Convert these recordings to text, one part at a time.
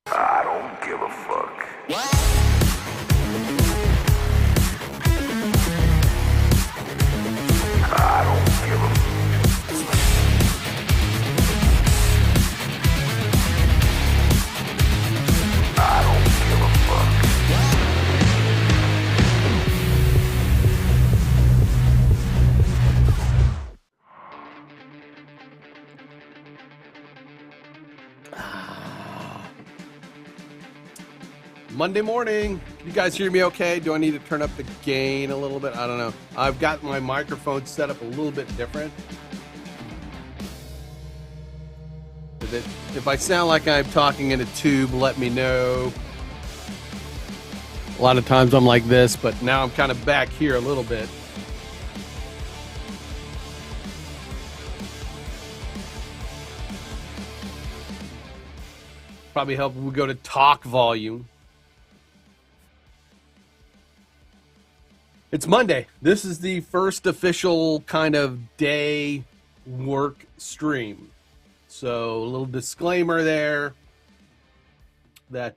I don't give a fuck. I don't give a I don't give a fuck. Monday morning. Can you guys hear me okay? Do I need to turn up the gain a little bit? I don't know. I've got my microphone set up a little bit different. If I sound like I'm talking in a tube, let me know. A lot of times I'm like this, but now I'm kind of back here a little bit. Probably help if we go to talk volume. It's Monday. This is the first official kind of day work stream. So a little disclaimer there that,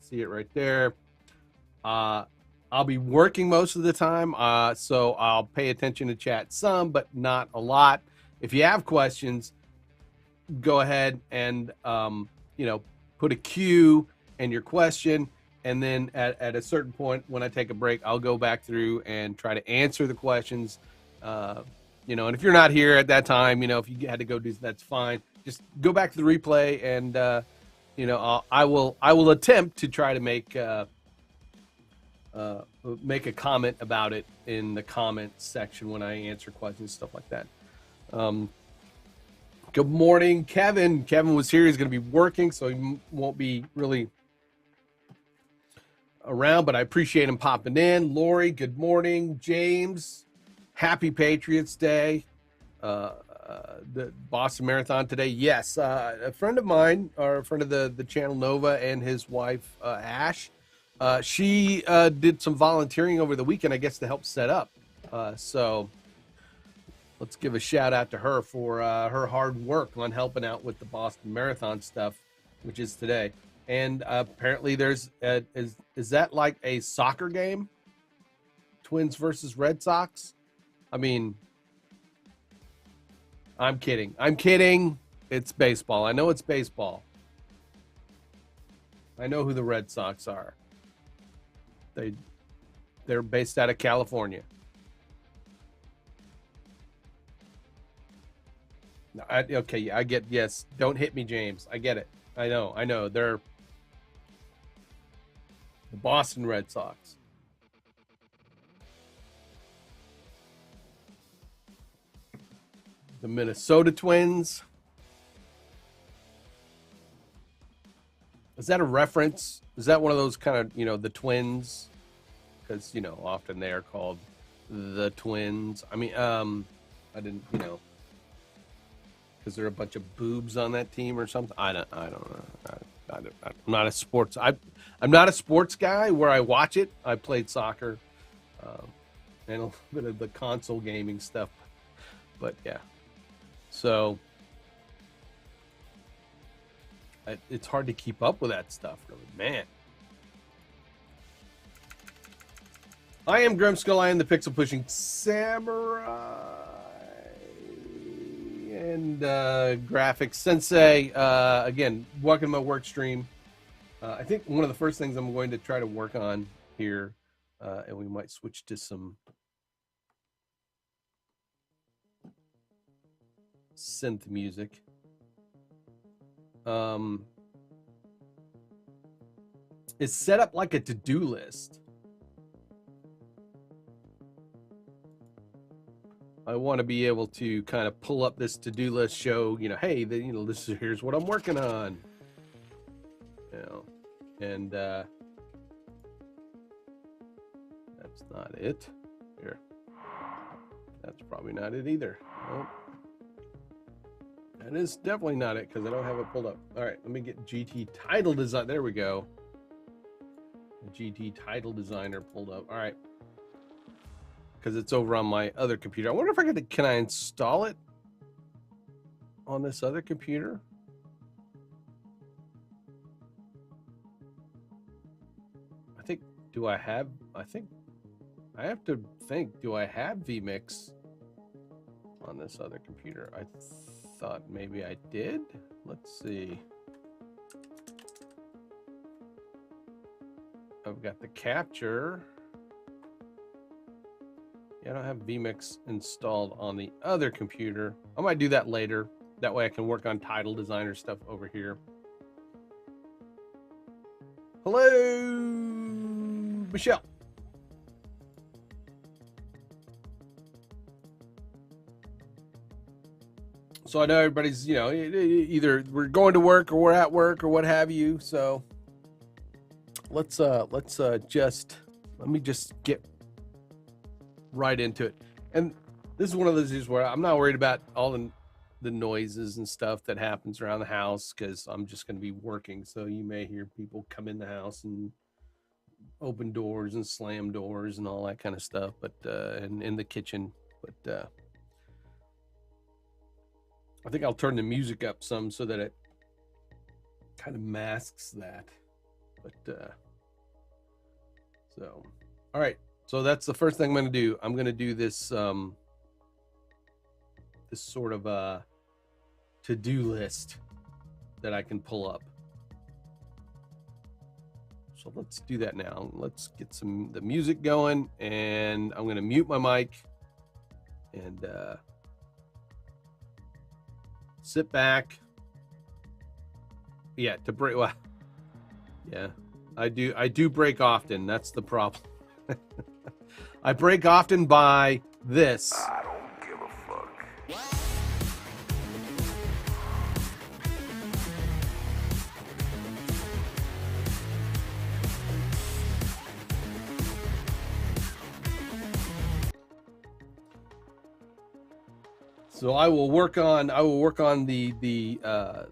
see it right there. I'll be working most of the time, so I'll pay attention to chat some, but not a lot. If you have questions, go ahead and, put a Q in your question. And then at a certain point, when I take a break, I'll go back through and try to answer the questions. And if you're not here at that time, if you had to go do, that's fine. Just go back to the replay, and I will attempt to try to make a comment about it in the comment section when I answer questions, stuff like that. Good morning, Kevin. Kevin was here. He's going to be working, so he won't be really around, but I appreciate him popping in. Lori, good morning. James, happy Patriots Day. The Boston Marathon today. Yes, a friend of mine, or a friend of the channel, Nova, and his wife, Ash, she did some volunteering over the weekend, I guess, to help set up. So let's give a shout out to her for her hard work on helping out with the Boston Marathon stuff, which is today. And apparently there's, is that like a soccer game? Twins versus Red Sox? I mean, I'm kidding. It's baseball. I know it's baseball. I know who the Red Sox are. They're based out of California. Okay, I get, yes. Don't hit me, James. I get it. I know. They're the Boston Red Sox. The Minnesota Twins. Is that a reference? Is that one of those kind of, the Twins? Because, often they are called the Twins. I mean, I didn't, because there are a bunch of boobs on that team or something. I don't know. I'm not a sports. I'm not a sports guy where I watch it. I played soccer, and a little bit of the console gaming stuff. But yeah, so it's hard to keep up with that stuff, really, man. I am Grimskull. I am the pixel pushing samurai and graphics sensei. Again, welcome to my work stream. I think one of the first things I'm going to try to work on here, and we might switch to some synth music. Is set up like a to-do list. I want to be able to kind of pull up this to-do list, show, hey, here's what I'm working on. And that's not it. Here. That's probably not it either. Nope. That is definitely not it because I don't have it pulled up. All right, let me get GT title design. There we go. The GT title designer pulled up. All right. Because it's over on my other computer. I wonder if can I install it on this other computer? Do I have vMix on this other computer? I thought maybe I did. Let's see. I've got the capture. Yeah, I don't have vMix installed on the other computer. I might do that later. That way I can work on title designer stuff over here. Hello, Michelle. So I know everybody's, either we're going to work or we're at work or what have you. So let me just get right into it. And this is one of those days where I'm not worried about all the noises and stuff that happens around the house because I'm just going to be working. So you may hear people come in the house and open doors and slam doors and all that kind of stuff, but and in the kitchen. But I think I'll turn the music up some so that it kind of masks that. But so all right. So that's the first thing I'm going to do. I'm going to do this this sort of a to-do list that I can pull up. So let's do that now. Let's get the music going, and I'm going to mute my mic and sit back. Yeah, to break. Well, yeah, I do break often. That's the problem. I break often by this. I don't give a fuck. So I will work on the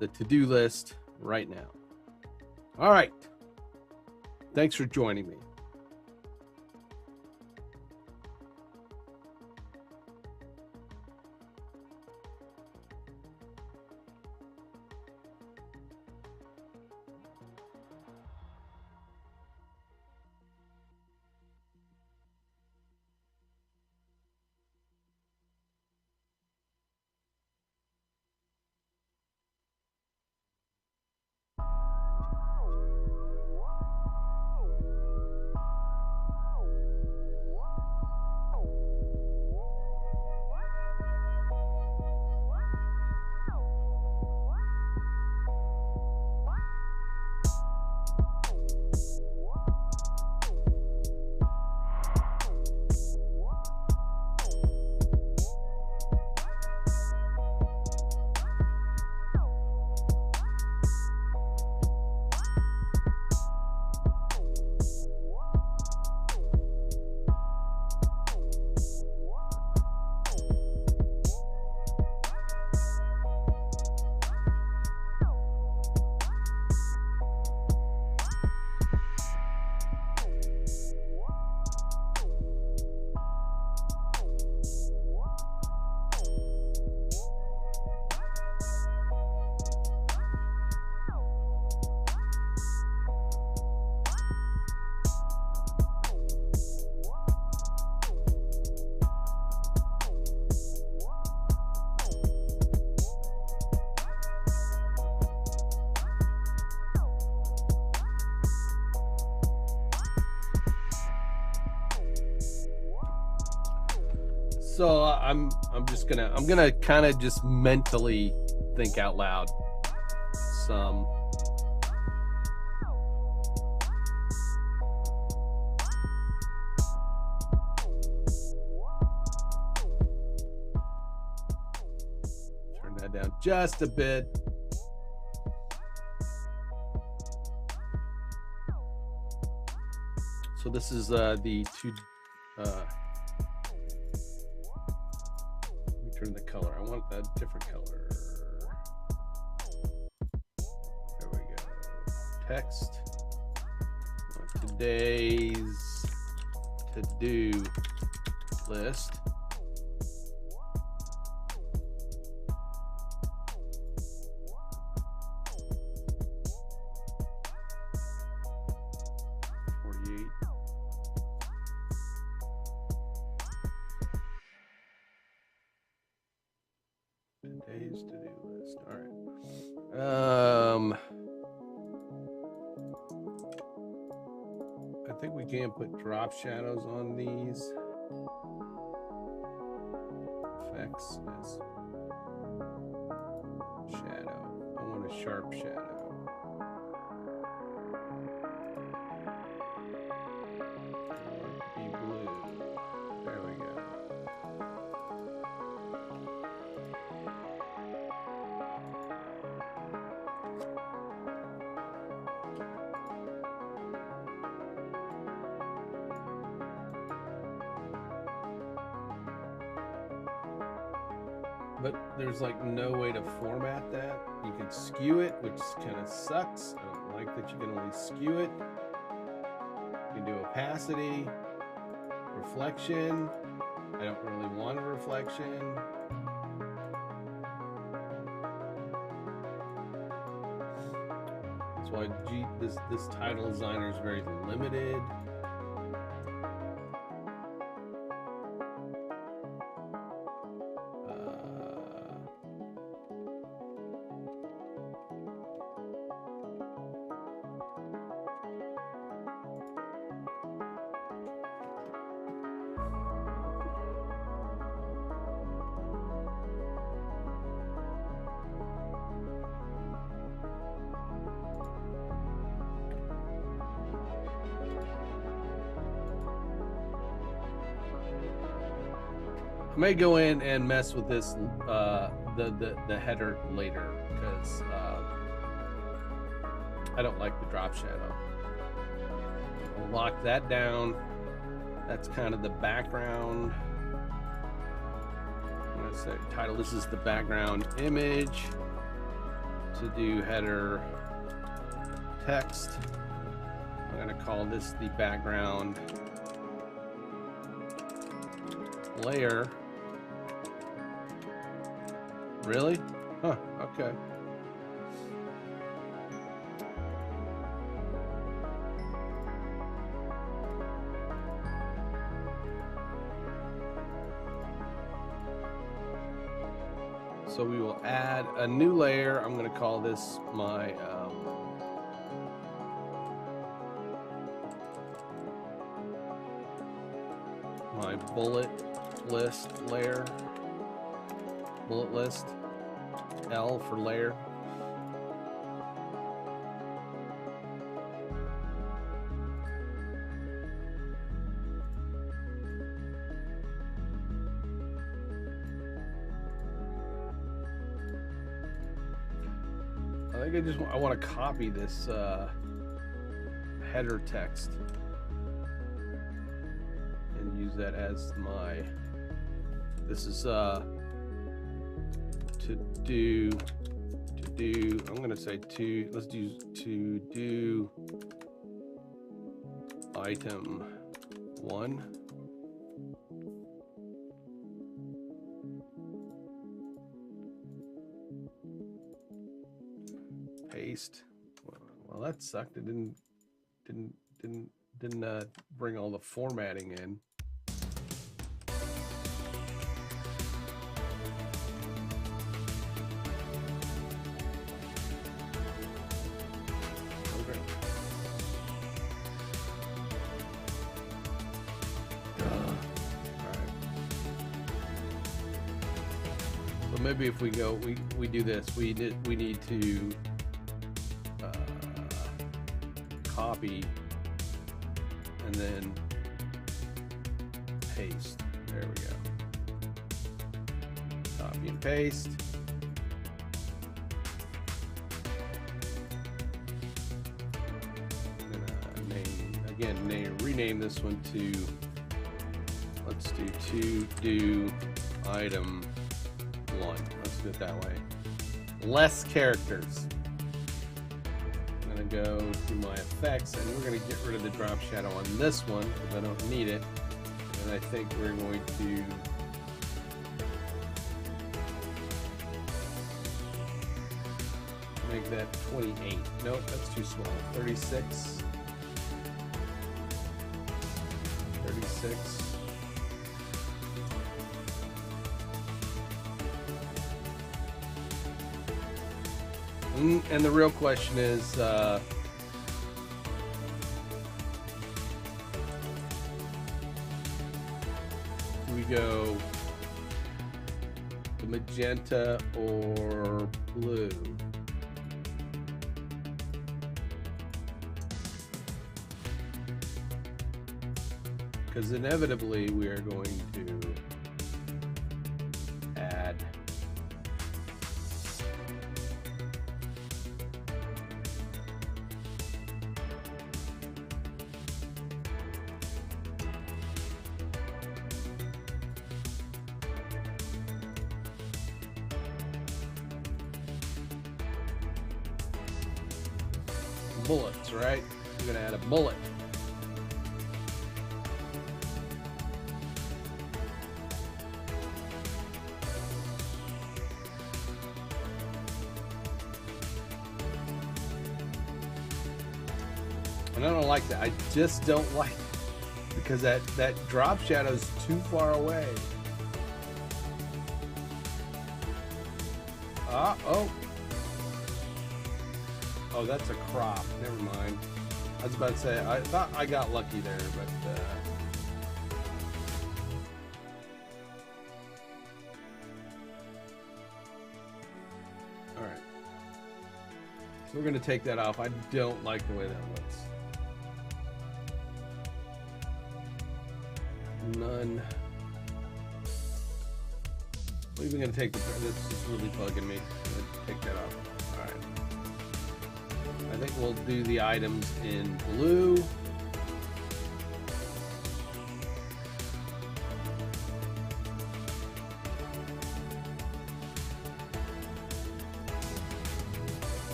to-do list right now. All right. Thanks for joining me. So I'm gonna kind of just mentally think out loud some. Turn that down just a bit. So this is the two. Turn the color. I want a different color. text. Today's to-do list. Today's to-do list. All right. I think we can put drop shadows on these. Effects as shadow. I want a sharp shadow. Be blue. There we go. But there's like no way to format that. You can skew it, which kind of sucks. I don't like that you can only skew it. You can do opacity, reflection. I don't really want a reflection. That's why this title designer is very limited. I may go in and mess with this, the header later, because I don't like the drop shadow. I'll lock that down. That's kind of the background. I'm gonna say title. This is the background image. To do header text. I'm gonna call this the background layer. Really? Huh, okay. So we will add a new layer. I'm going to call this my my bullet list layer. Bullet list, L for layer. I think I want to copy this header text and use that as my, this is to do, I'm going to say let's do to do item 1. Paste. Well, that sucked. It didn't bring all the formatting in. Maybe if we go, we do this. We need to copy and then paste. There we go. Copy and paste. I'm gonna rename this one to, let's do to do item 1. Let's do it that way. Less characters. I'm going to go to my effects, and we're going to get rid of the drop shadow on this one because I don't need it. And I think we're going to make that 28. Nope, that's too small. 36. 36. And the real question is, do we go the magenta or blue? Because inevitably we are going to add bullets, right? We're gonna add a bullet. And I don't like that. I just don't like it because that drop shadow is too far away. Oh, that's a crop. Never mind. I was about to say, I thought I got lucky there, but all right. So we're going to take that off. I don't like the way that looks. None. I'm even going to take the, that's just really bugging me. I'm going to take that off. All right. I think we'll do the items in blue.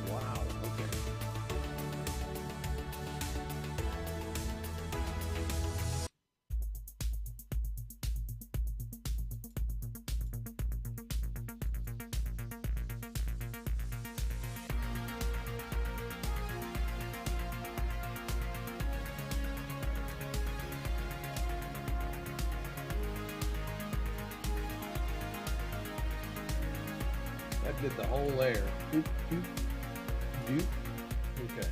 Wow, okay. That did the whole layer. Doop, doop, doop. Okay.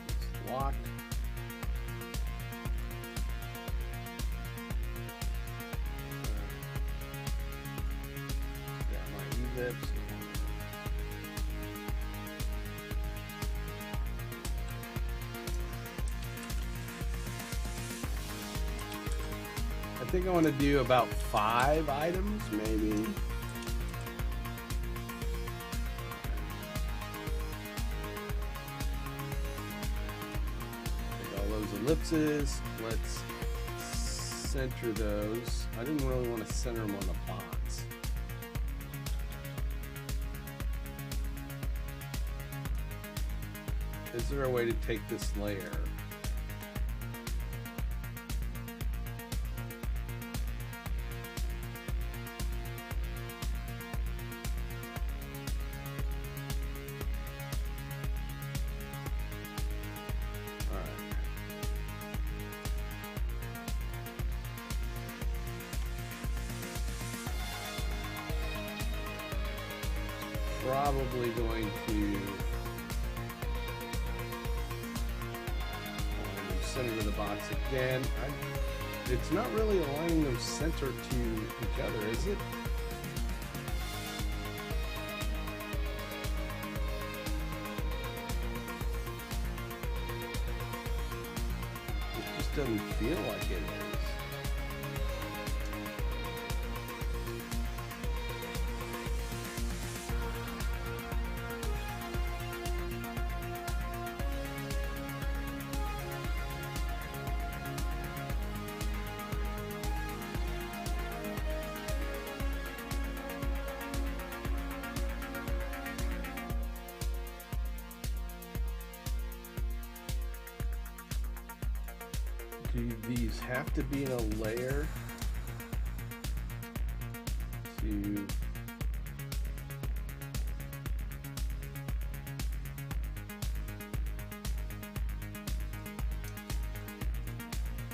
It's locked. Got my E-lips. I think I want to do about 5 items, maybe. Take all those ellipses. Let's center those. I didn't really want to center them on the box. Is there a way to take this layer? Probably going to center to the box again. It's not really aligning them center to each other, is it? It just doesn't feel like it is. Do these have to be in a layer to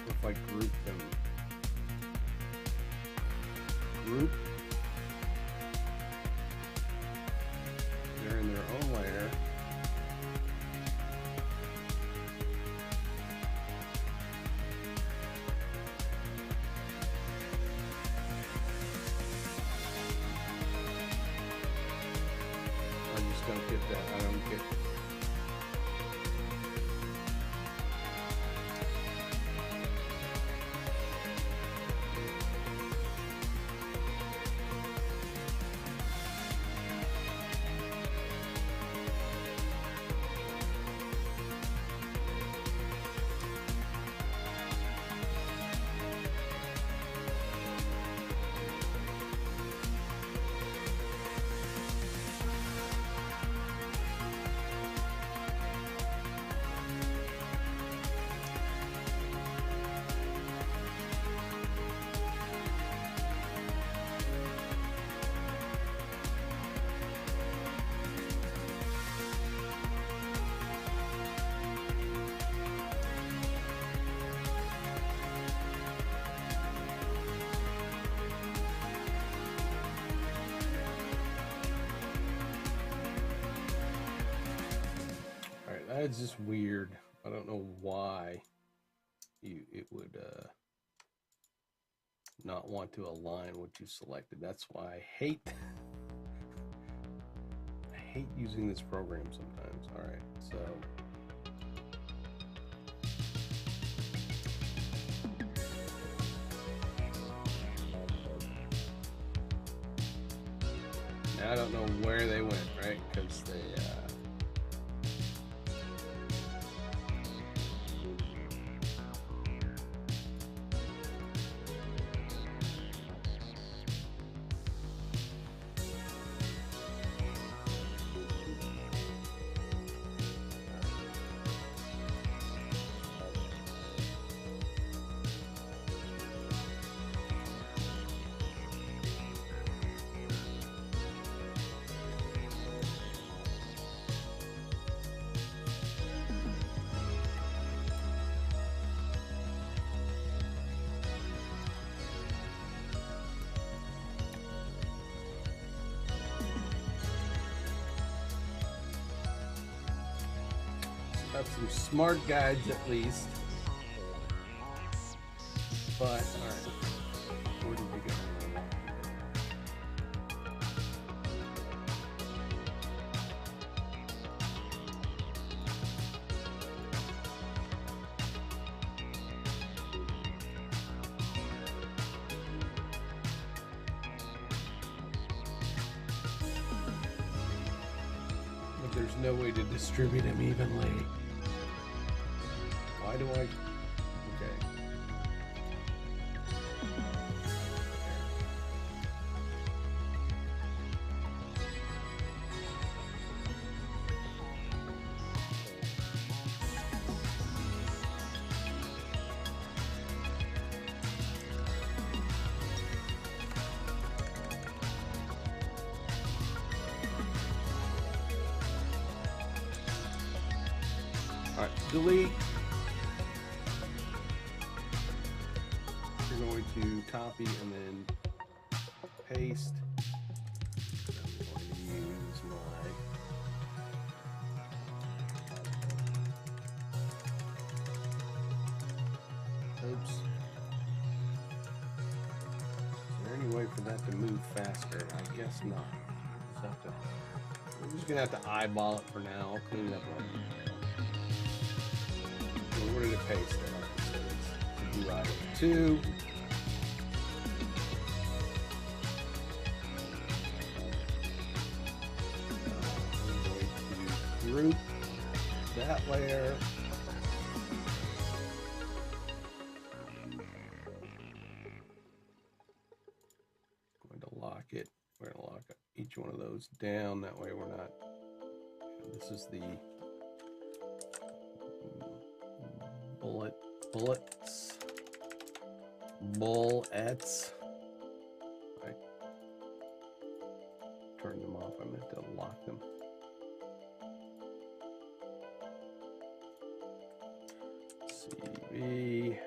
if I group them? Group, they're in their own layer. I just don't get that. I don't get. That's just weird. I don't know why it would not want to align what you selected. That's why I hate using this program sometimes. All right, so now I don't know where they went, right? Because they have some smart guides at least. But all right, where did we go? But there's no way to distribute them evenly. Why do I? Okay. All right, delete. You're going to copy and then paste. I'm going to use my oops. Is there any way for that to move faster? I guess not. We're just gonna have to eyeball it for now. I'll clean it up later. Where did it paste it? So it's 2. I'm going to group that layer. Going to lock it. We're going to lock each one of those down. That way we're not. This is the bullets. bullets. I turned them off. I meant to lock them. CV.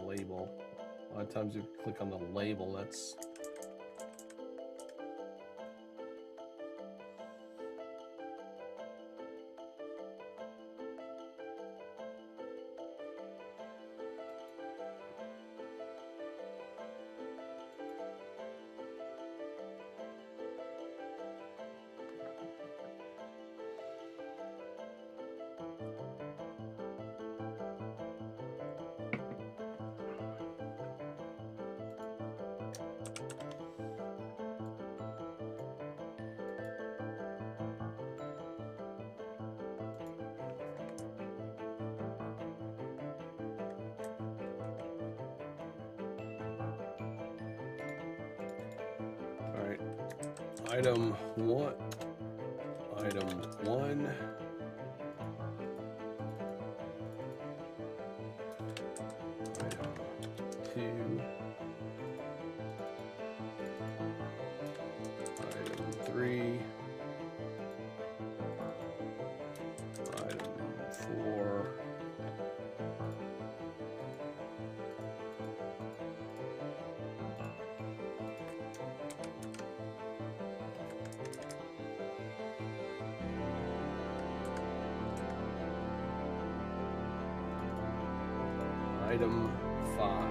Label. A lot of times you click on the label, that's item one, item one, item two, item three, item four, item 5.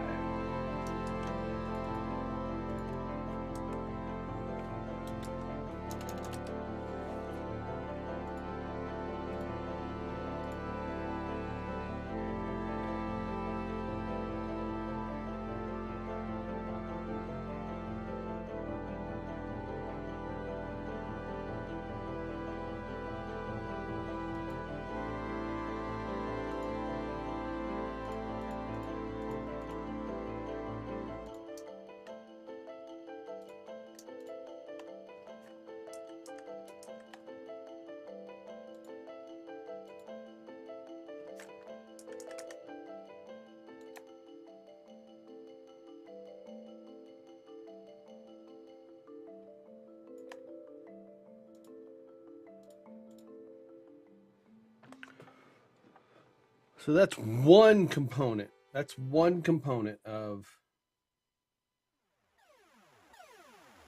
So that's one component. That's one component of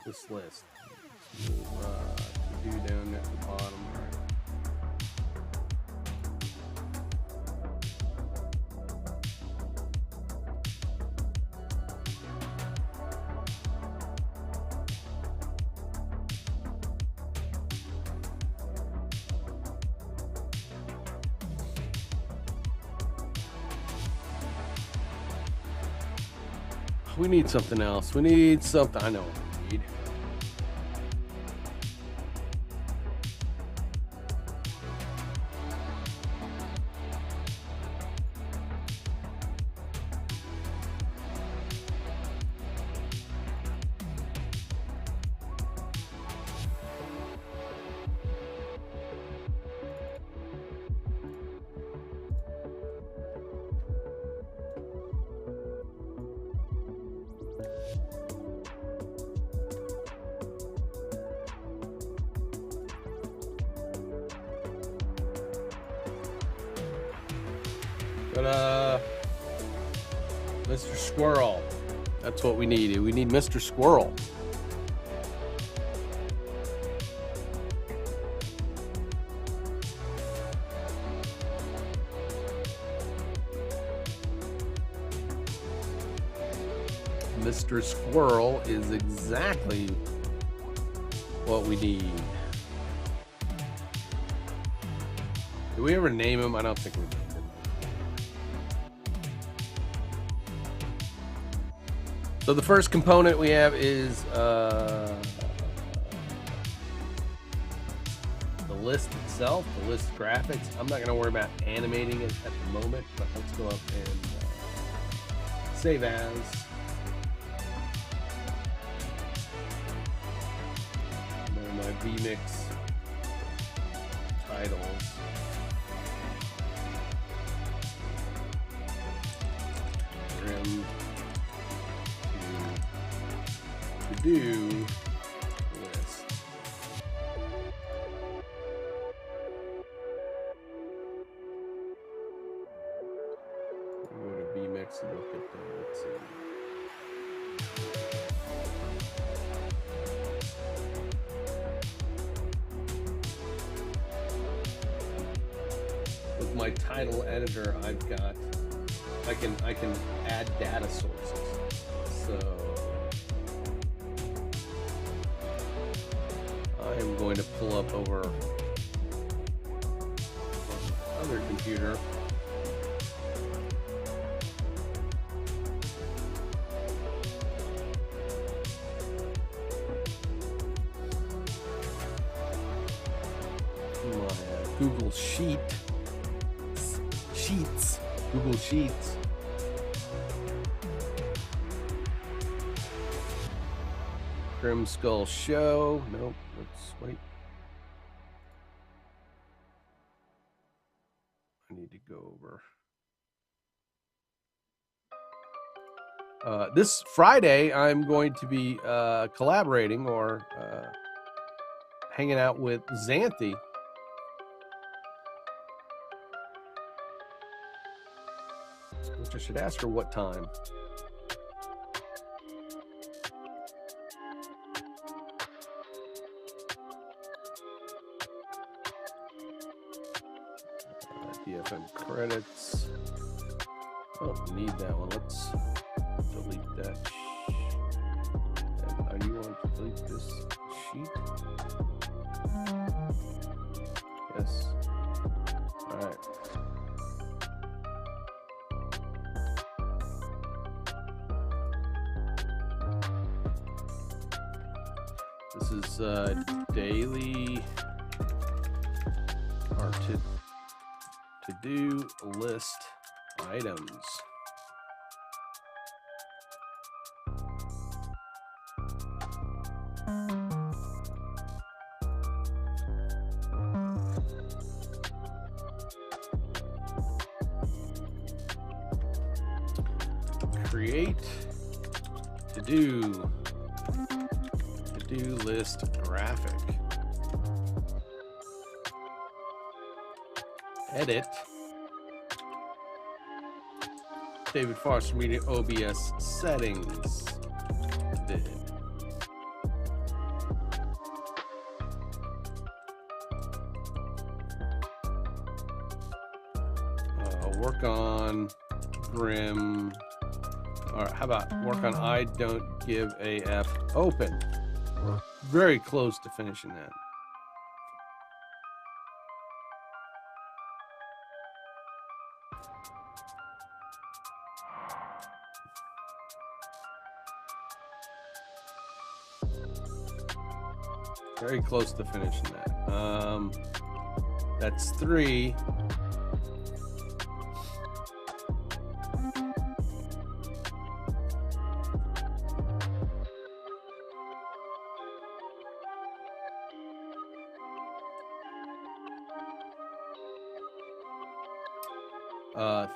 this list. To do down at the bottom. We need something else. We need something. I know what we need. Mr. Squirrel. That's what we need. We need Mr. Squirrel. Mr. Squirrel is exactly what we need. Did we ever name him? I don't think we did. So the first component we have is the list itself, the list graphics. I'm not going to worry about animating it at the moment, but let's go up and save as. vMix titles. Grim to do list. Go to vMix and look at that. Let's see. With my title editor, I've got I can add data sources. So I am going to pull up over my other computer. My Google Google Sheets. Grim Skull Show. Nope, let's wait. I need to go over. This Friday, I'm going to be collaborating or hanging out with Xanthi. Which I should ask her what time. DFM credits. Oh, need that one. Let's delete that. And do you want to delete this sheet? Yes. All right. This is daily or to-do list items. Create to-do list graphic. Edit. David Foster Media OBS settings. Did. Work on Grim. Or how about work on I Don't Give a F open. We're very close to finishing that. Very close to finishing that. That's 3.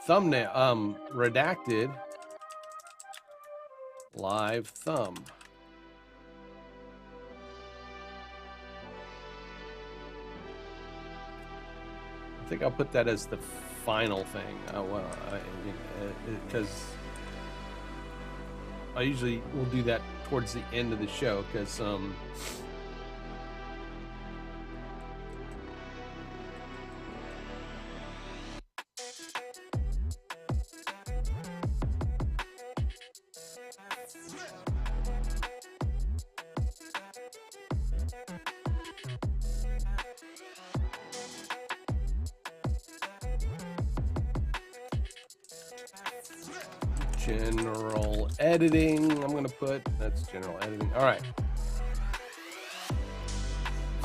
Thumbnail, redacted, live thumb. I think I'll put that as the final thing. Because I usually will do that towards the end of the show, because general editing, I'm going to put, that's general editing. All right.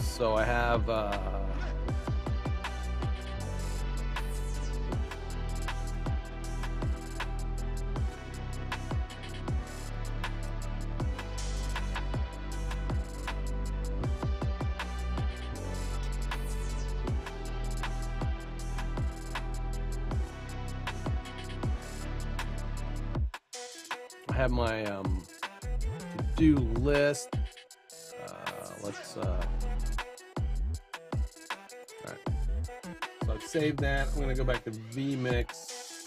So I have, have my to-do list. Let's all right. So I've saved that. I'm gonna go back to vMix.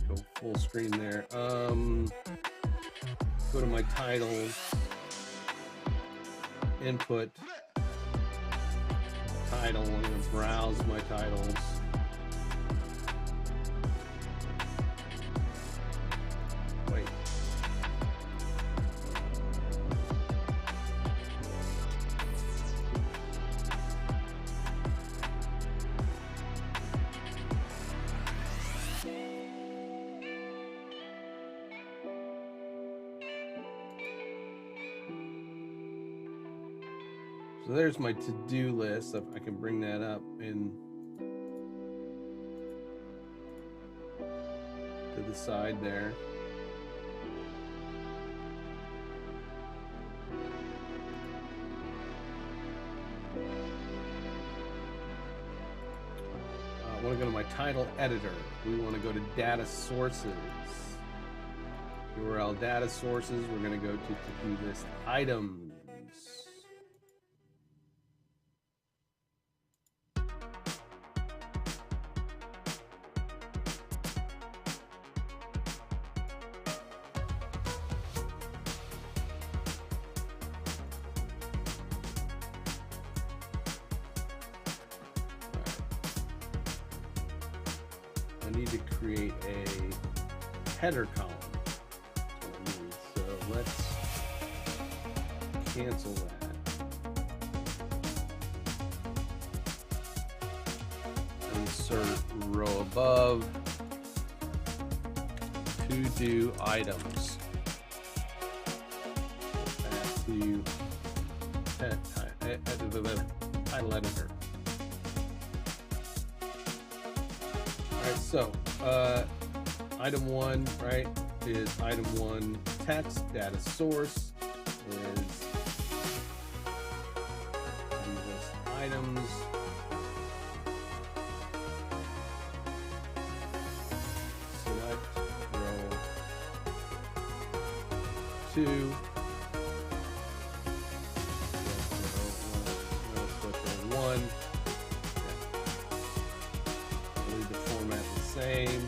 Go full screen there. Go to my titles, input title. I'm gonna browse my titles. Wait. So there's my to-do list. If I can bring that up in to the side there. I want to go to my title editor. We want to go to data sources. URL data sources. We're going to go to to-do list items. I need to create a header column. That's what I need. So let's cancel that. Insert row above. To do items. Back to title editor. All right, so item one, right, is item one text. Data source is list items. Select row 2. Select row 1. Leave the format the same.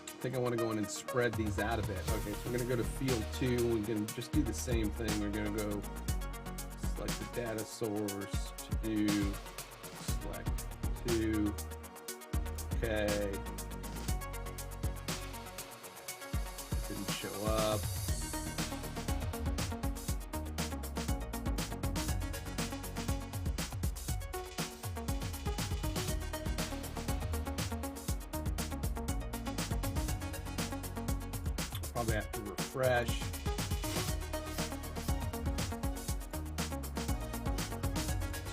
I think I want to go in and spread these out a bit. Okay, so we're going to go to field 2. We're going to just do the same thing. We're going to go select the data source to do select 2. Okay. Didn't show up. Probably have to refresh.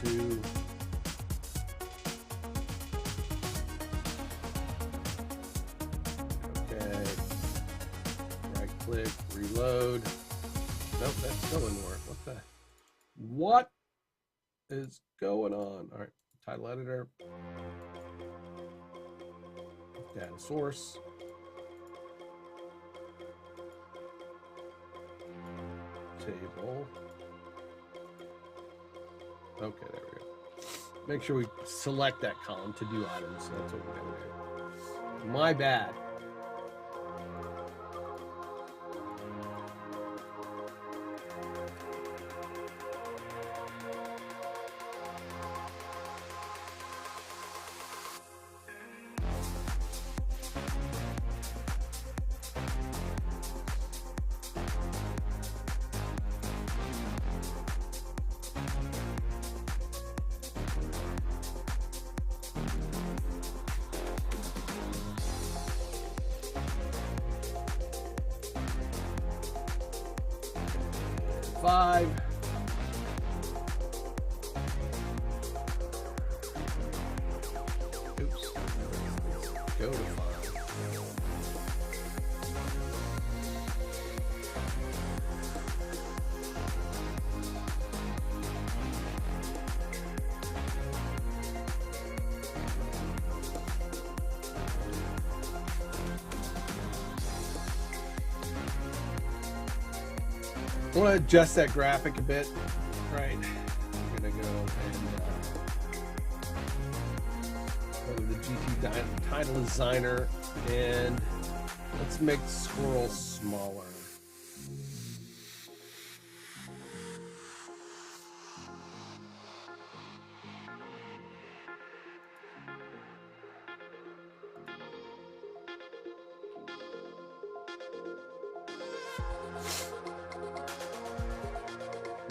Two. Okay. Right click, reload. Nope, that still didn't work. What is going on? All right, title editor. Data source. Table. Okay, there we go. Make sure we select that column to do items. So that's what we're going to do. My bad. Five. Oops. I want to adjust that graphic a bit. Right. I'm going to go and go to the GT title designer, and let's make the squirrel smaller.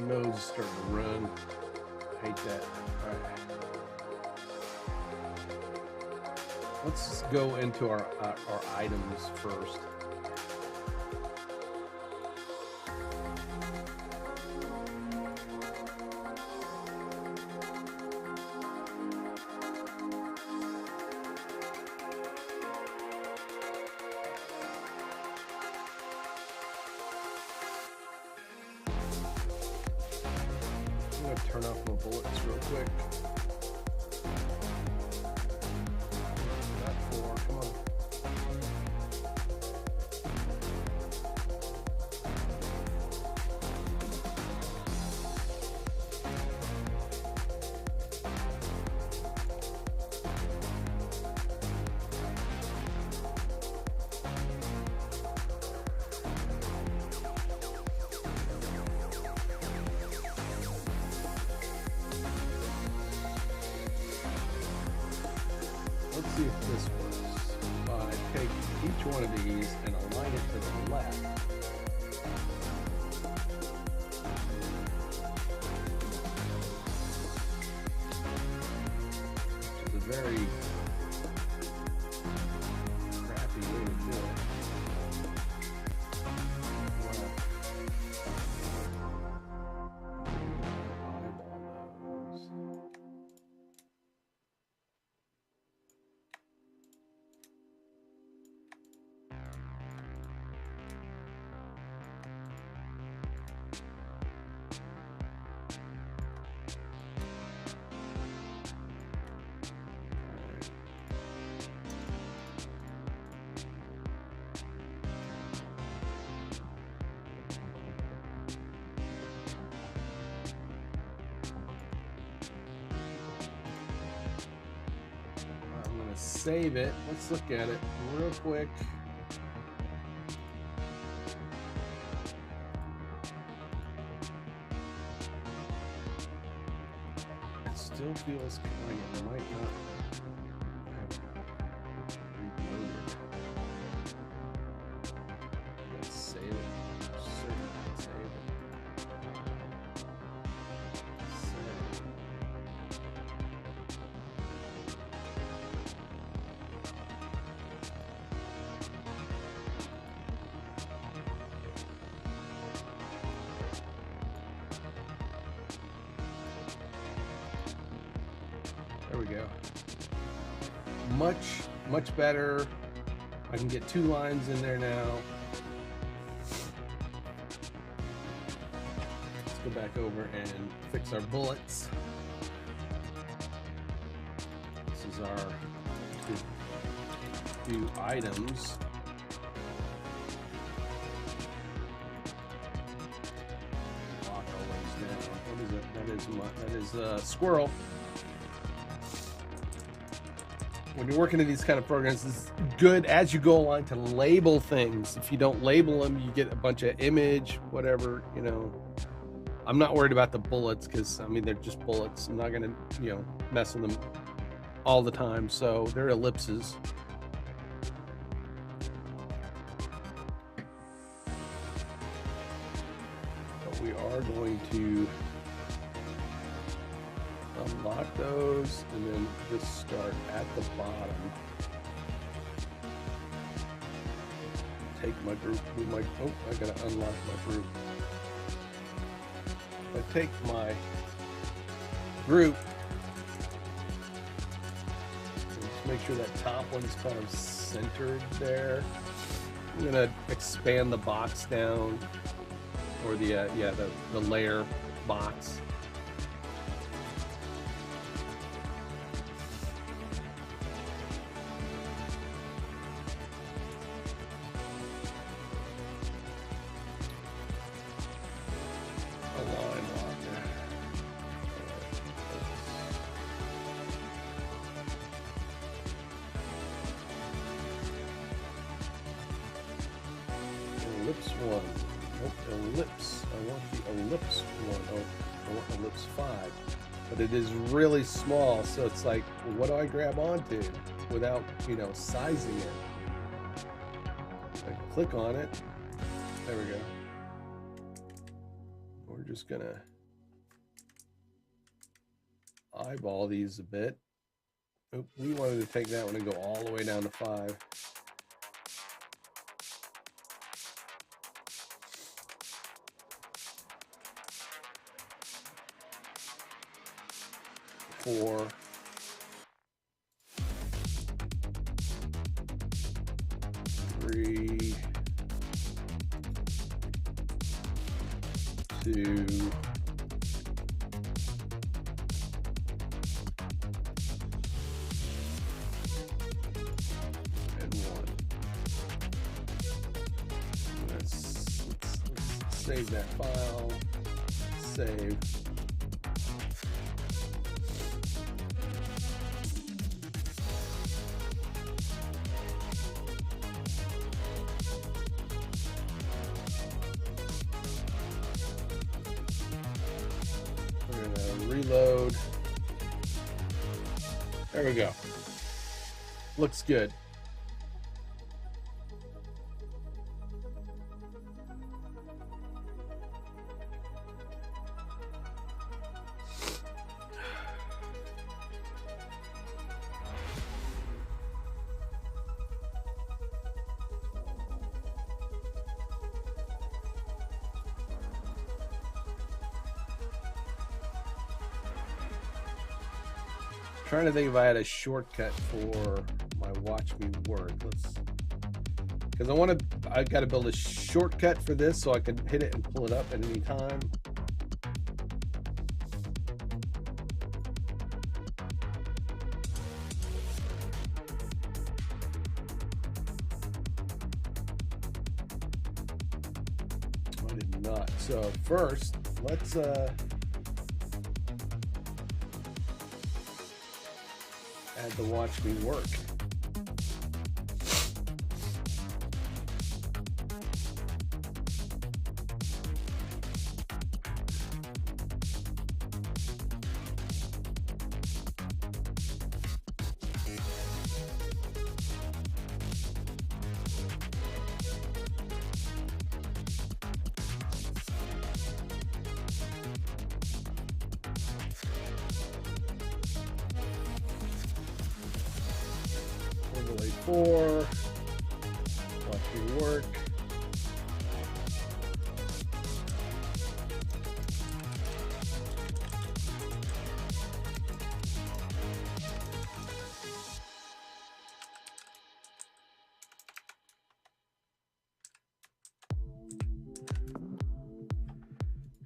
Nose is starting to run. I hate that. All right. Let's just go into our items first. I'm going to turn off my bullets real quick. Not 4, come on. Let's see if this works. I take each one of these and align it to the left. Which is a very crappy way to do it. Save it. Let's look at it real quick. It still feels like it might not have reloaded. Let's save it. Certainly save it. There we go. Much better. I can get 2 lines in there now. Let's go back over and fix our bullets. This is our 2 items. Lock always down. What is it? That is squirrel. When you're working in these kind of programs, it's good as you go along to label things. If you don't label them, you get a bunch of image, whatever, you know. I'm not worried about the bullets because, I mean, they're just bullets. I'm not going to, you know, mess with them all the time. So they're ellipses. But we are going to unlock those and then just start at the bottom. Take my group. Oh, I gotta unlock my group. I take my group. Just make sure that top one's kind of centered there. I'm gonna expand the box down, or the layer box. ellipse one. Oh, ellipse. I want the ellipse one. Oh, I want ellipse 5. But it is really small, so it's like, what do I grab onto without, you know, sizing it? I click on it. There we go. We're just gonna eyeball these a bit. Oh, we wanted to take that one and go all the way down to 5. Four. 3. 2. And 1. Let's save that file. Save. Reload. There we go. Looks good. Trying to think if I had a shortcut for my watch me work. Because I got to build a shortcut for this so I can hit it and pull it up at any time. I did not. So first, let's add the watch me work. Overlay 4, watch me work.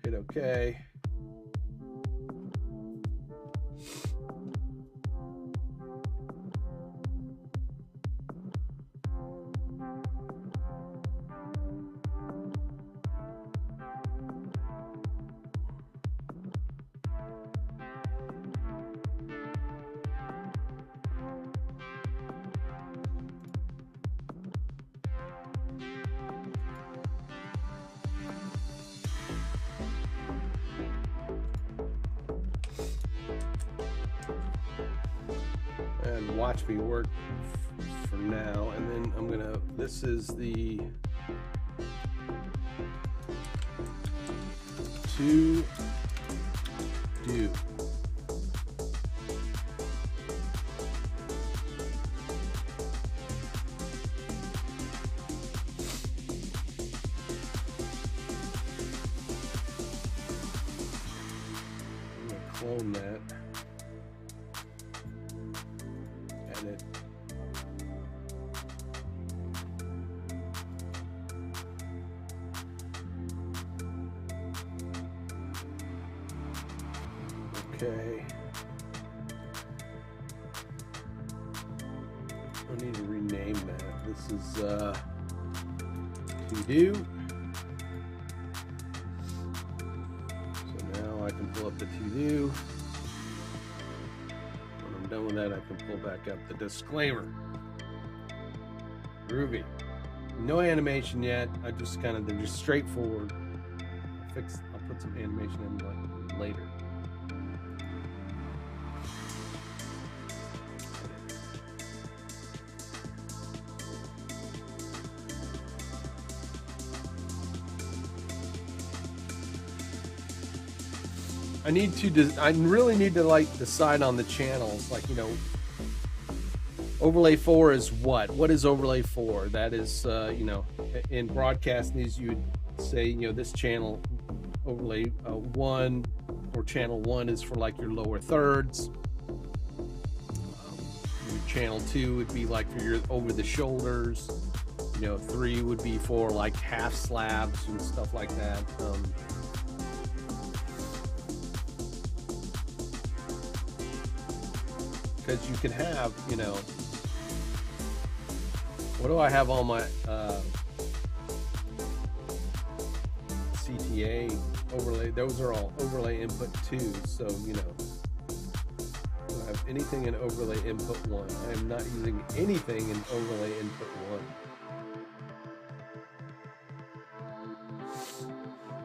Hit OK. And watch me work for now, and then I'm gonna, this is the to do. I'm gonna clone that. Edit. Okay. I need to rename that. This is to do. So now I can pull up the to do. When I'm done with that, I can pull back up the disclaimer. Groovy. No animation yet. I just kind of, they're just straightforward. I'll put some animation in later. I really need to like decide on the channels, like, you know, overlay 4 is what is overlay 4? That is, you know, in broadcast news, you would say, you know, this channel overlay 1 or channel 1 is for like your lower thirds. Your channel 2 would be like for your over the shoulders. You know, 3 would be for like half slabs and stuff like that. Because you can have, you know, what do I have on my CTA overlay? Those are all overlay input 2. So, you know, do I have anything in overlay input 1? I am not using anything in overlay input 1.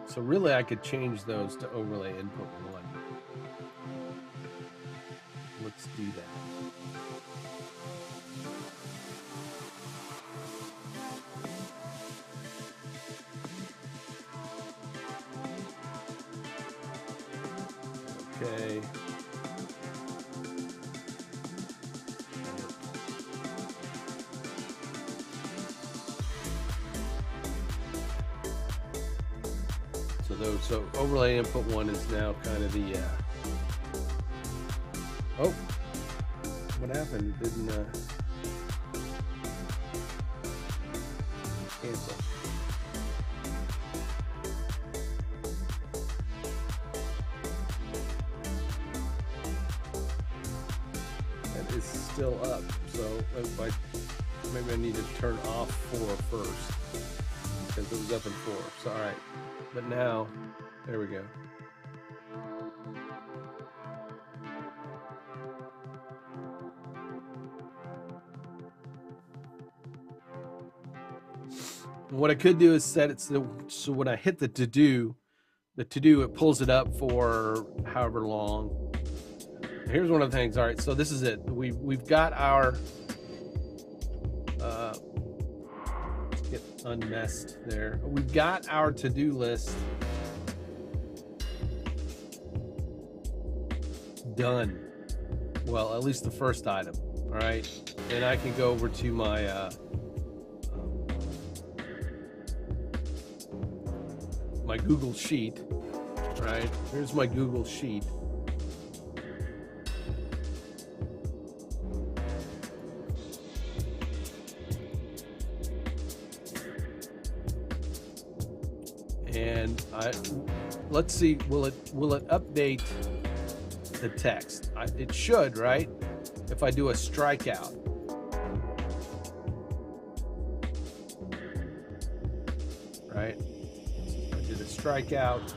So really I could change those to overlay input 1. Let's do that. Okay. So overlay input 1 is now kind of the oh, what happened? It didn't cancel. That is still up. So if maybe I need to turn off 4 first because it was up in 4. So all right, but now there we go. What I could do is set it so when I hit the to-do, it pulls it up for however long. Here's one of the things. All right, so this is it. We've got our get unmessed there. We've got our to-do list done. Well, at least the first item. All right, and I can go over to my my Google Sheet, right? Here's my Google Sheet. And let's see, will it update the text? It should, right? If I do a strikeout. Right? Strikeout.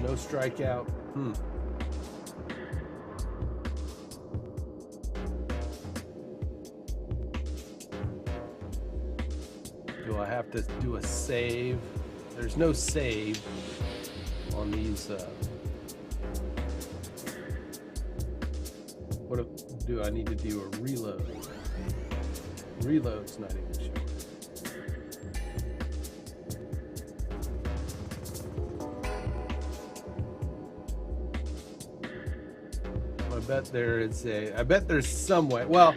No strikeout. Do I have to do a save? There's no save on these. What do I need to do? A reload? Reload's not even showing. I bet there's some way. Well,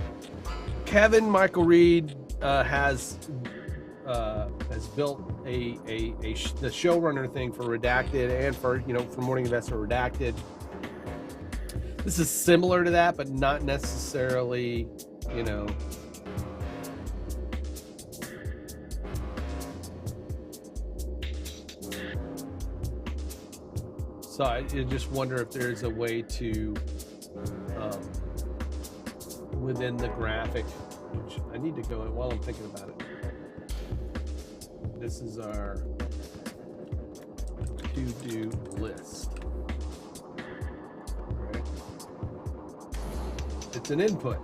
Kevin Michael Reed has built the showrunner thing for Redacted and for for Morning Investor Redacted. This is similar to that, but not necessarily, So I just wonder if there's a way to, within the graphic, which I need to go in while I'm thinking about it. This is our to-do list. All right. It's an input.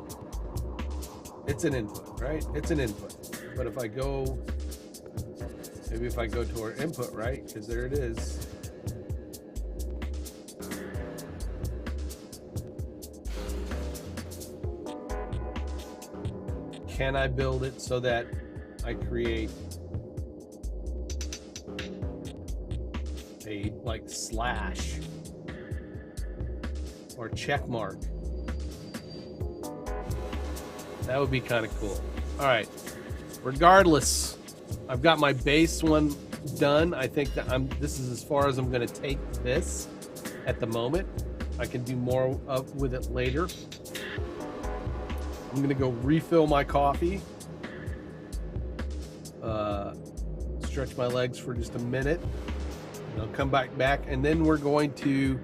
It's an input, right? It's an input. But if I go, maybe if I go to our input, right? Because there it is. Can I build it so that I create a like slash or check mark? That would be kind of cool. All right. Regardless, I've got my base one done. I think that this is as far as I'm going to take this at the moment. I can do more with it later. I'm going to go refill my coffee. Stretch my legs for just a minute. And I'll come back, and then we're going to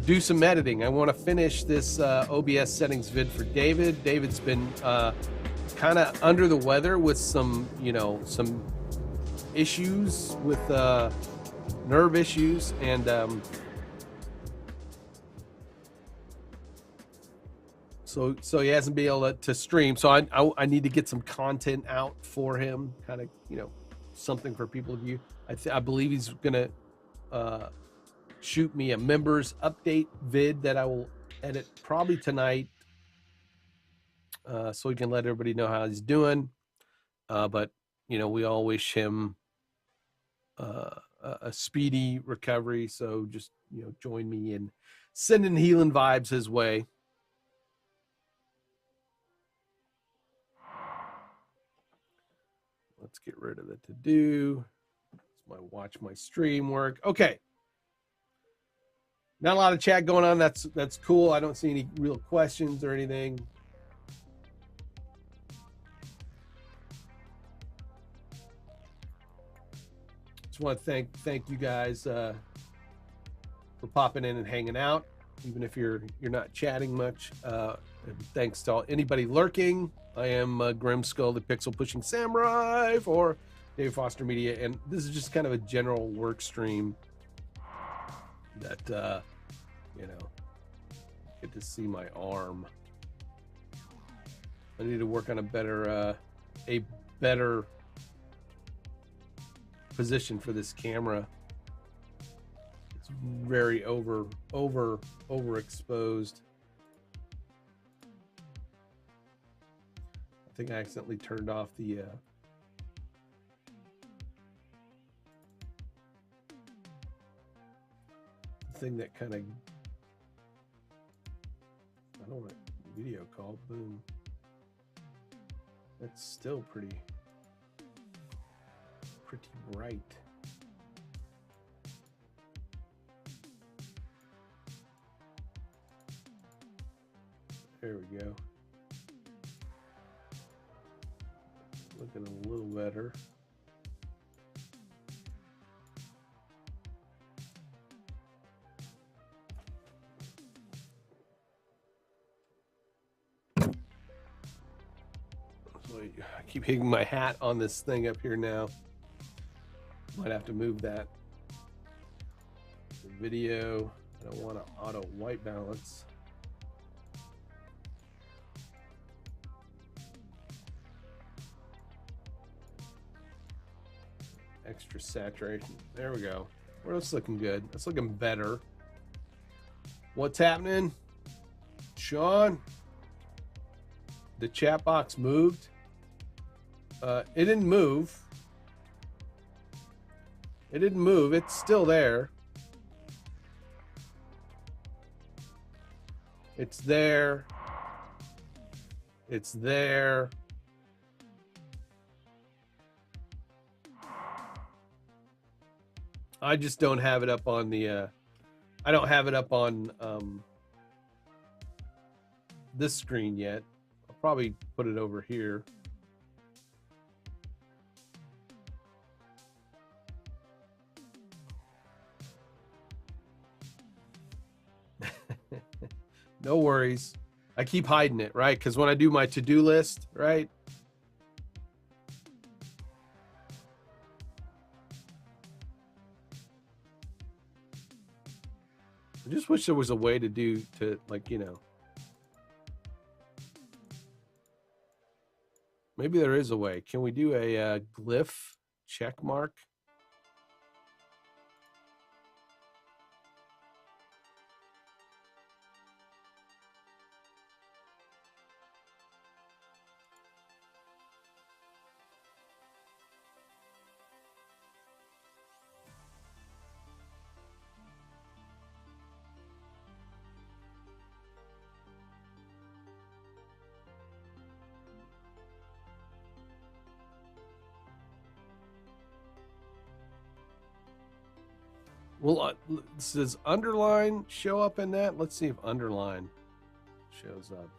do some editing. I want to finish this OBS settings vid for David. David's been kind of under the weather with some issues with nerve issues, and so he hasn't been able to stream. So I need to get some content out for him, kind of something for people to view. I believe he's gonna shoot me a members update vid that I will edit probably tonight, so we can let everybody know how he's doing. But we all wish him a speedy recovery. So just join me in sending healing vibes his way. Let's get rid of the to-do. Watch my stream work. Okay. Not a lot of chat going on. That's cool. I don't see any real questions or anything. Just want to thank you guys for popping in and hanging out, even if you're not chatting much. And thanks to anybody lurking. I am Grimskull, the Pixel Pushing Samurai for Dave Foster Media, and this is just kind of a general work stream that get to see my arm. I need to work on a better position for this camera. It's very overexposed. I think I accidentally turned off the thing that kind of, I don't want a video call. Boom. That's still pretty bright. There we go. Looking a little better. So I keep hitting my hat on this thing up here now. Might have to move that. The video, I don't want to auto white balance. Extra saturation. There we go. Well, that's looking good. That's looking better. What's happening? Sean? The chat box moved? It didn't move. It didn't move. It's still there. It's there. It's there. I just don't have it up on the I don't have it up on this screen yet. I'll probably put it over here. No worries. I keep hiding it, right? Because when I do my to-do list, right? I just wish there was a way to do to, like, you know, maybe there is a way. Can we do a glyph check mark? Well, does underline show up in that? Let's see if underline shows up.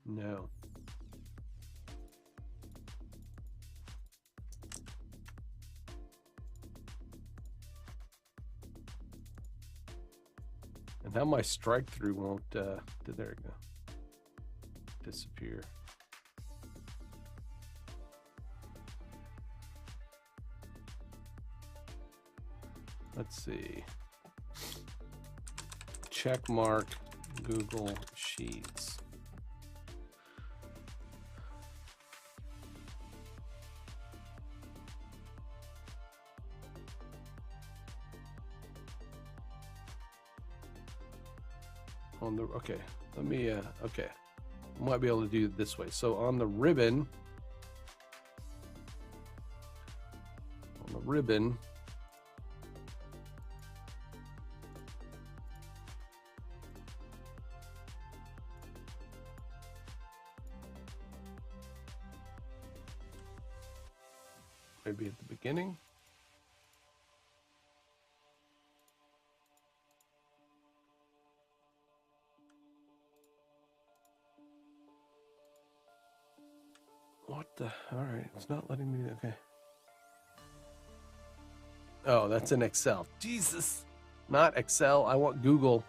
No. And now my strike through won't, there it go. Disappear. Let's see. Check mark Google Sheets. On the, okay, let me, okay. Might be able to do it this way. So on the ribbon, maybe at the beginning. What the? All right, it's not letting me. Okay. Oh, that's in Excel. Jesus, not Excel. I want Google.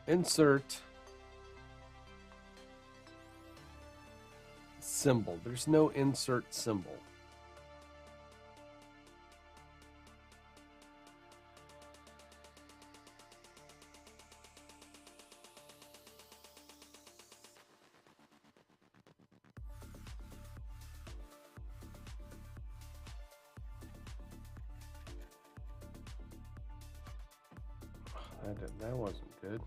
Insert symbol. There's no insert symbol. That wasn't good.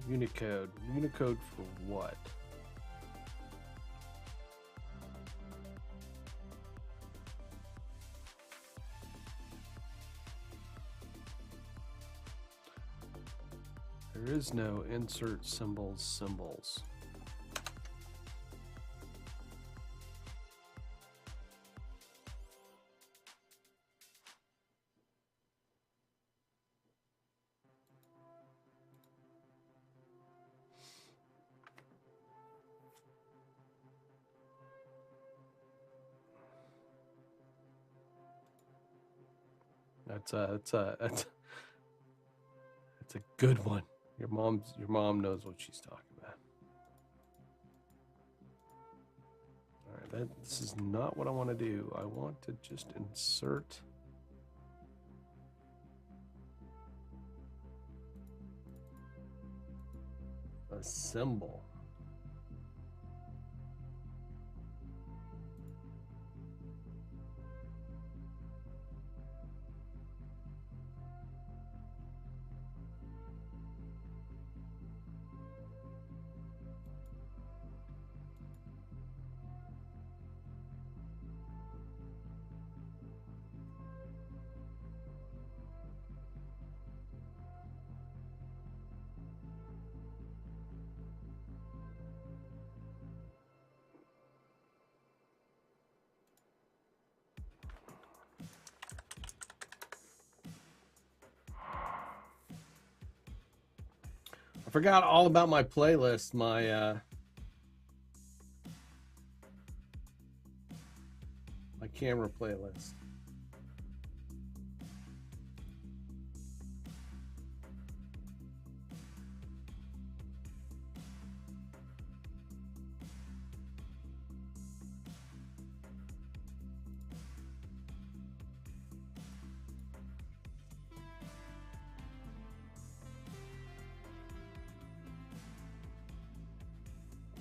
Unicode. Unicode for what? There is no insert symbols. That's a good one. Your mom knows what she's talking about. All right, this is not what I want to do. I want to just insert a symbol. forgot all about my playlist, my camera playlist.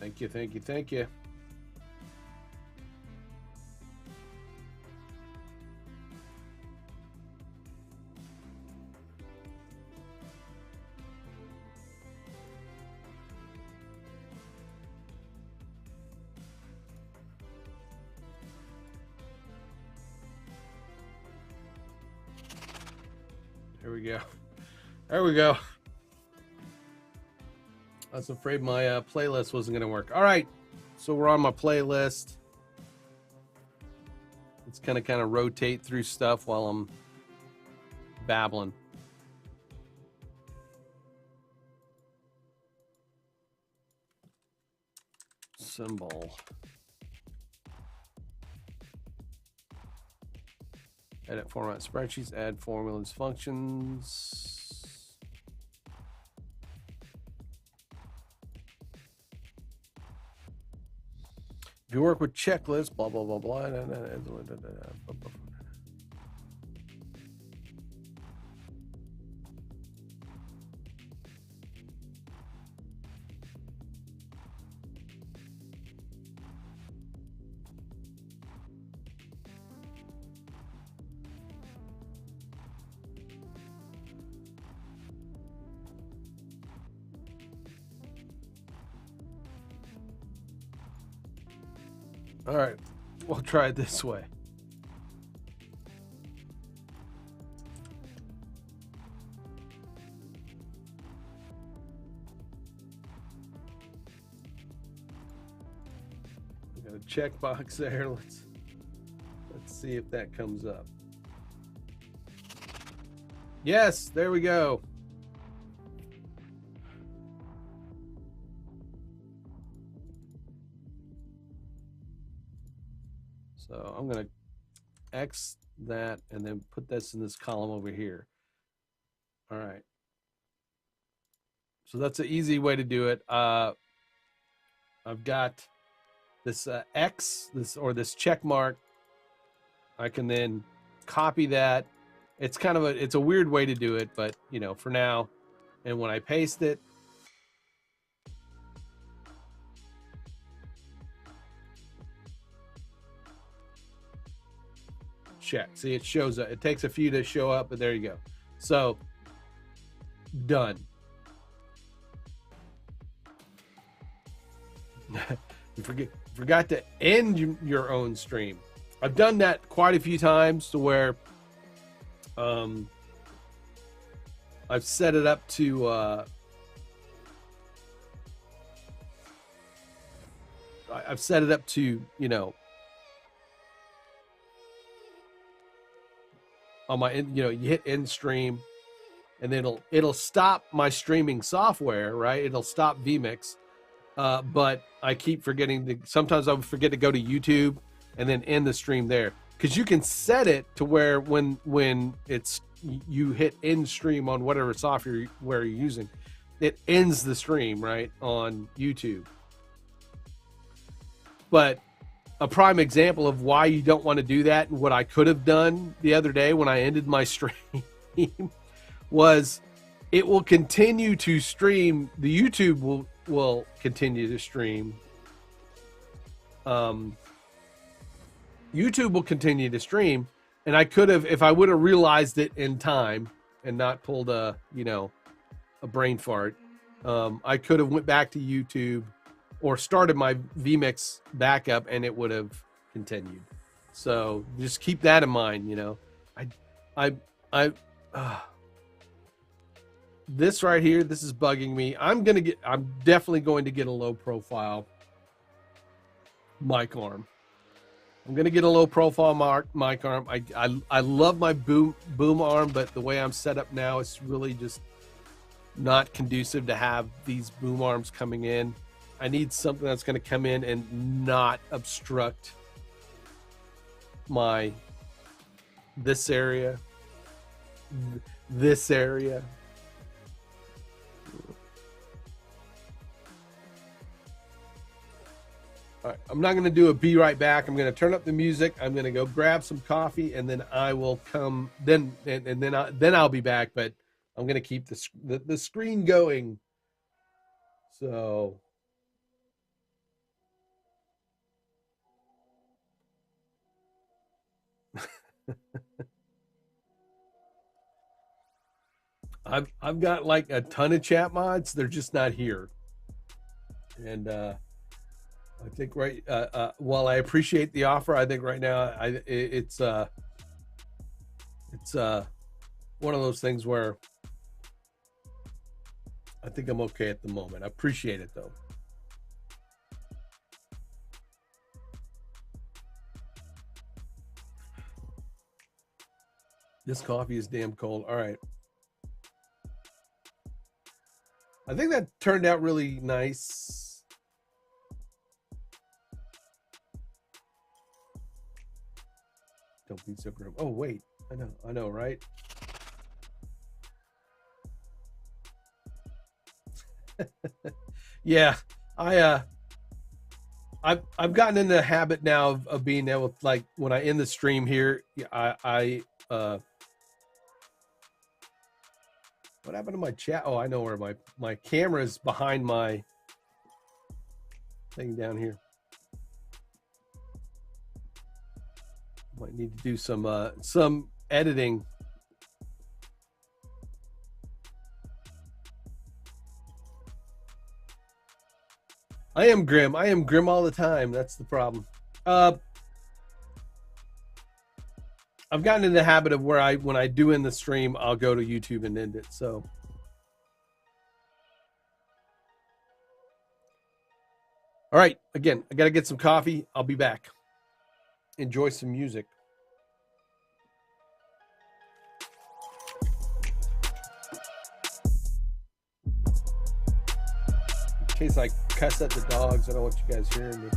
Thank you, thank you, thank you. There we go. There we go. I was afraid my playlist wasn't going to work. All right, so we're on my playlist. Let's kind of rotate through stuff while I'm babbling. Symbol. Edit format spreadsheets, add formulas, functions. If you work with checklists, blah, blah, blah, blah. All right, we'll try it this way. We got a checkbox there. Let's see if that comes up. Yes, there we go. So I'm going to X that and then put this in this column over here. All right. So that's an easy way to do it. I've got this X, this check mark. I can then copy that. It's kind of it's a weird way to do it, but you know, for now. And when I paste it, check. See, it shows up. It takes a few to show up, but there you go. So done. You forgot to end your own stream. I've done that quite a few times to where I've set it up to you know, on my, you know, you hit end stream and then it'll stop my streaming software, right? It'll stop vMix. But I keep forgetting to, sometimes I forget to go to YouTube and then end the stream there. Cause you can set it to where when it's, you hit end stream on whatever software you're using, it ends the stream, right, on YouTube. But a prime example of why you don't want to do that, and what I could have done the other day when I ended my stream was it will continue to stream. The YouTube will continue to stream. YouTube will continue to stream, and I could have, if I would have realized it in time and not pulled a brain fart, I could have went back to YouTube or started my vMix backup and it would have continued. So just keep that in mind, you know. This right here, this is bugging me. I'm definitely going to get a low profile mic arm. I'm going to get a low profile mic arm. I love my boom arm, but the way I'm set up now, it's really just, not conducive to have these boom arms coming in. I need something that's going to come in and not obstruct this area. All right, I'm not going to do a be right back. I'm going to turn up the music. I'm going to go grab some coffee, and then I will come. Then I'll be back. But I'm going to keep the screen going. So. I've got like a ton of chat mods. They're just not here. And I think while I appreciate the offer, I think right now it's one of those things where I think I'm okay at the moment. I appreciate it though. This coffee is damn cold. All right. I think that turned out really nice. Don't be so grim. Oh, wait. I know, right? Yeah, I've gotten in the habit now of being able to, like, when I end the stream here, what happened to my chat? Oh, I know where my camera is behind my thing down here. Might need to do some editing. I am grim. I am grim all the time. That's the problem. I've gotten in the habit of where when I do end the stream, I'll go to YouTube and end it. So, all right. Again, I got to get some coffee. I'll be back. Enjoy some music. In case I cuss at the dogs, I don't want you guys hearing me.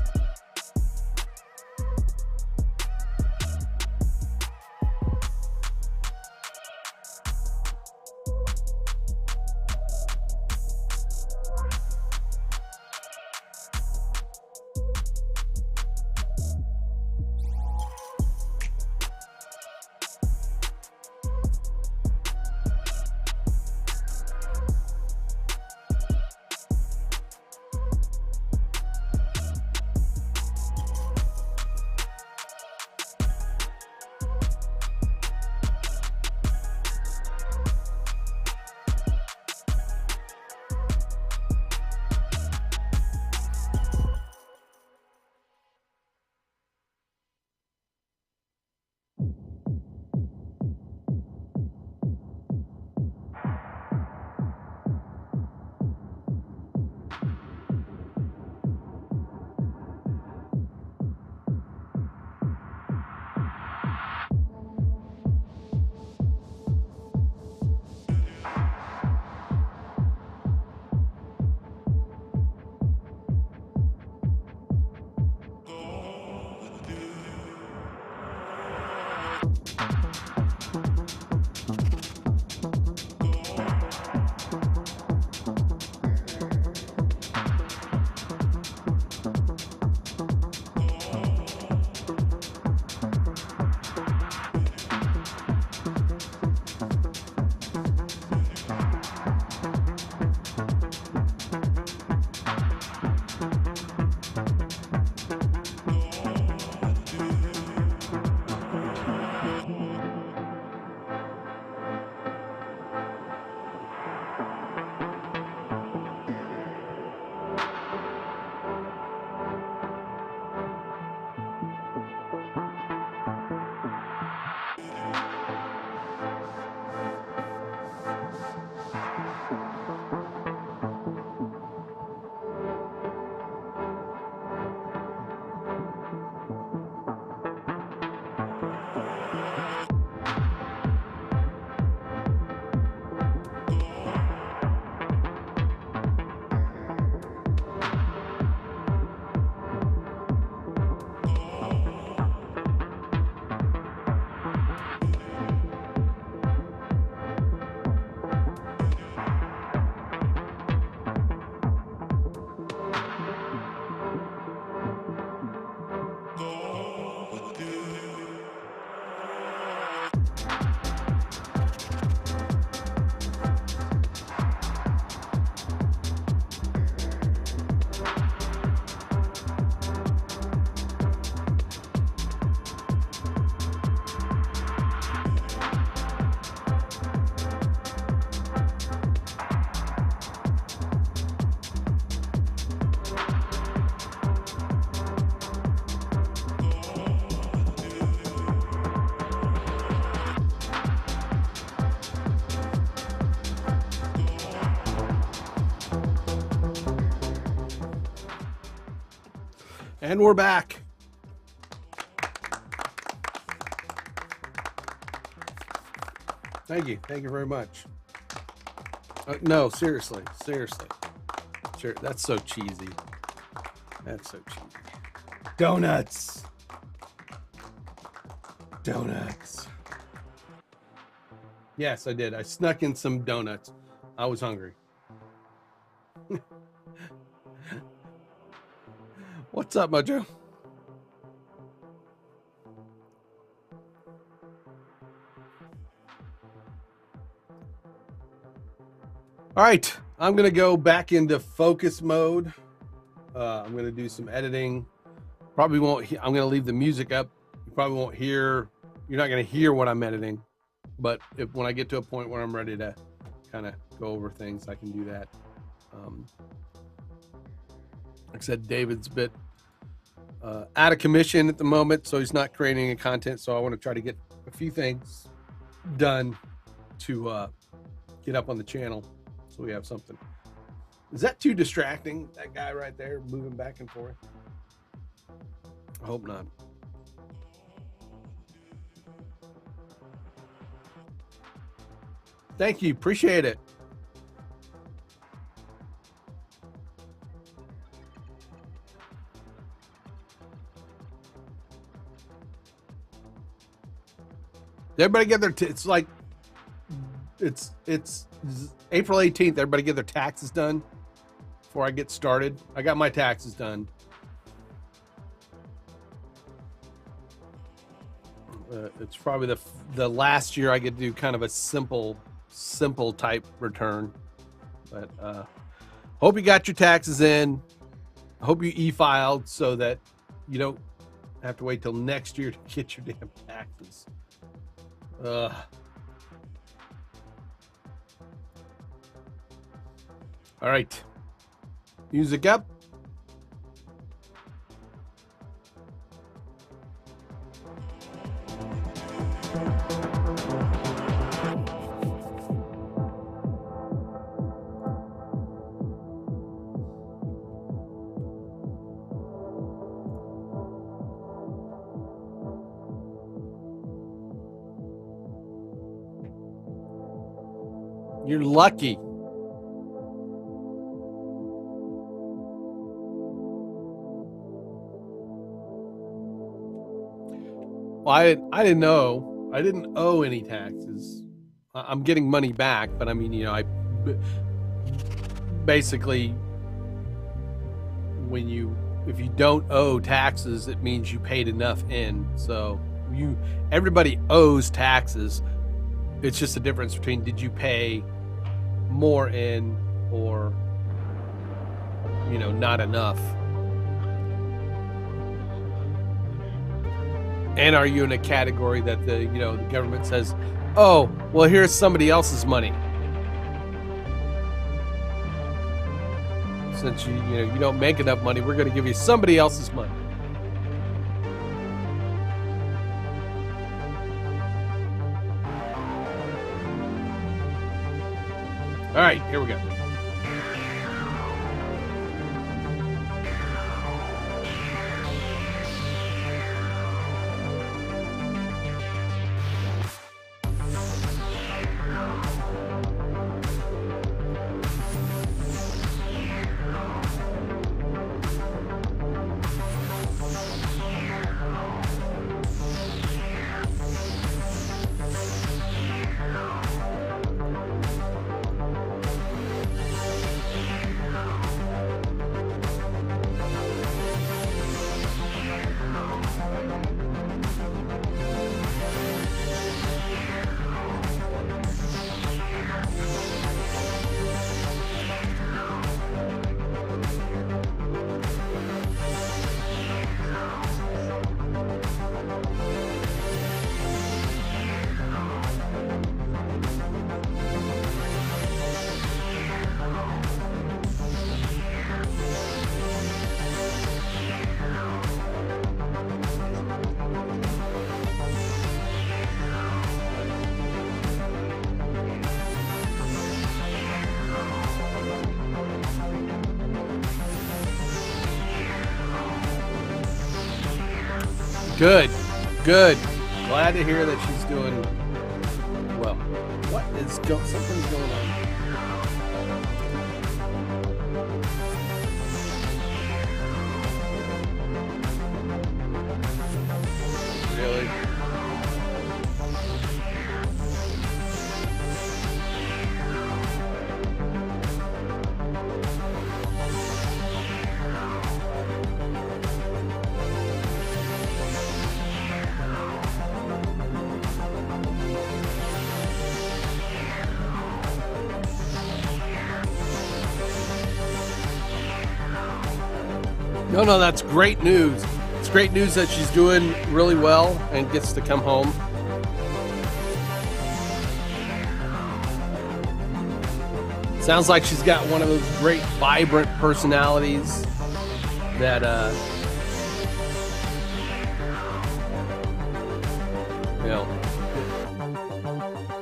And we're back. Thank you. Thank you very much. No, seriously. Seriously. Sure, that's so cheesy. That's so cheesy. Donuts. Donuts. Yes, I did. I snuck in some donuts. I was hungry. What's up, Mojo? All right, I'm gonna go back into focus mode. I'm gonna do some editing. Probably won't. I'm gonna leave the music up. You probably won't hear. You're not gonna hear what I'm editing, but when I get to a point where I'm ready to kind of go over things, I can do that. Like I said, David's a bit out of commission at the moment, so he's not creating any content. So I want to try to get a few things done to get up on the channel. So we have something. Is that too distracting? That guy right there moving back and forth? I hope not. Thank you. Appreciate it. Everybody get their, it's like, it's April 18th. Everybody get their taxes done before I get started. I got my taxes done. It's probably the last year I get to do kind of a simple type return. But hope you got your taxes in. I hope you e-filed so that you don't have to wait till next year to get your damn taxes. All right, music up. You're lucky. Well, I didn't know. I didn't owe any taxes. I'm getting money back, but I mean, you know, I basically, if you don't owe taxes, it means you paid enough in. So everybody owes taxes. It's just a difference between did you pay more in or, you know, not enough. And are you in a category that the government says, oh, well, here's somebody else's money. Since you don't make enough money, we're going to give you somebody else's money. All right, here we go. Good, good. Glad to hear that she's doing well. What is something's going on? Really? No, that's great news. It's great news that she's doing really well and gets to come home. Sounds like she's got one of those great, vibrant personalities that, you know,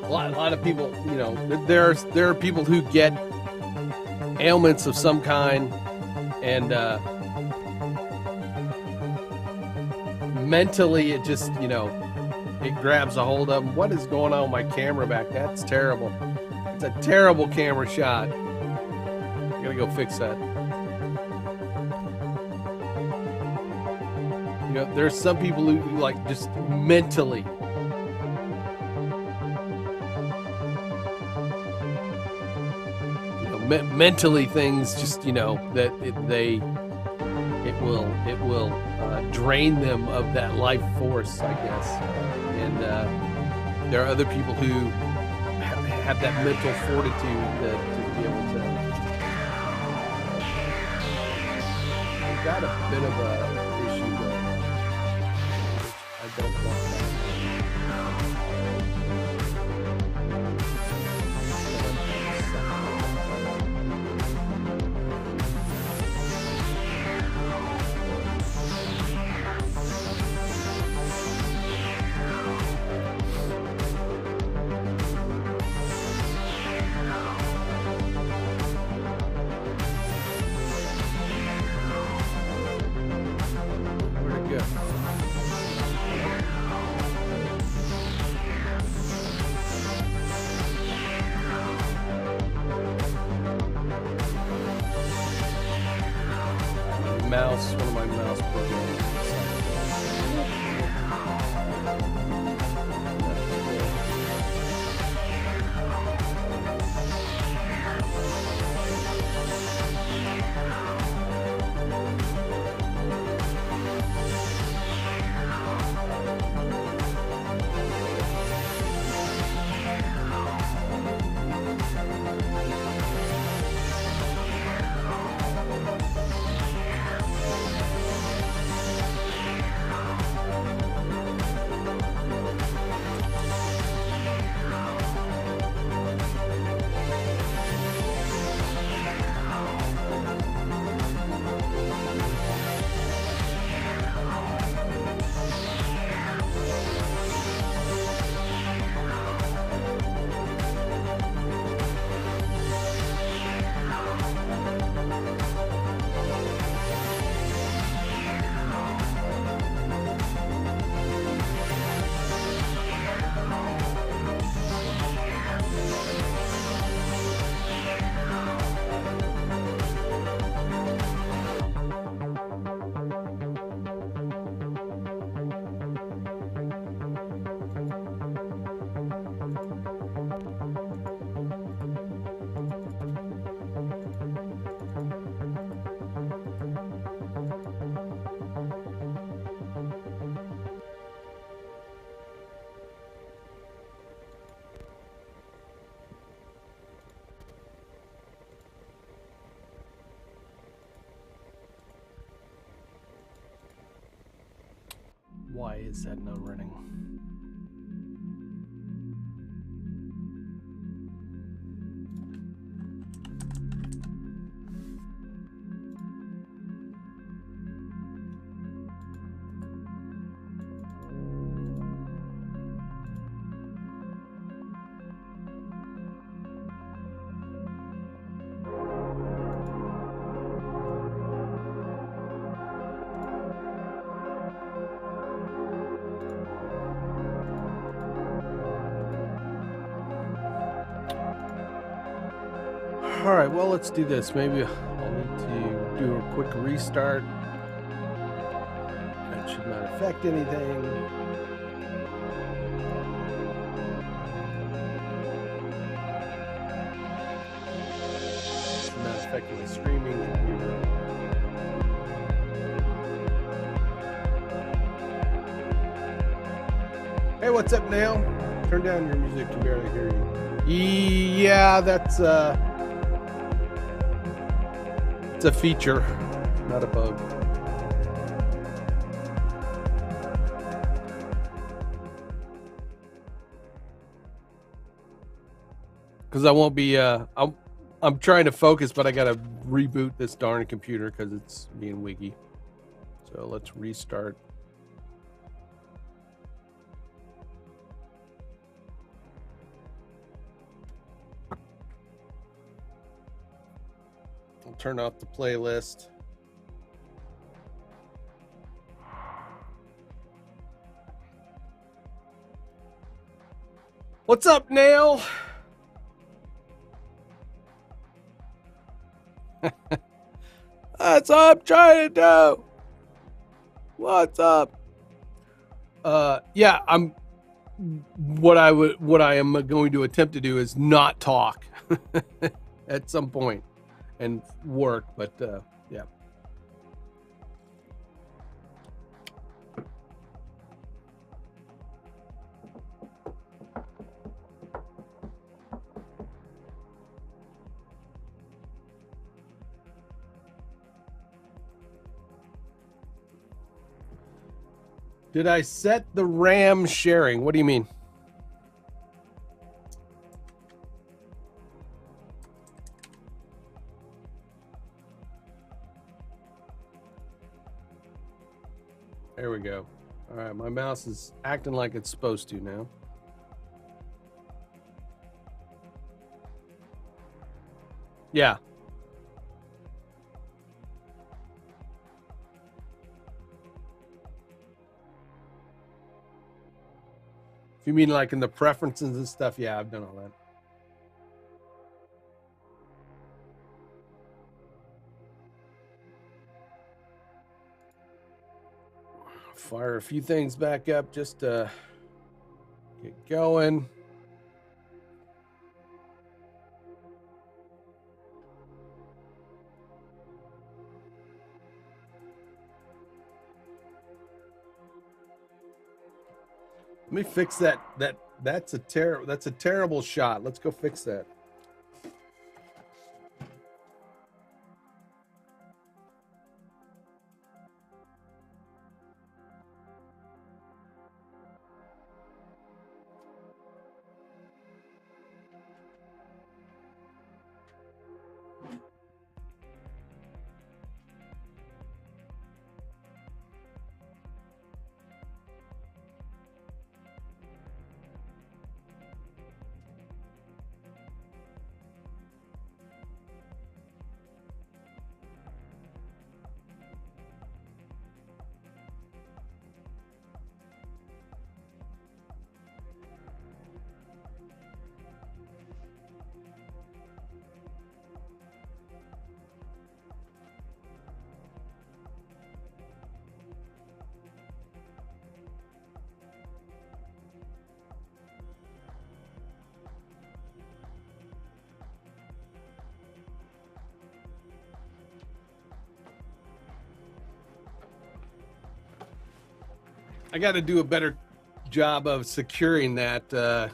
a lot of people, you know, there are people who get ailments of some kind, and mentally it just, you know, it grabs a hold of them. What is going on with my camera back? That's terrible. It's a terrible camera shot. I gotta go fix that. You know, there's some people who like just mentally, you know, mentally things just, you know, that it will drain them of that life force, I guess. And there are other people who have that mental fortitude to be able to. We've got a bit of a issue going on, which I don't want that. One of my mouse programs. Why is that not running? All right, well, let's do this. Maybe I'll need to do a quick restart. That should not affect anything. Should not affect my streaming computer. Hey, what's up, Nail? Turn down your music, can barely hear you. Yeah, that's it's a feature, not a bug. Because I won't be I'm trying to focus, but I gotta reboot this darn computer because it's being wiggy. So let's restart. I'll turn off the playlist. What's up, Nail? That's what I'm trying to do. What's up? Yeah, what I am going to attempt to do is not talk at some point and work, but yeah. Did I set the RAM sharing? What do you mean? There we go. All right, my mouse is acting like it's supposed to now. Yeah. If you mean like in the preferences and stuff, yeah, I've done all that. Fire a few things back up just to get going. Let me fix that. That's a terrible shot. Let's go fix that. I got to do a better job of securing that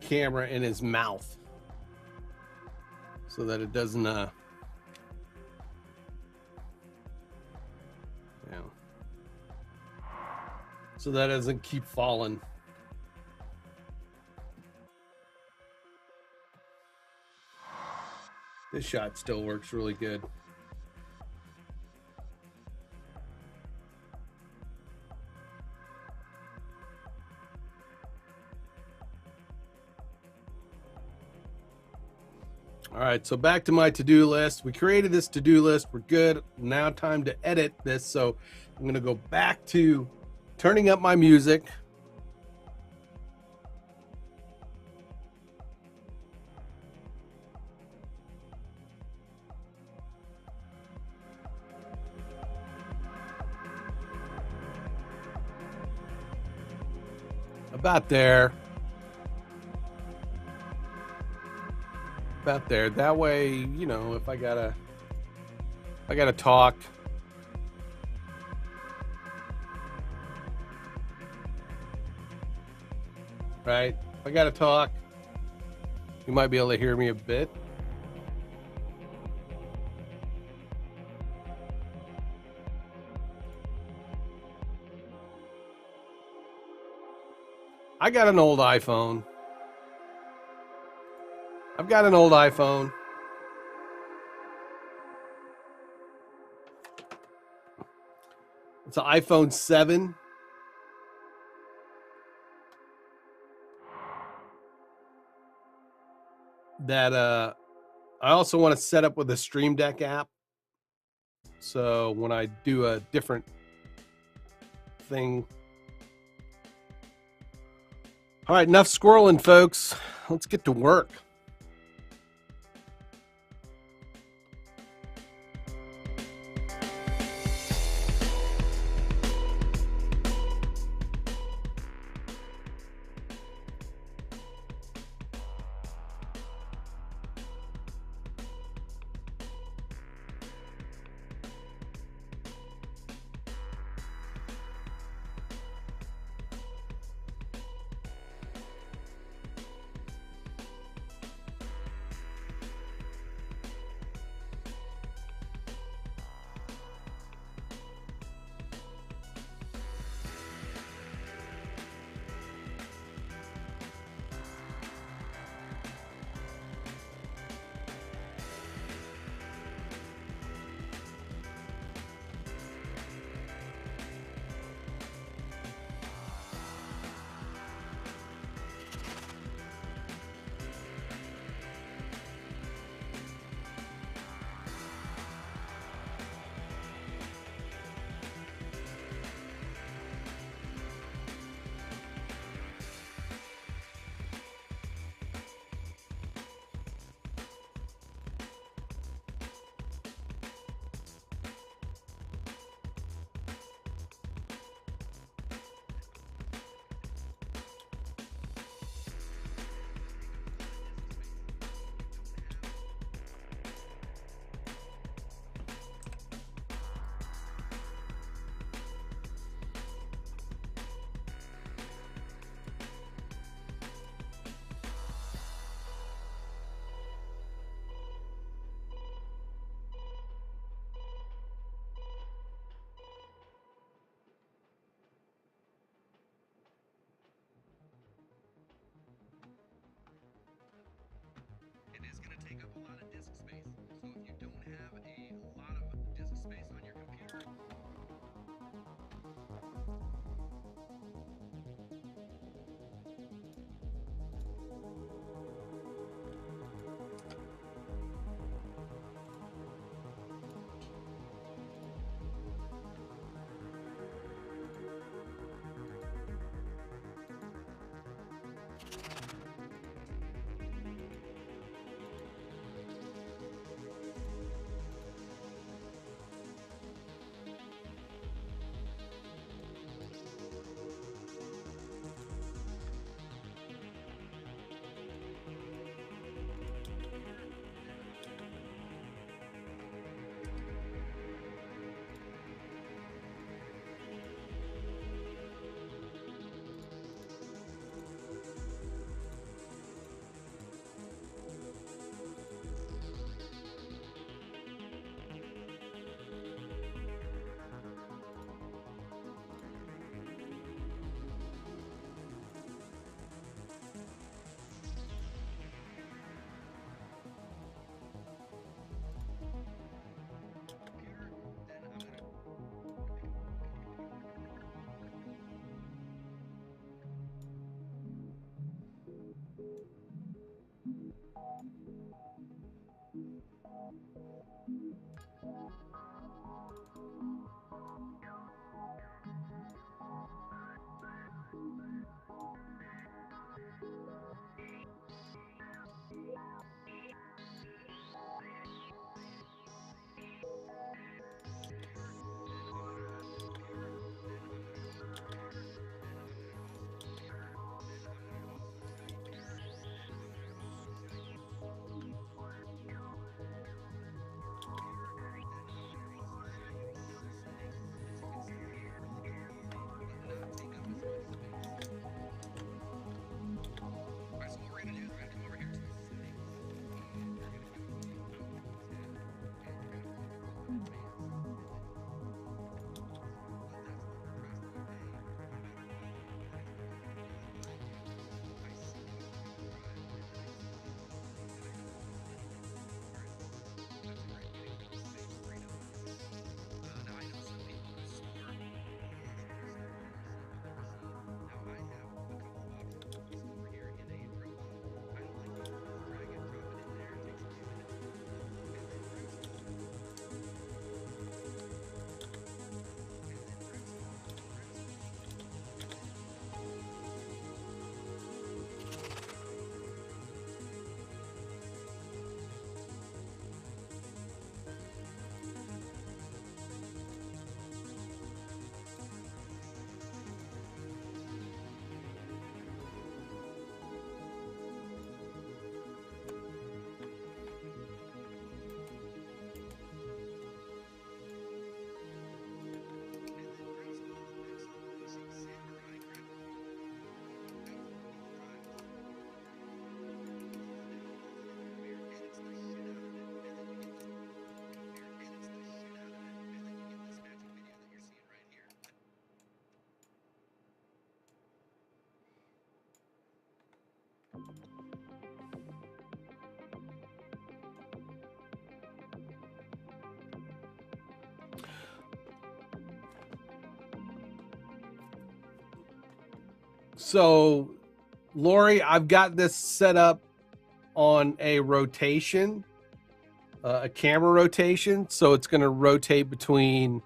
camera in his mouth so that it doesn't, so that it doesn't keep falling. This shot still works really good. All right, so back to my to-do list. We created this to-do list. We're good. Now time to edit this. So I'm going to go back to turning up my music. About there. About there. That way, you know, if I gotta talk. Right? If I gotta talk, you might be able to hear me a bit. I got an old iPhone. I've got an old iPhone. It's an iPhone 7. That I also want to set up with a Stream Deck app. So when I do a different thing. All right, enough squirreling, folks. Let's get to work. So Lori, I've got this set up on a rotation, a camera rotation. So it's going to rotate between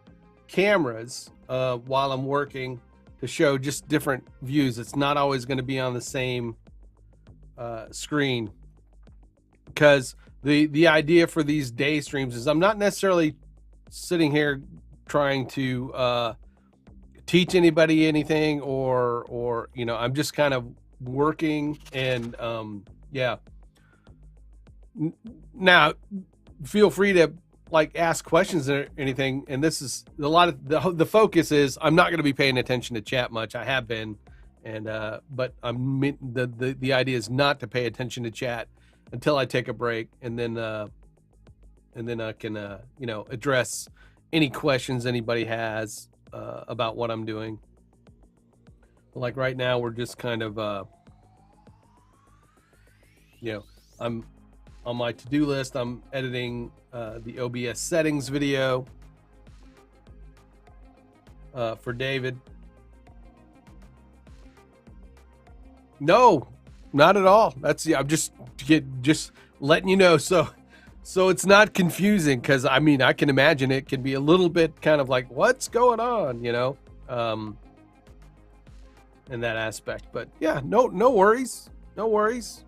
cameras while I'm working to show just different views. It's not always going to be on the same screen, because the idea for these day streams is I'm not necessarily sitting here trying to teach anybody anything, or you know, I'm just kind of working. And yeah, now feel free to like ask questions or anything. And this is a lot of the focus is I'm not going to be paying attention to chat much. I have been, and but the idea is not to pay attention to chat until I take a break, and then I can you know, address any questions anybody has about what I'm doing. Like right now, we're just kind of you know, I'm on my to-do list. I'm editing the OBS settings video for David. No, not at all. That's, I'm just letting you know. So it's not confusing, because I mean, I can imagine it can be a little bit kind of like, what's going on, you know, in that aspect. But yeah, no worries. No worries.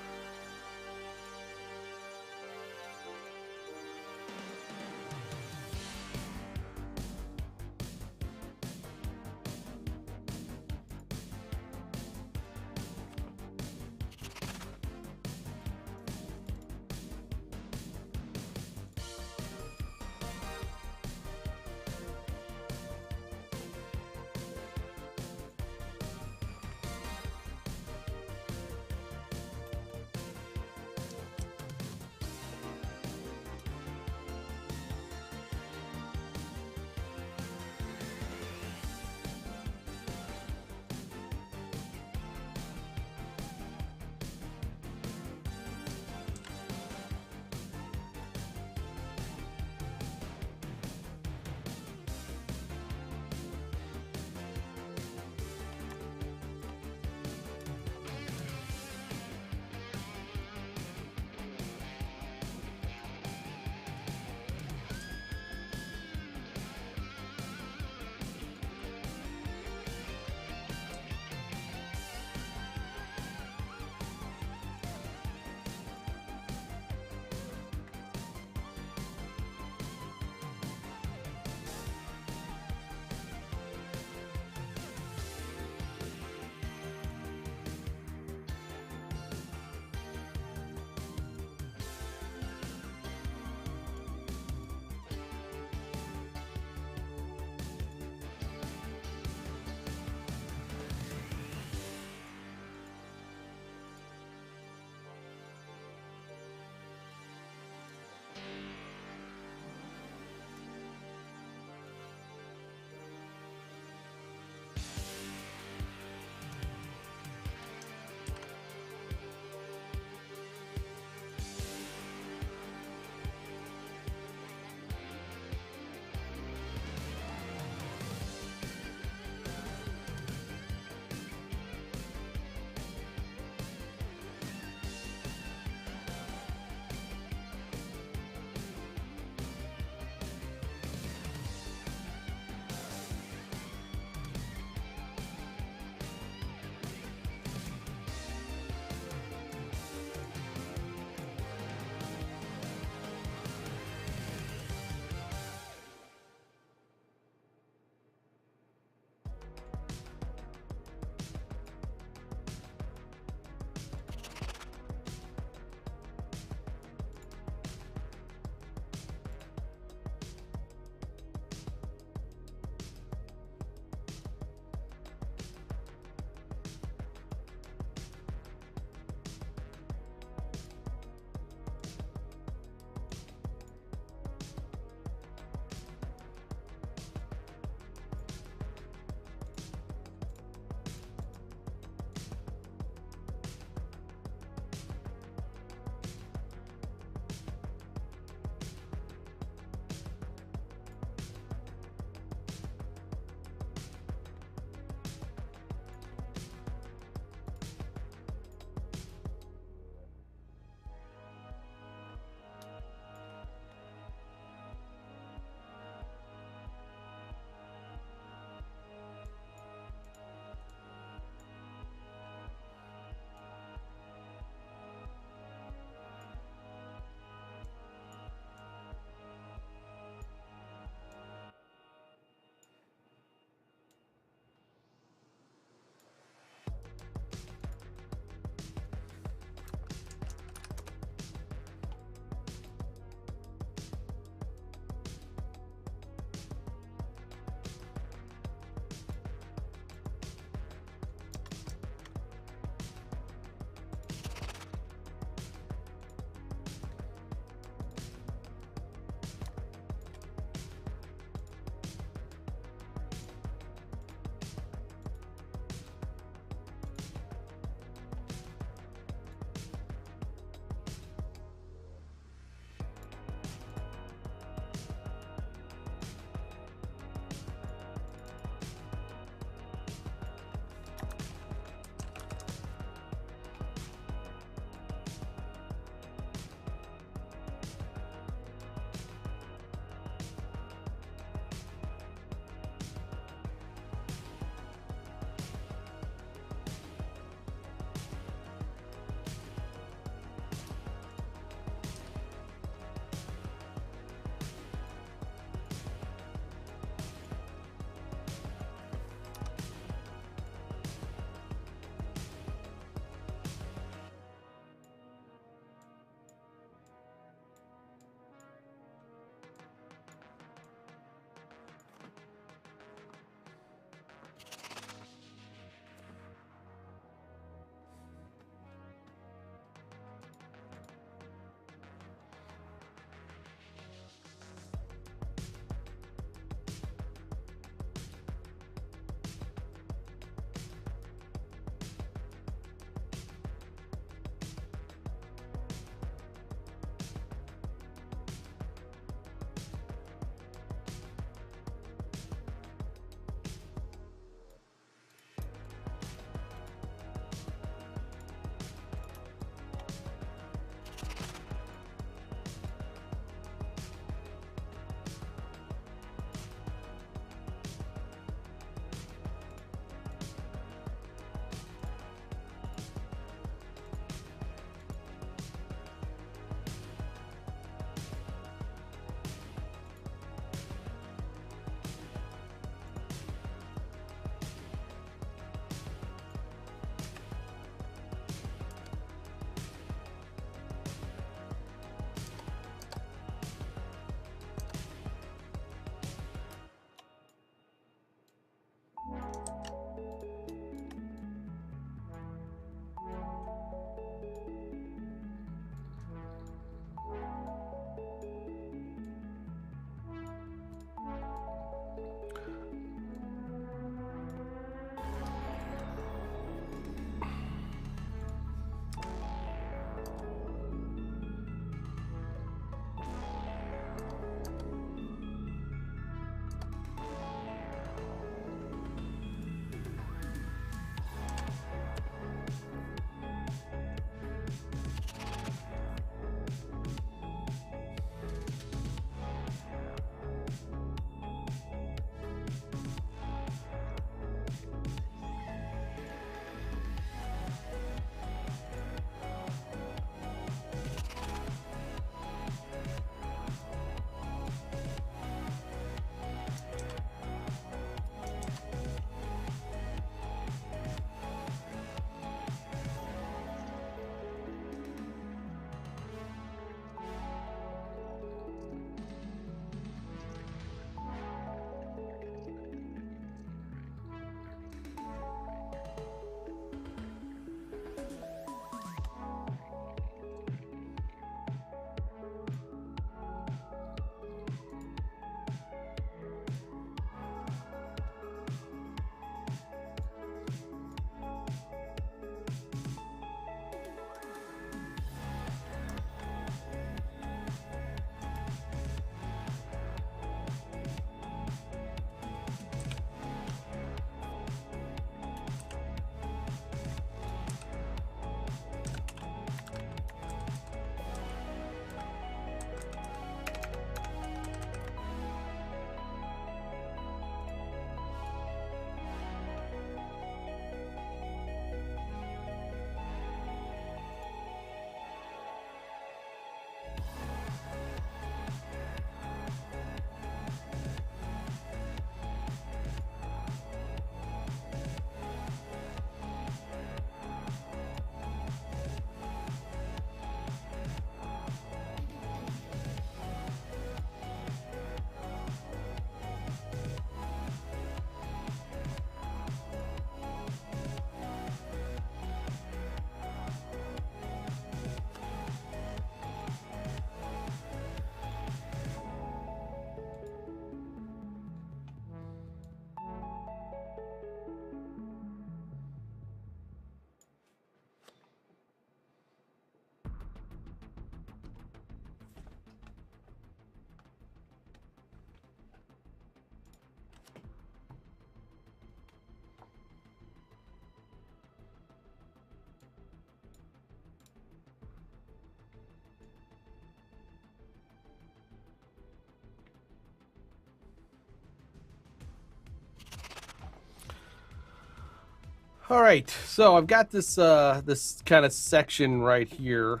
All right, so I've got this this kind of section right here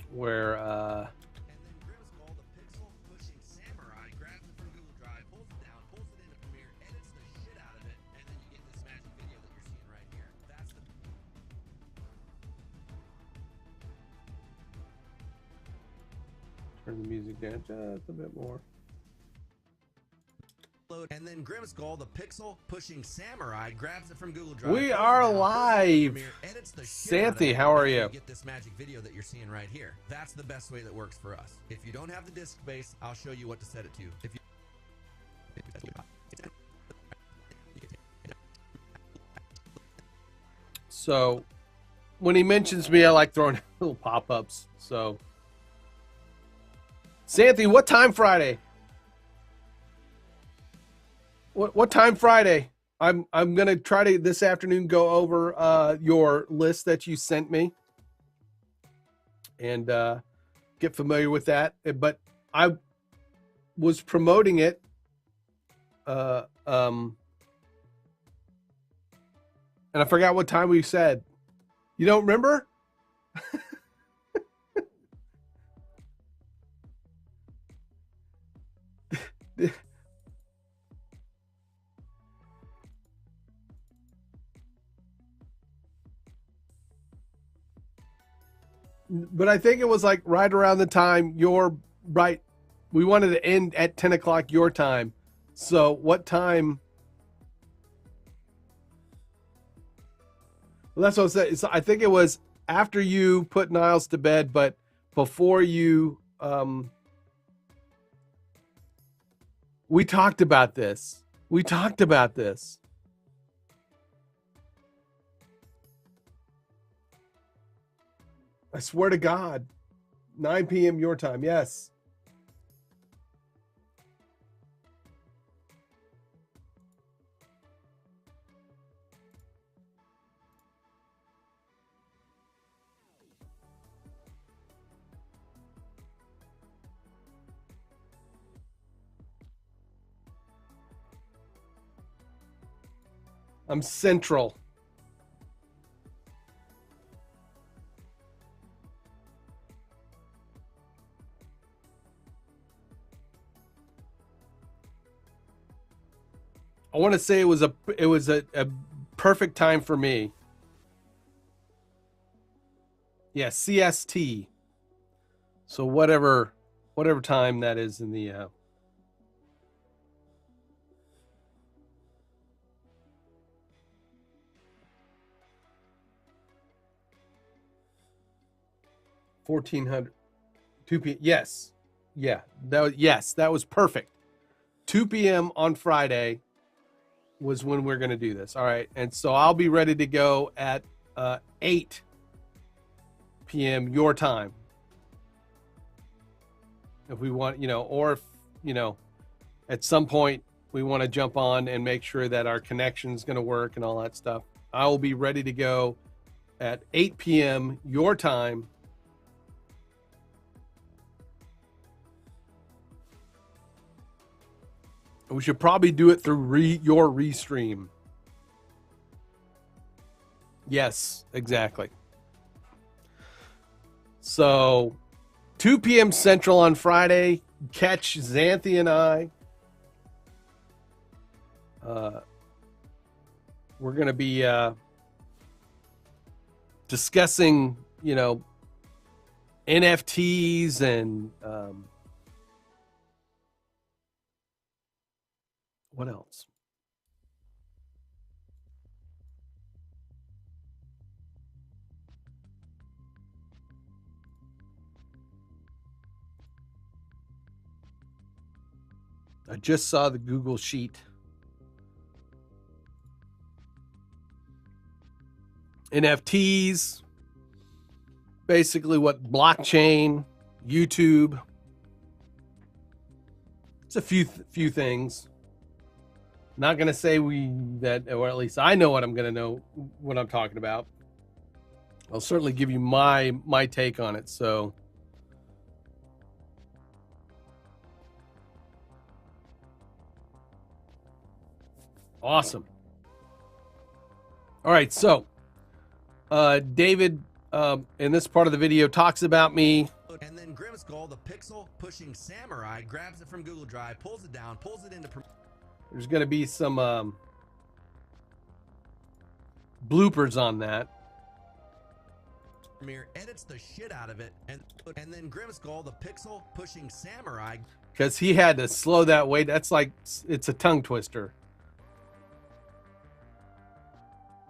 where And then Grimace called the pixel pushing samurai, grabs it from Google Drive, pulls it down, pulls it into Premiere, edits the shit out of it, and then you get this magic video that you're seeing right here. That's the turn the music down just a bit more. and then Grimace called the pixel pushing samurai, grabs it from Google Drive. We pulls it are down, pulls it into live. Premiere, edits the shit out of Santhi, it, how are and then you? get this magic video that you're seeing right here. That's the best way that works for us. If you don't have the disk space, I'll show you what to set it to. If you So when he mentions me, I like throwing little pop-ups. So Santhi, what time Friday? What time Friday? I'm gonna try to this afternoon go over your list that you sent me and get familiar with that. But I was promoting it. And I forgot what time we said. You don't remember? But I think it was like right around the time you're right. We wanted to end at 10 o'clock your time. So what time? Well, that's what I said. So I think it was after you put Niles to bed, but before you, we talked about this. We talked about this. I swear to God, 9 p.m. your time. Yes. I'm Central. I want to say it was a perfect time for me. Yeah, CST. So whatever time that is in the 1400 2 p.m. Yes. Yeah. That was perfect. 2 p.m. on Friday was when we're going to do this. All right. And so I'll be ready to go at 8 p.m. your time. If we want, or if, at some point we want to jump on and make sure that our connection's going to work and all that stuff. I will be ready to go at 8 p.m. your time. We should probably do it through your restream. Yes, exactly. So 2 p.m. Central on Friday. Catch Xanthi and I. We're going to be discussing, NFTs and what else? I just saw the Google Sheet. NFTs, basically what blockchain, YouTube. It's a few things. Not going to say or at least I know what I'm going to know what I'm talking about. I'll certainly give you my take on it. So awesome. All right, so David in this part of the video talks about me. And then Grimskull, the pixel pushing samurai, grabs it from Google Drive, pulls it down, pulls it into There's going to be some bloopers on that. Premiere, edits the shit out of it, and then Grimskull, the pixel pushing samurai, Because he had to slow that way. That's like, it's a tongue twister.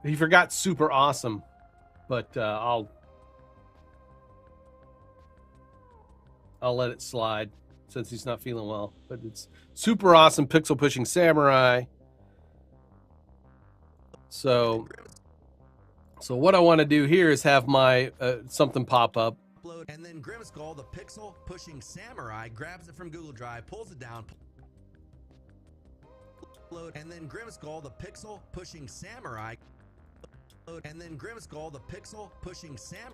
He forgot super awesome, but I'll let it slide since he's not feeling well. But it's super awesome, pixel pushing samurai. So what I want to do here is have my something pop up. upload, and then Grimskull, the pixel pushing samurai, grabs it from Google Drive, pulls it down, upload, and then Grimskull, the pixel pushing samurai, and then Grimskull, the pixel pushing samurai.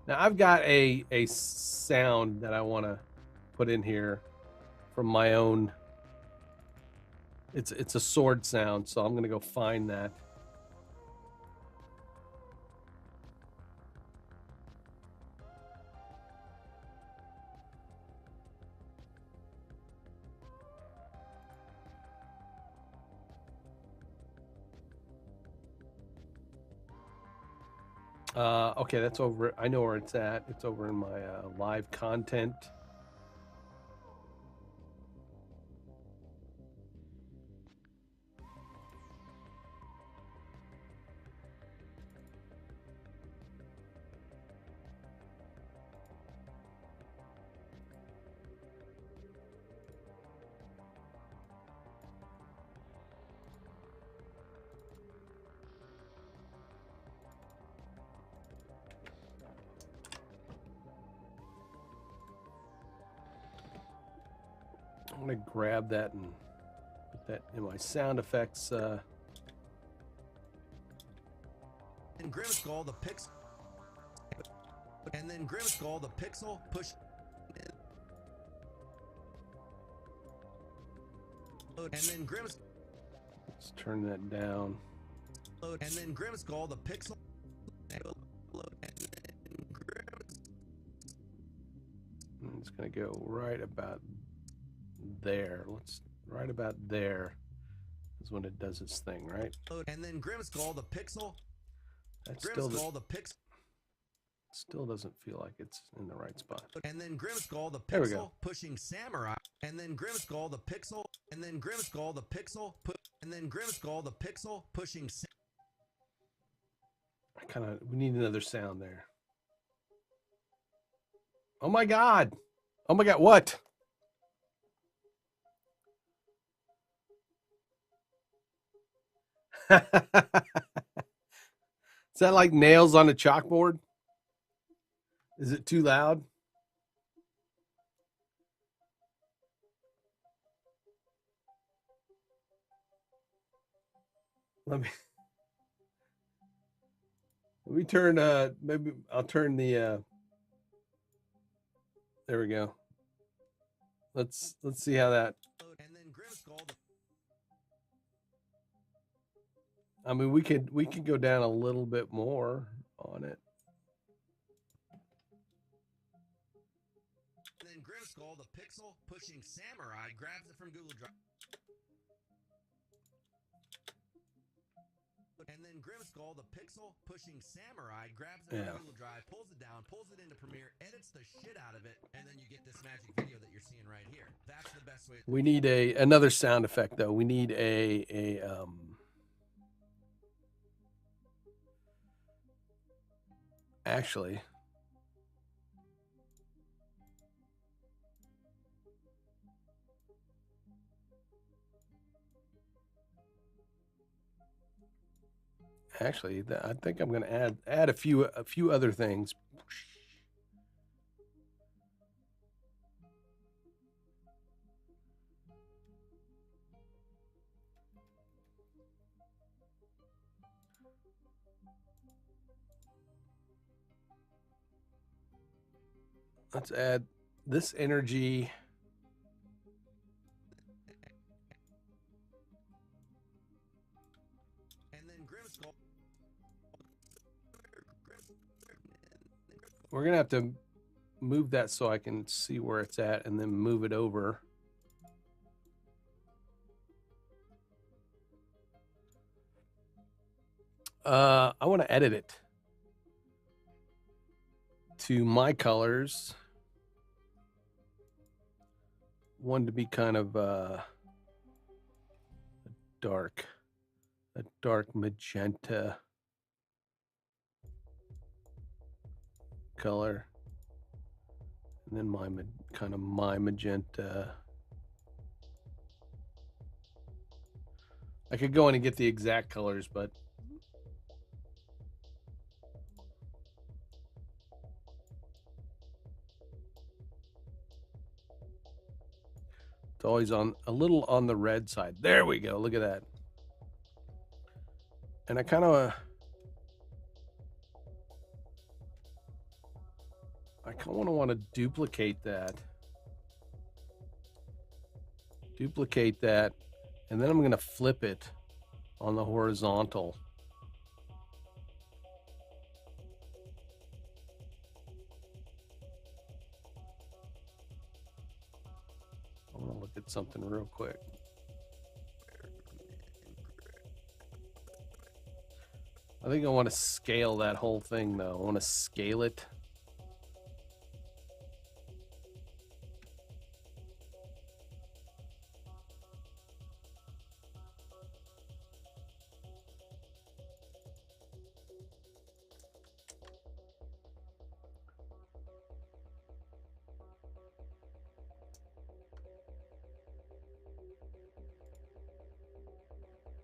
Now I've got a sound that I want to put in here from my own. It's a sword sound, so I'm gonna go find that. Okay, that's over. I know where it's at. It's over in my live content. I'm gonna grab that and put that in my sound effects. And Grimskull, the pixel, and then Grimskull, the pixel push, and then Grimskull, Let's turn that down. and then Grimskull, the pixel, and then It's gonna go right about there. Let's right about there is when it does its thing, right? and then Grimskull, the pixel, That still Grimskull, the pixel, still doesn't feel like it's in the right spot. and then Grimskull, the There we pixel go. pushing samurai, and then Grimskull, the pixel, and then Grimskull, the pixel, and then Grimskull, the pixel pushing. We need another sound there. Oh my God. Oh my God, what? Is that like nails on a chalkboard? Is it too loud? Let me turn maybe I'll turn the there we go. Let's see how that. And then Grimskull, I mean, we could go down a little bit more on it. and then Grimskull, the pixel pushing samurai, grabs it from Google Drive. And then Grimskull, the pixel pushing samurai, grabs it Yeah. from Google Drive, pulls it down, pulls it into Premiere, edits the shit out of it, and then you get this magic video that you're seeing right here. That's the best way. We need another sound effect though. We need actually I think I'm going to add a few other things. Let's add this energy. And then Grimskull. we're gonna have to move that so I can see where it's at, and then move it over. I want to edit it to my colors. One to be kind of a dark magenta color, and then my kind of my magenta. I could go in and get the exact colors, but it's always on a little on the red side. There we go. Look at that. And I kind of want to duplicate that. And then I'm going to flip it on the horizontal. I want to look at something real quick. I think I want to scale that whole thing, though. I want to scale it.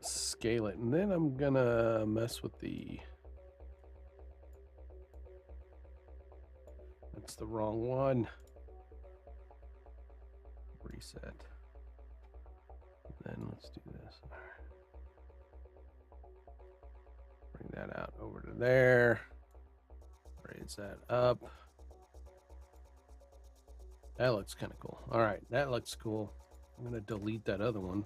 Scale it, and then I'm gonna mess with the, that's the wrong one. Reset. Then let's do this. Bring that out over to there. Raise that up. That looks kind of cool. All right, that looks cool. I'm gonna delete that other one.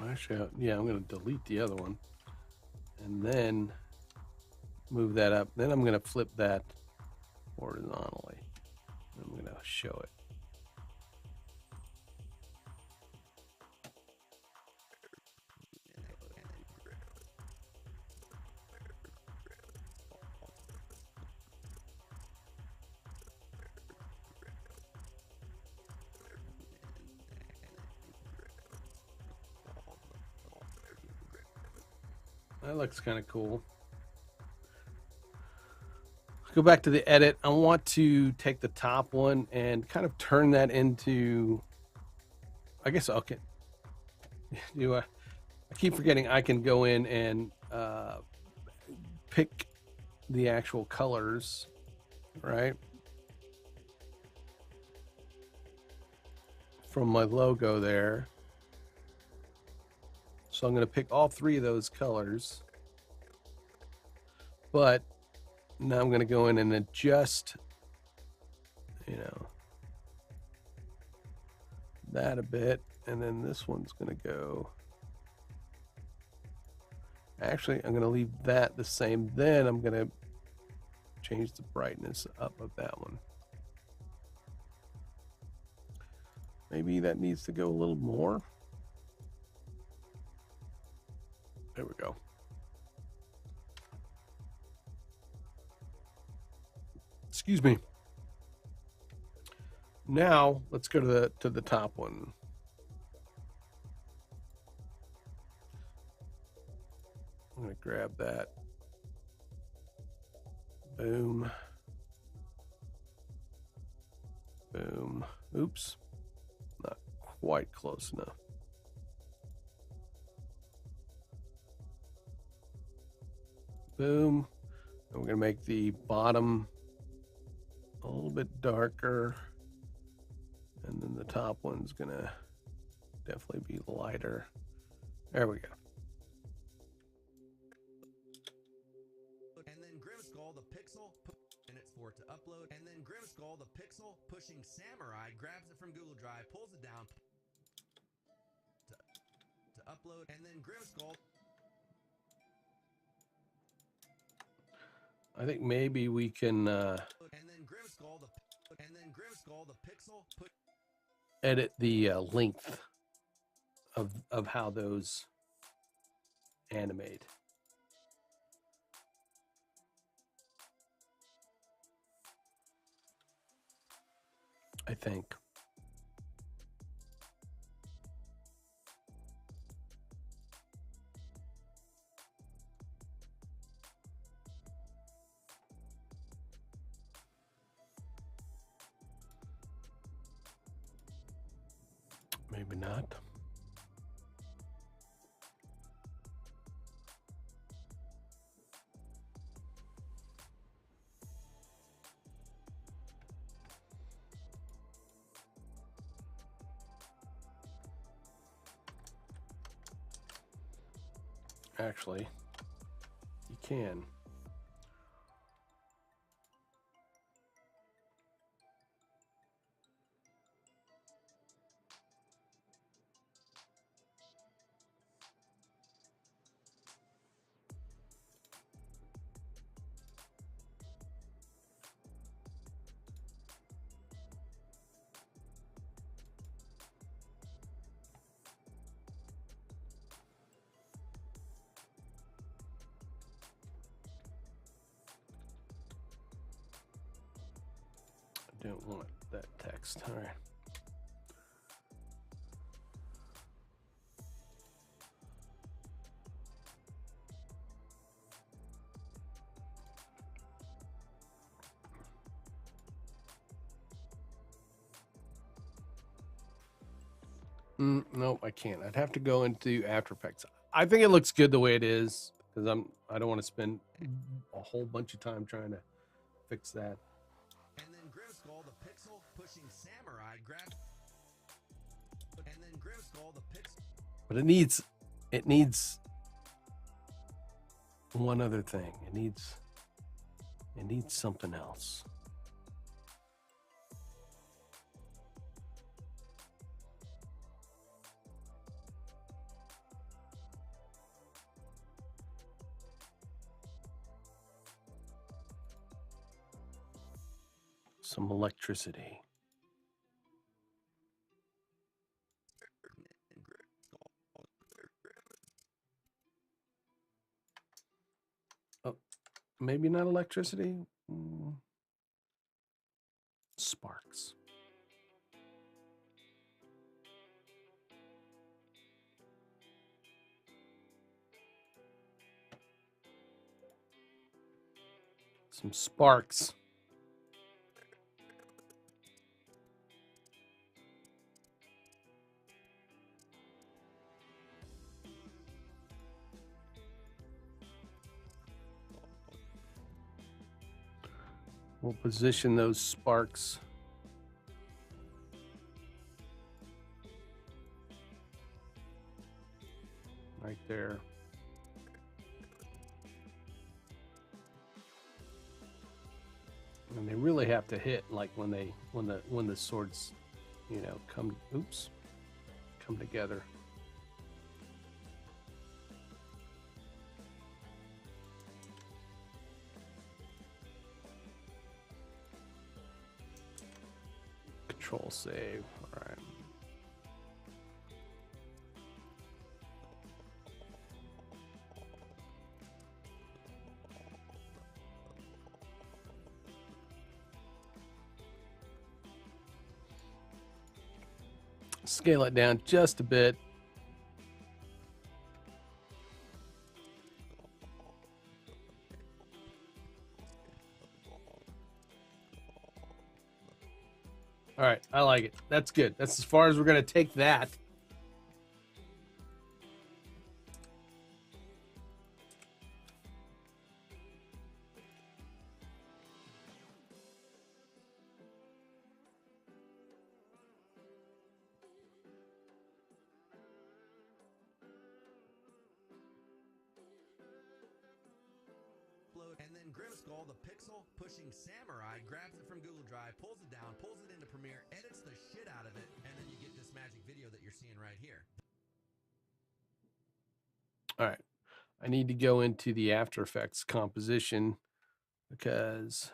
Actually, yeah, I'm going to delete the other one and then move that up. Then I'm going to flip that horizontally. I'm going to show it. That looks kind of cool. Go back to the edit. I want to take the top one and kind of turn that into, I guess, okay. I keep forgetting I can go in and pick the actual colors, right? From my logo there. So I'm going to pick all three of those colors. But now I'm going to go in and adjust, that a bit. And then this one's going to go. Actually, I'm going to leave that the same. Then I'm going to change the brightness up of that one. Maybe that needs to go a little more. There we go. Excuse me. Now let's go to the top one. I'm going to grab that. Boom. Boom. Oops. Not quite close enough. Boom. And we're going to make the bottom a little bit darker. And then the top one's going to definitely be lighter. There we go. And then Grimskull, the pixel, minutes for it to upload. And then Grimskull, the pixel pushing samurai, grabs it from Google Drive, pulls it down to upload. And then Grimskull. I think maybe we can And then Grimskull, the pixel put. edit the length of how those animate. I think. Maybe not. Actually, you can. I don't want that text. All right. Nope, I can't. I'd have to go into After Effects. I think it looks good the way it is because I don't want to spend a whole bunch of time trying to fix that. And then Grimskull, the pixel pushing samurai grab. And then Grimskull, the pixel. But it needs one other thing. It needs something else. Some electricity. Oh, maybe not electricity. Sparks. Some sparks. We'll position those sparks right there. And they really have to hit like when the swords, come together. Control save. All right. Scale it down just a bit. All right, I like it. That's good. That's as far as we're going to take that. And then Grimskull, the pixel pushing samurai grabs it from Google Drive, pulls it down, pulls it into Premiere, edits the shit out of it, and then you get this magic video that you're seeing right here. All right. I need to go into the After Effects composition because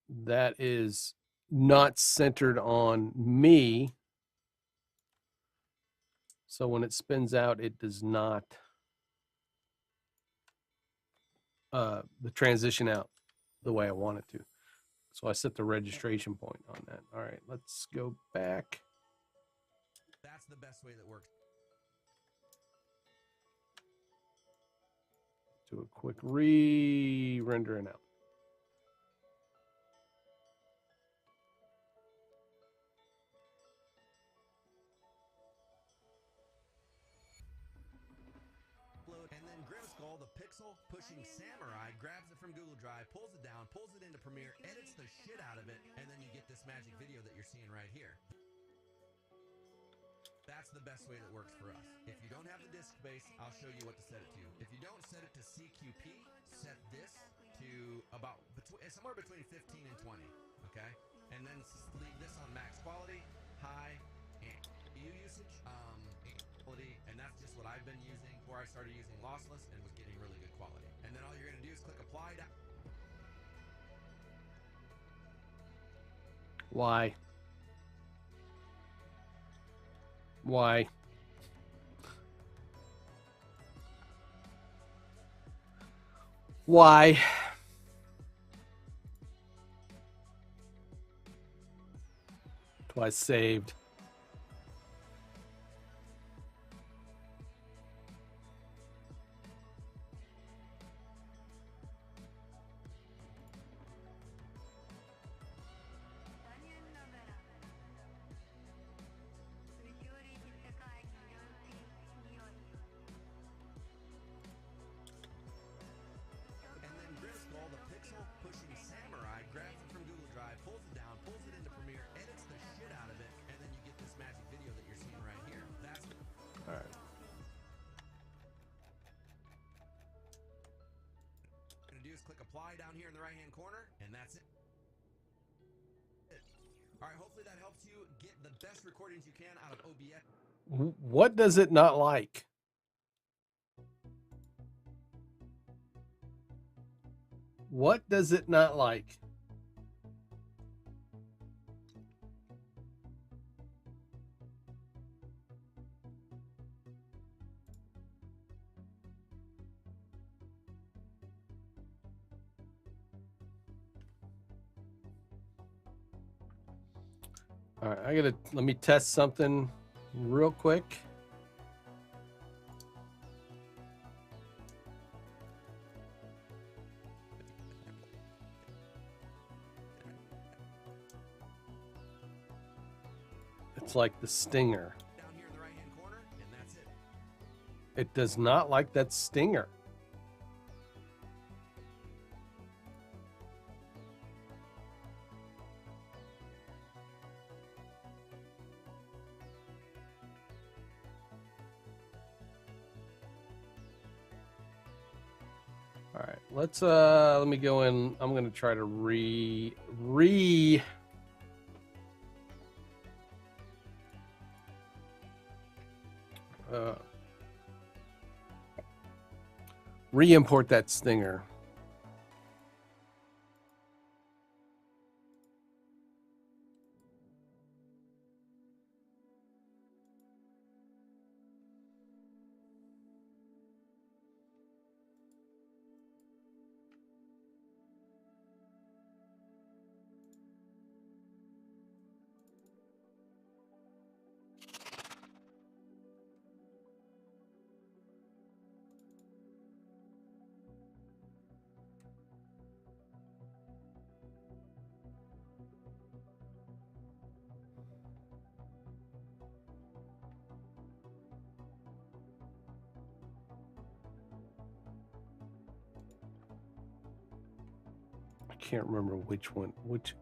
that is not centered on me. So when it spins out, it does not the transition out the way I want it to. So I set the registration point on that. All right, let's go back. That's the best way that works. Do a quick re-rendering out. And then Grimskull, the pixel pushing samurai, grabs it from Google Drive, pulls it down, pulls it into Premiere, edits the shit out of it, and then you get this magic video that you're seeing right here. That's the best way that works for us. If you don't have the disk space, I'll show you what to set it to. If you don't set it to CQP, set this to about somewhere between 15 and 20, okay? And then leave this on max quality, high, and usage, quality, and that's just what I've been using before I started using lossless and was getting really good quality. And then all you're gonna do is click apply down. Why? Why? Why? Twice saved. And then Grimskull, the pixel pushing samurai, grabs it from Google Drive, pulls it down, pulls it into Premiere, edits the shit out of it, and then you get this magic video that you're seeing right here. That's All right. what you're gonna do is click apply down here in the right hand corner, and that's it. All right, hopefully that helps you get the best recordings you can out of OBS. What does it not like? What does it not like? All right, let me test something real quick. It's like the stinger. Down here in the right hand corner, and that's it. It does not like that stinger. All right, let me go in. I'm going to try to re-import that stinger. Can't remember which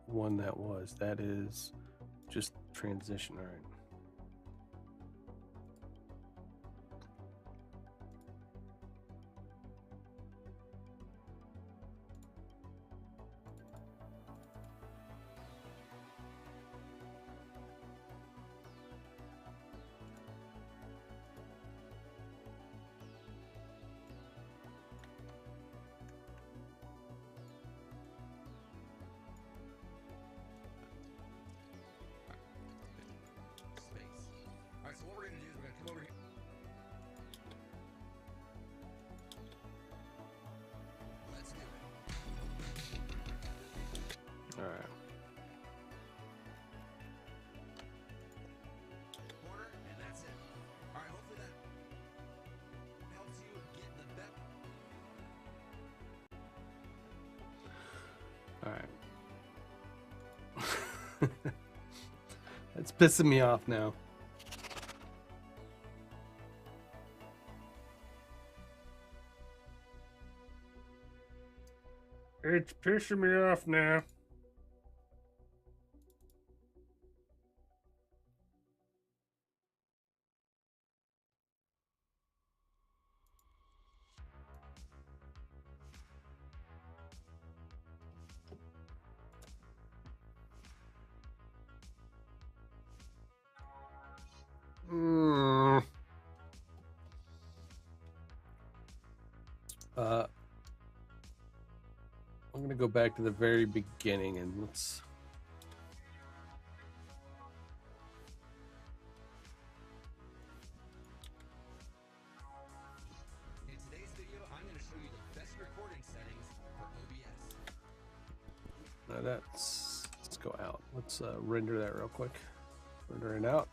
one that was. That is just transition. All right. It's pissing me off now. It's pissing me off now. I'm going to go back to the very beginning and let's... In today's video, I'm going to show you the best recording settings for OBS. Now let's go out. Let's render that real quick. Render it out.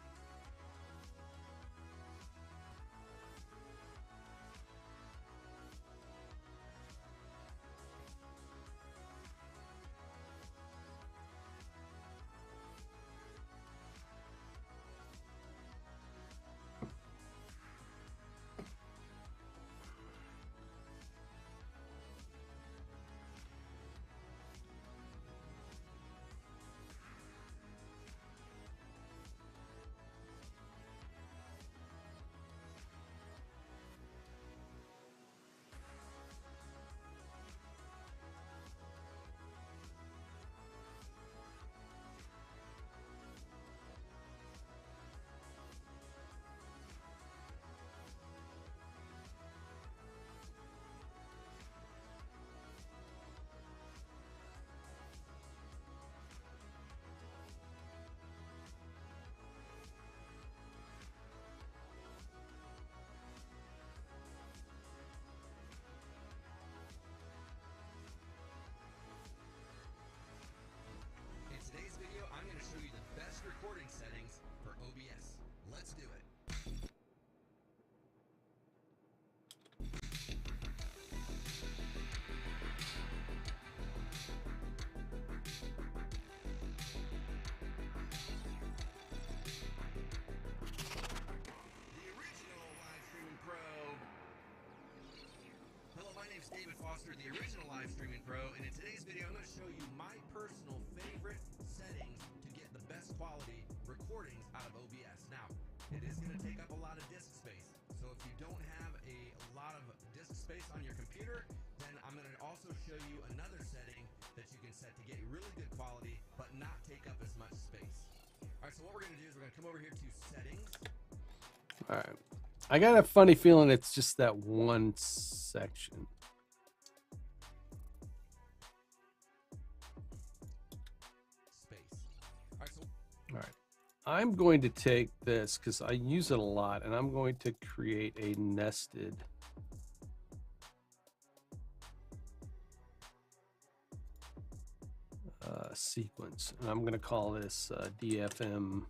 In today's video, I'm going to show you the best recording settings for OBS. Let's do it. The original live streaming pro. Hello, my name's David Foster, the original live streaming pro, and in today's video, I'm going to show you my personal favorite settings to get the best quality recordings out of OBS. Now, it is going to take up a lot of disk space, so if you don't have a lot of disk space on your computer, then I'm going to also show you another setting that you can set to get really good quality, but not take up as much space. All right, so what we're going to do is we're going to come over here to settings. All right. I got a funny feeling it's just that one section. Space. All right, so All right. I'm going to take this because I use it a lot, and I'm going to create a nested sequence. And I'm going to call this DFM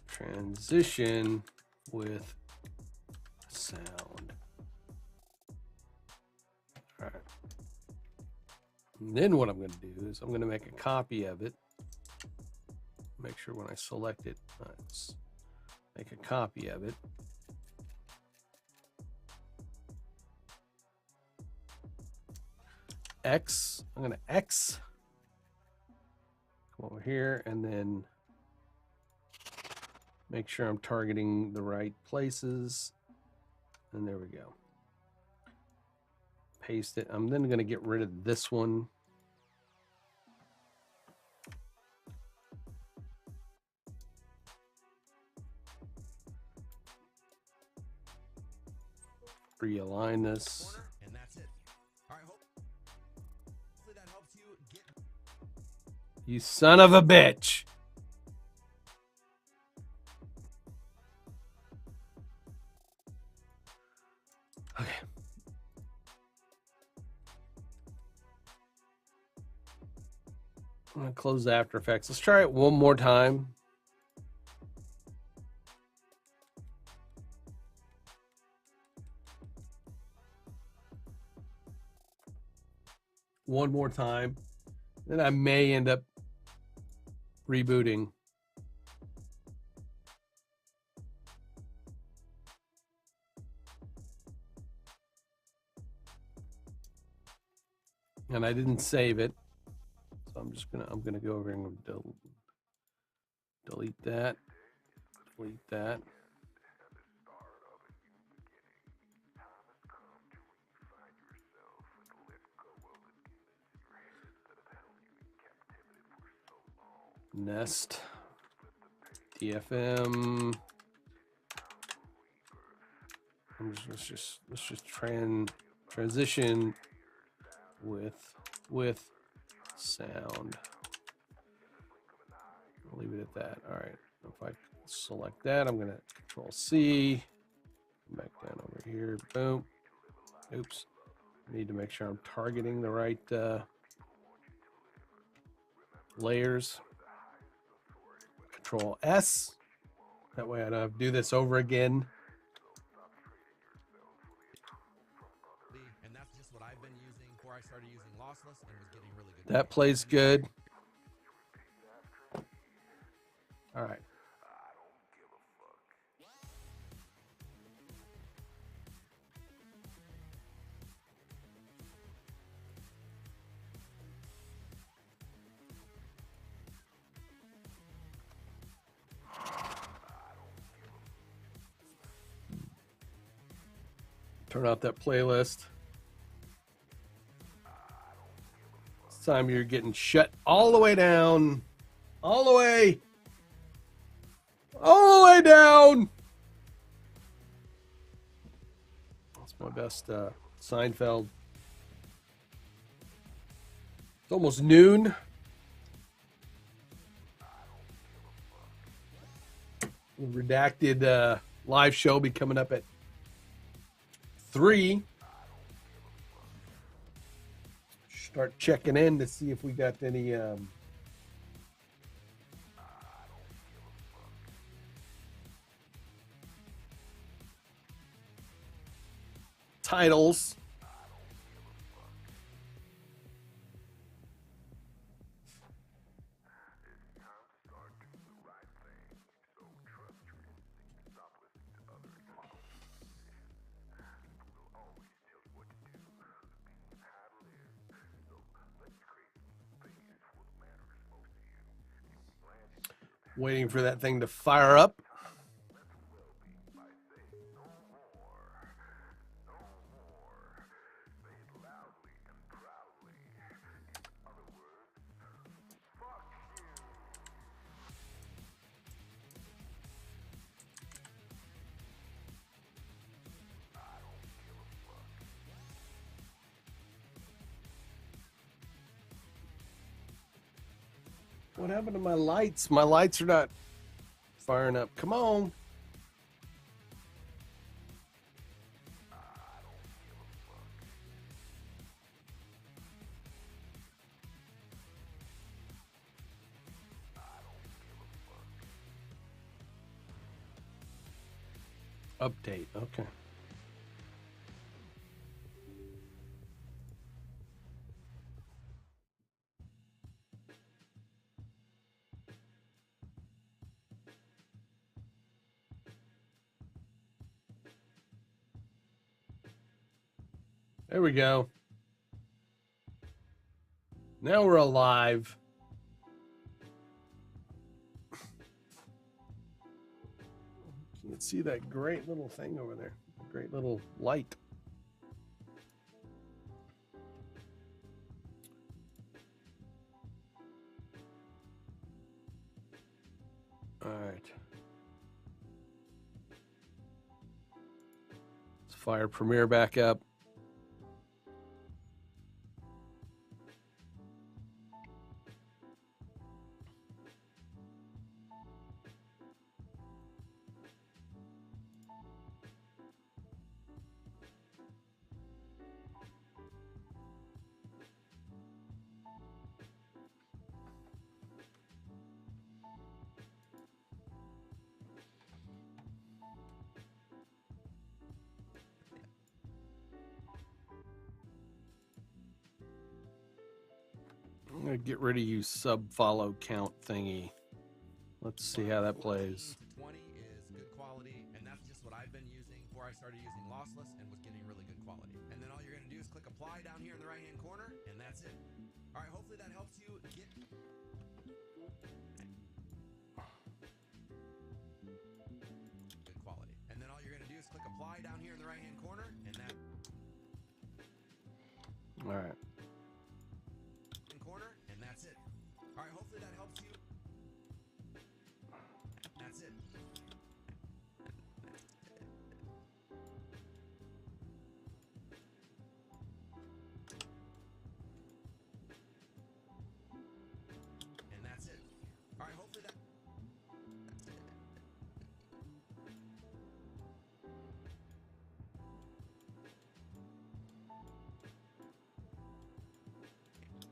transition with sound. All right. And then what I'm going to do is I'm going to make a copy of it. Make sure when I select it, let's make a copy of it. X, I'm going to X, come over here and then make sure I'm targeting the right places. And there we go. Paste it. I'm then going to get rid of this one. Realign this. corner, and that's it. All right, hopefully that helps you get. You son of a bitch. Okay. I'm going to close After Effects. Let's try it one more time. One more time. Then I may end up rebooting. And I didn't save it. So I'm gonna go over and delete that. Delete that. Nest. DFM. Let's just transition with sound. I'll leave it at that. All right. If I select that, I'm gonna Control C. Back down over here. Boom. Oops. I need to make sure I'm targeting the right layers. Control S. That way I don't have to do this over again. And that's just what I've been using before I started using lossless and was getting really good. That plays good. All right. Turn out that playlist. This time you're getting shut all the way down. All the way down. That's my best Seinfeld. It's almost noon. The redacted live show be coming up at 3. Start checking in to see if we got any titles. Waiting for that thing to fire up. What happened to my lights? My lights are not firing up. Come on. Update. Okay. There we go. Now we're alive. You can see that great little thing over there. Great little light. All right. Let's fire Premiere back up. gonna get rid of you sub follow count thingy. Let's see how that plays. 14 to 20 is good quality, and that's just what I've been using before I started using lossless and was getting really good quality. And then all you're gonna do is click apply down here in the right hand corner, and that's it. All right, hopefully that helps you get good quality. And then all you're gonna do is click apply down here in the right hand corner, and that All right. corner, and that's it. All right, hopefully that helps you. That's it. And that's it. All right, hopefully that.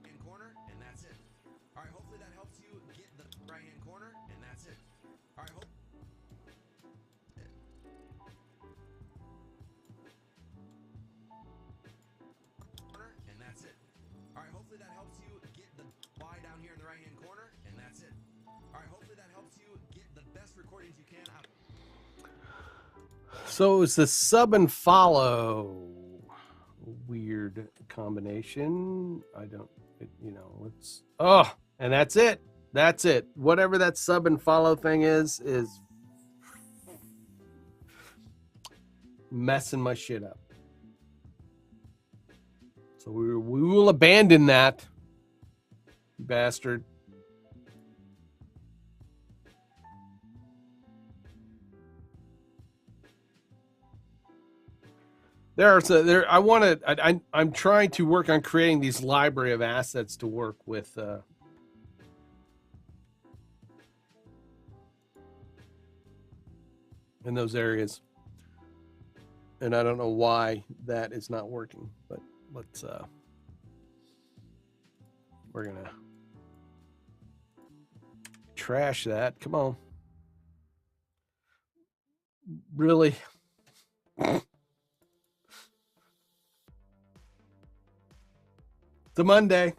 Hand corner, and that's it. All right, hopefully that helps you get the right hand corner, and that's it. All right, corner, and that's it. All right, hopefully that helps you get the fly down here in the right hand corner, and that's it. All right, hopefully that helps you get the best recordings you can out. So it was the sub and follow. Weird combination. I don't, you know, let's, oh, and that's it. That's it. Whatever that sub and follow thing is messing my shit up. So we will abandon that, bastard. I'm trying to work on creating these library of assets to work with in those areas. And I don't know why that is not working, but let's we're gonna trash that. Come on. Really? It's a Monday.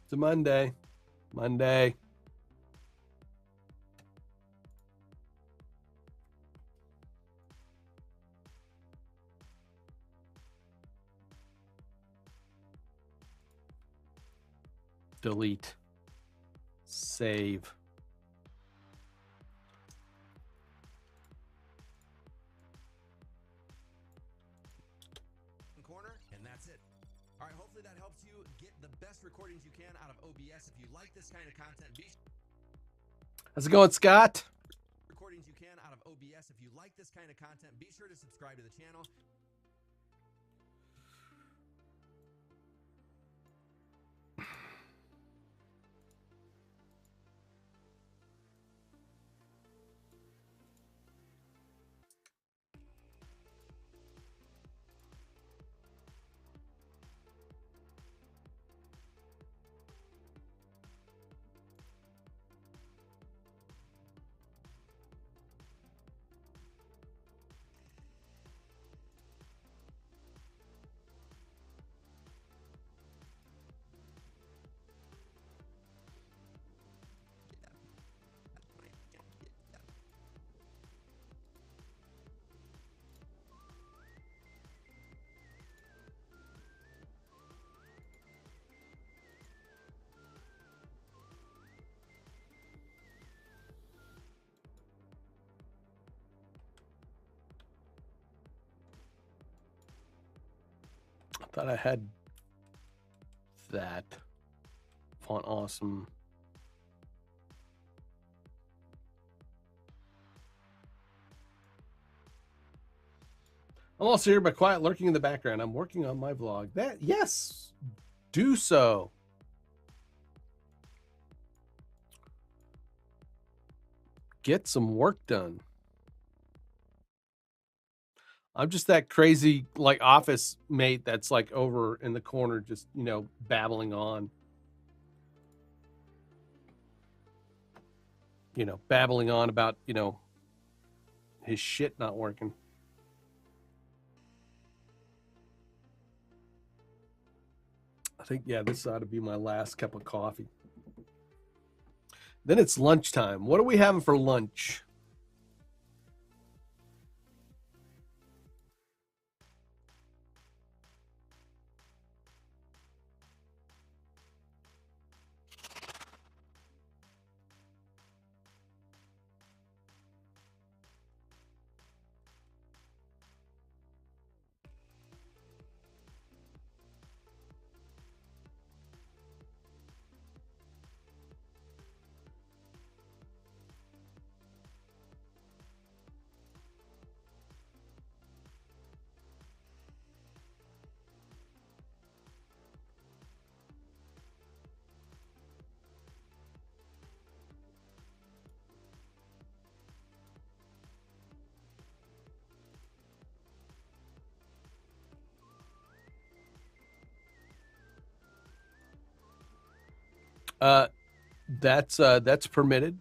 It's a Monday. Monday. Delete. Save. Corner, and that's it. All right, hopefully that helps you get the best recordings you can out of OBS. If you like this kind of content, How's it going, Scott? recordings you can out of OBS. If you like this kind of content, be sure to subscribe to the channel. I thought I had that. Font awesome. I'm also here by quiet lurking in the background. I'm working on my vlog. That, yes, do so. Get some work done. I'm just that crazy like office mate that's like over in the corner just, you know, babbling on. You know, babbling on about, you know, his shit not working. I think, yeah, this ought to be my last cup of coffee. Then it's lunchtime. What are we having for lunch? That's permitted.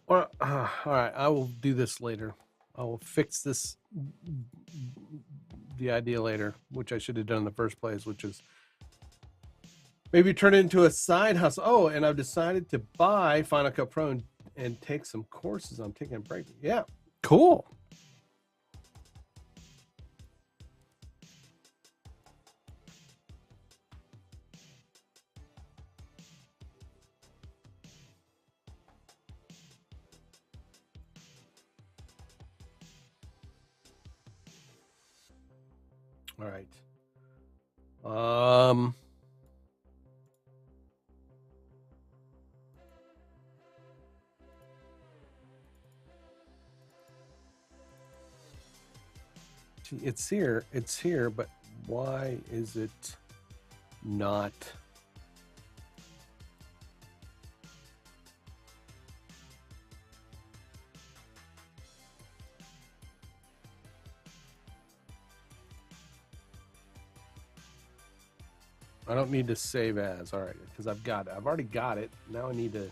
All right, I will do this later. I will fix the idea later, which I should have done in the first place, which is maybe turn it into a side hustle. Oh, and I've decided to buy Final Cut Pro and take some courses. I'm taking a break. Yeah, cool. All right. It's here, but why is it not? I don't need to save as. All right, because I've already got it. Now I need to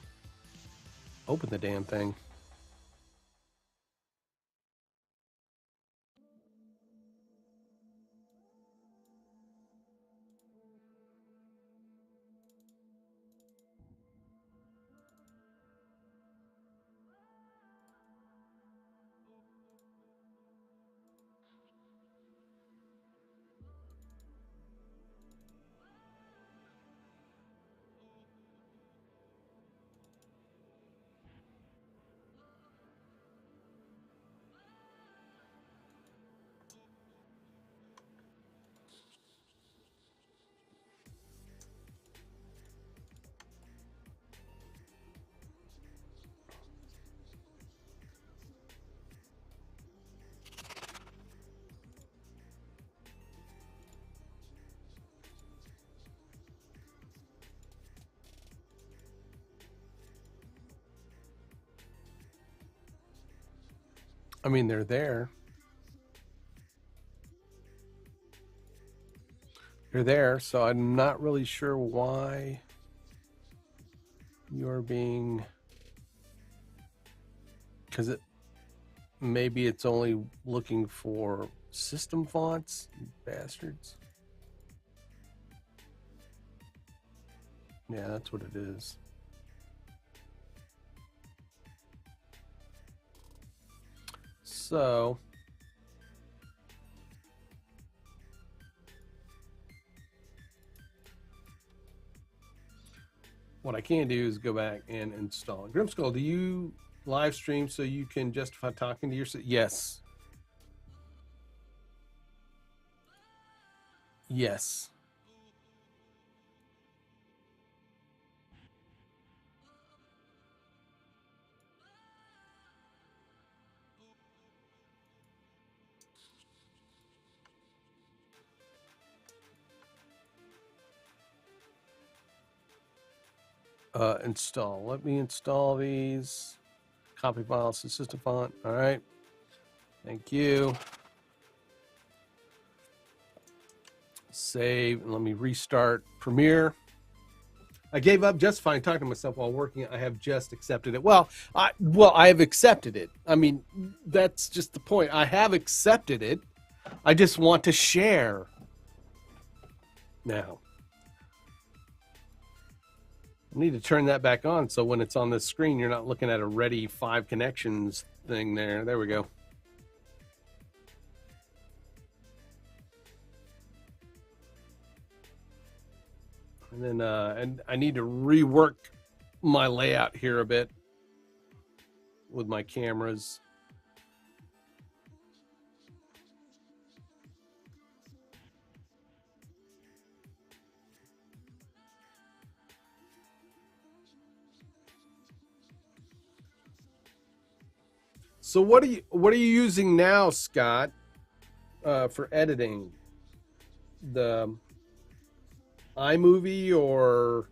open the damn thing. I mean, they're there. They're there, so I'm not really sure why you're being, because maybe it's only looking for system fonts, bastards. Yeah, that's what it is. So what I can do is go back and install it. Grimskull, do you live stream so you can justify talking to yourself? Yes. Yes. Install. Let me install these. Copy files to system font. All right. Thank you. Save, and let me restart Premiere. I gave up justifying talking to myself while working. I have just accepted it. Well, I have accepted it. I mean, that's just the point. I have accepted it. I just want to share now. I need to turn that back on so when it's on the screen, you're not looking at a ready 5 connections thing there. There we go. And then and I need to rework my layout here a bit with my cameras. So what are you using now, Scott, for editing? The iMovie or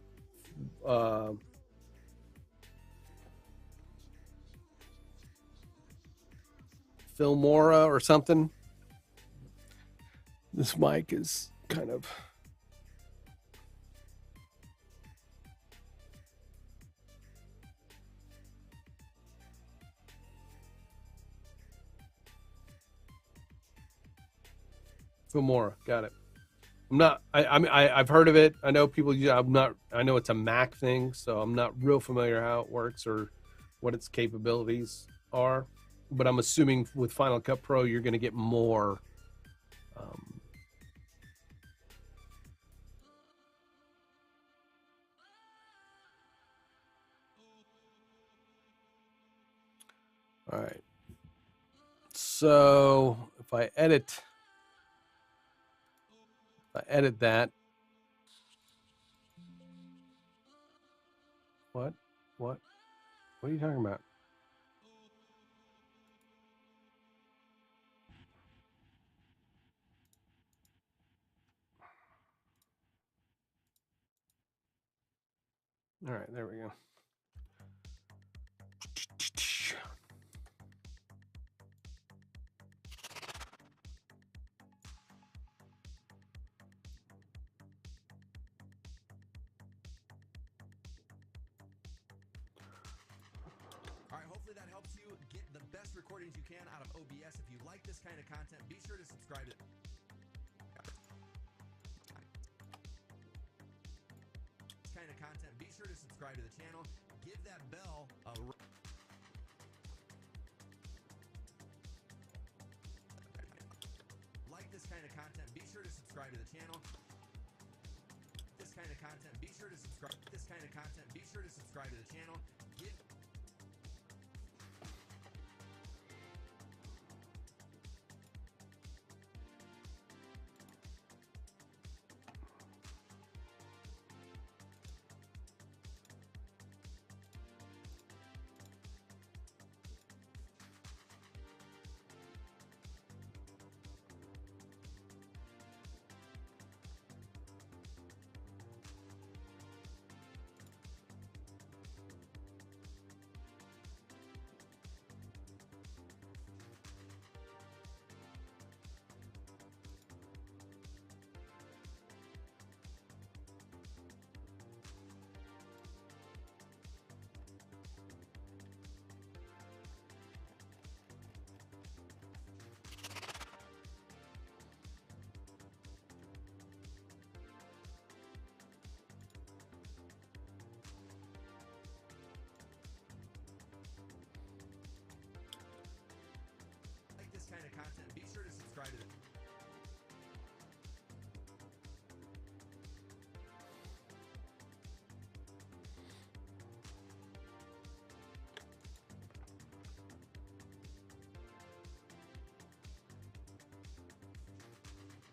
Filmora or something? This mic is kind of... Filmora, got it. I'm not. I've heard of it. I know people use. I'm not. I know it's a Mac thing, so I'm not real familiar how it works or what its capabilities are. But I'm assuming with Final Cut Pro, you're going to get more. All right. So if I edit that. What? What are you talking about? All right, there we go. All right, hopefully that helps you get the best recordings you can out of OBS. If you like this kind of content, be sure to subscribe to the channel. Give that bell a like this kind of content. Be sure to subscribe to the channel. This kind of content. Be sure to subscribe. This kind of content. Be sure to subscribe to the channel. Give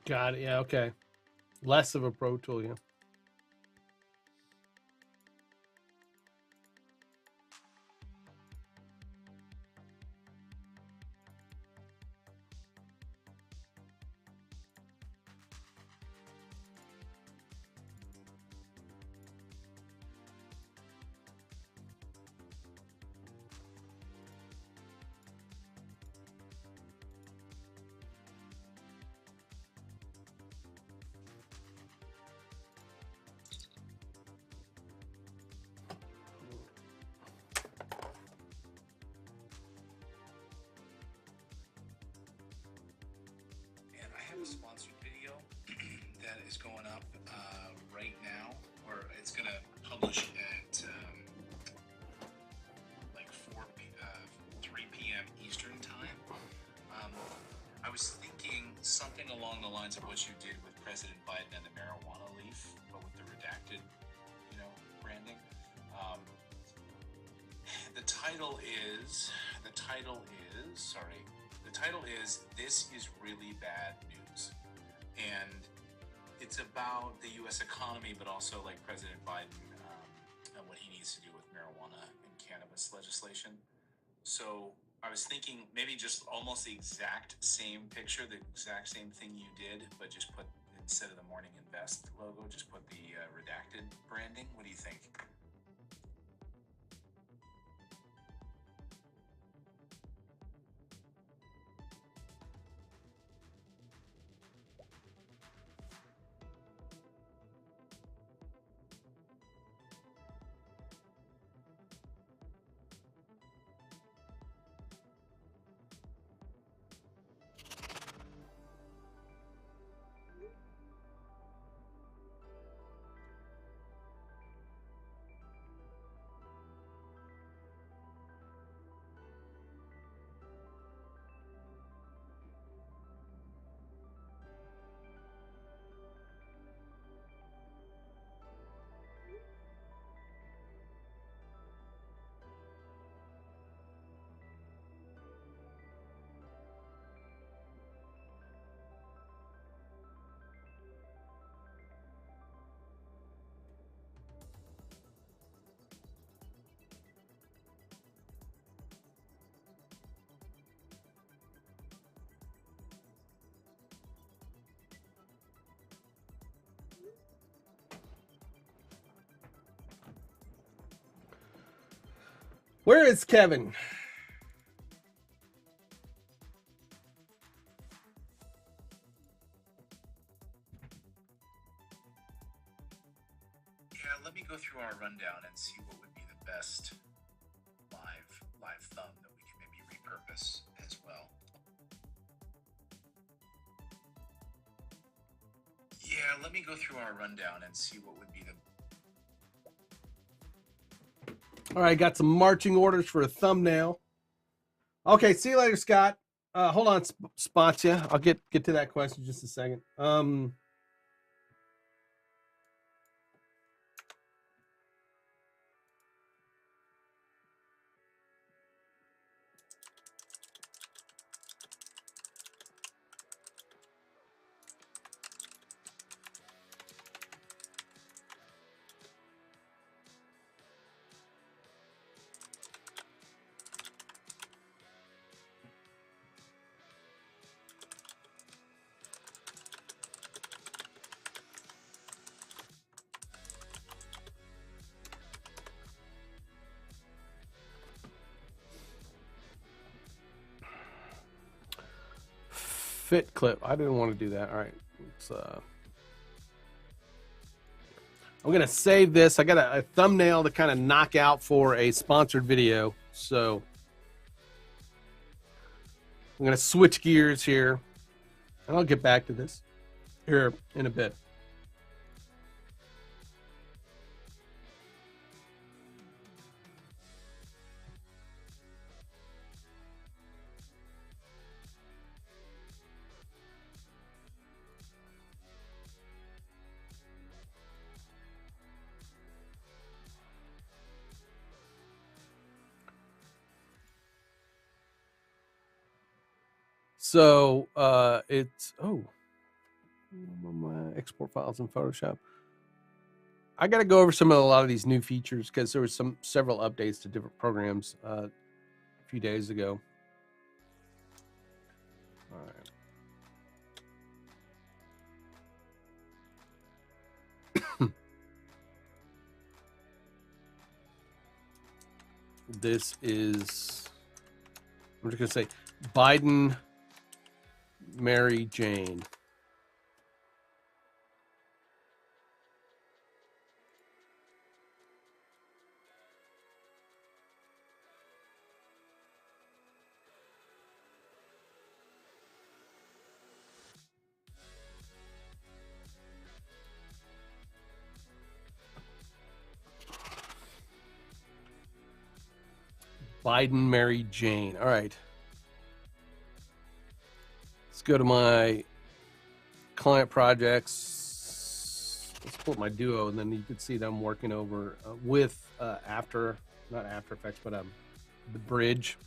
Got it. Yeah. Okay. Less of a Pro Tool. Yeah. And I have a sponsored video that is going up right now, or it's going to publish at like 3 p.m. Eastern time. I was thinking something along the lines of what you did with President Biden and the marijuana leaf, but with the redacted, branding. The title is, This is Really Bad News. And it's about the U.S. economy, but also like President Biden and what he needs to do with marijuana and cannabis legislation. So I was thinking maybe just almost the exact same picture, the exact same thing you did, but just put, instead of the Morning Invest logo, just put the redacted branding. What do you think? Where is Kevin? Yeah, let me go through our rundown and see what would be the best live thumb that we can maybe repurpose as well. Yeah, let me go through our rundown and see what would be the... All right, got some marching orders for a thumbnail. Okay, see you later, Scott. Hold on, Spotya. I'll get to that question in just a second. Fit clip. I didn't want to do that. All right. I'm going to save this. I got a thumbnail to kind of knock out for a sponsored video. So I'm going to switch gears here, and I'll get back to this here in a bit. So it's, oh, Export files in Photoshop. I got to go over a lot of these new features because there was several updates to different programs a few days ago. All right. This is, I'm just going to say Biden, Mary Jane. Biden, Mary Jane. All right. Let's go to my client projects. Let's pull up my Duo, and then you can see that I'm working over with not After Effects, but the bridge.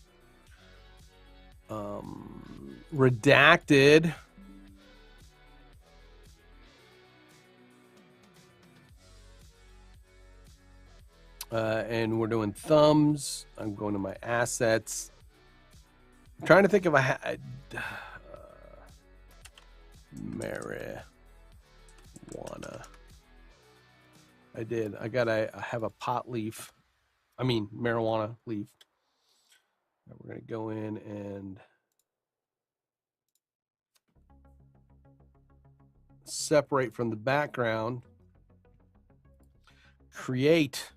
Redacted. And we're doing thumbs. I'm going to my assets. I'm trying to think if I had marijuana. I did. I have a pot leaf. I mean, marijuana leaf. And we're going to go in and separate from the background. Create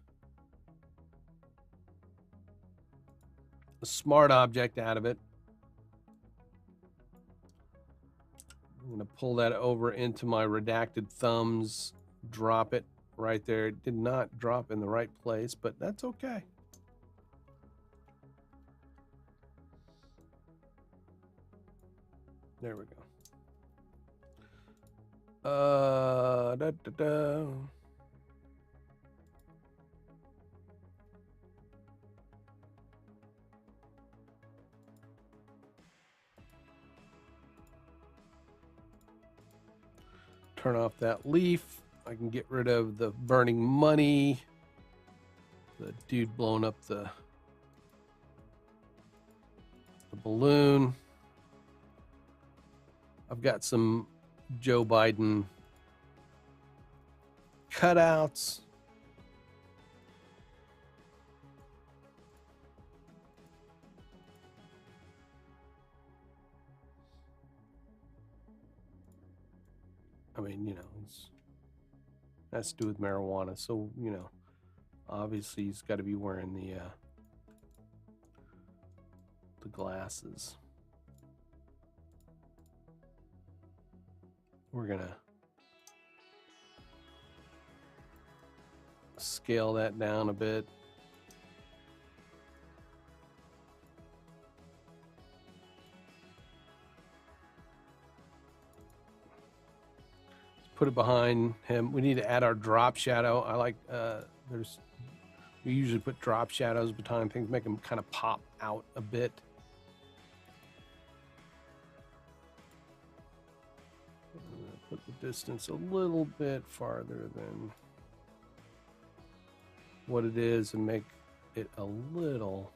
a smart object out of it. I'm going to pull that over into my redacted thumbs, drop it right there. It did not drop in the right place, but that's okay. There we go. Turn off that leaf. I can get rid of the burning money. The dude blowing up the balloon. I've got some Joe Biden cutouts. I mean, you know, it has to do with marijuana. So, you know, obviously he's got to be wearing the glasses. We're going to scale that down a bit. Put it behind him. We need to add our drop shadow. I like, we usually put drop shadows behind things, make them kind of pop out a bit. Put the distance a little bit farther than what it is and make it a little,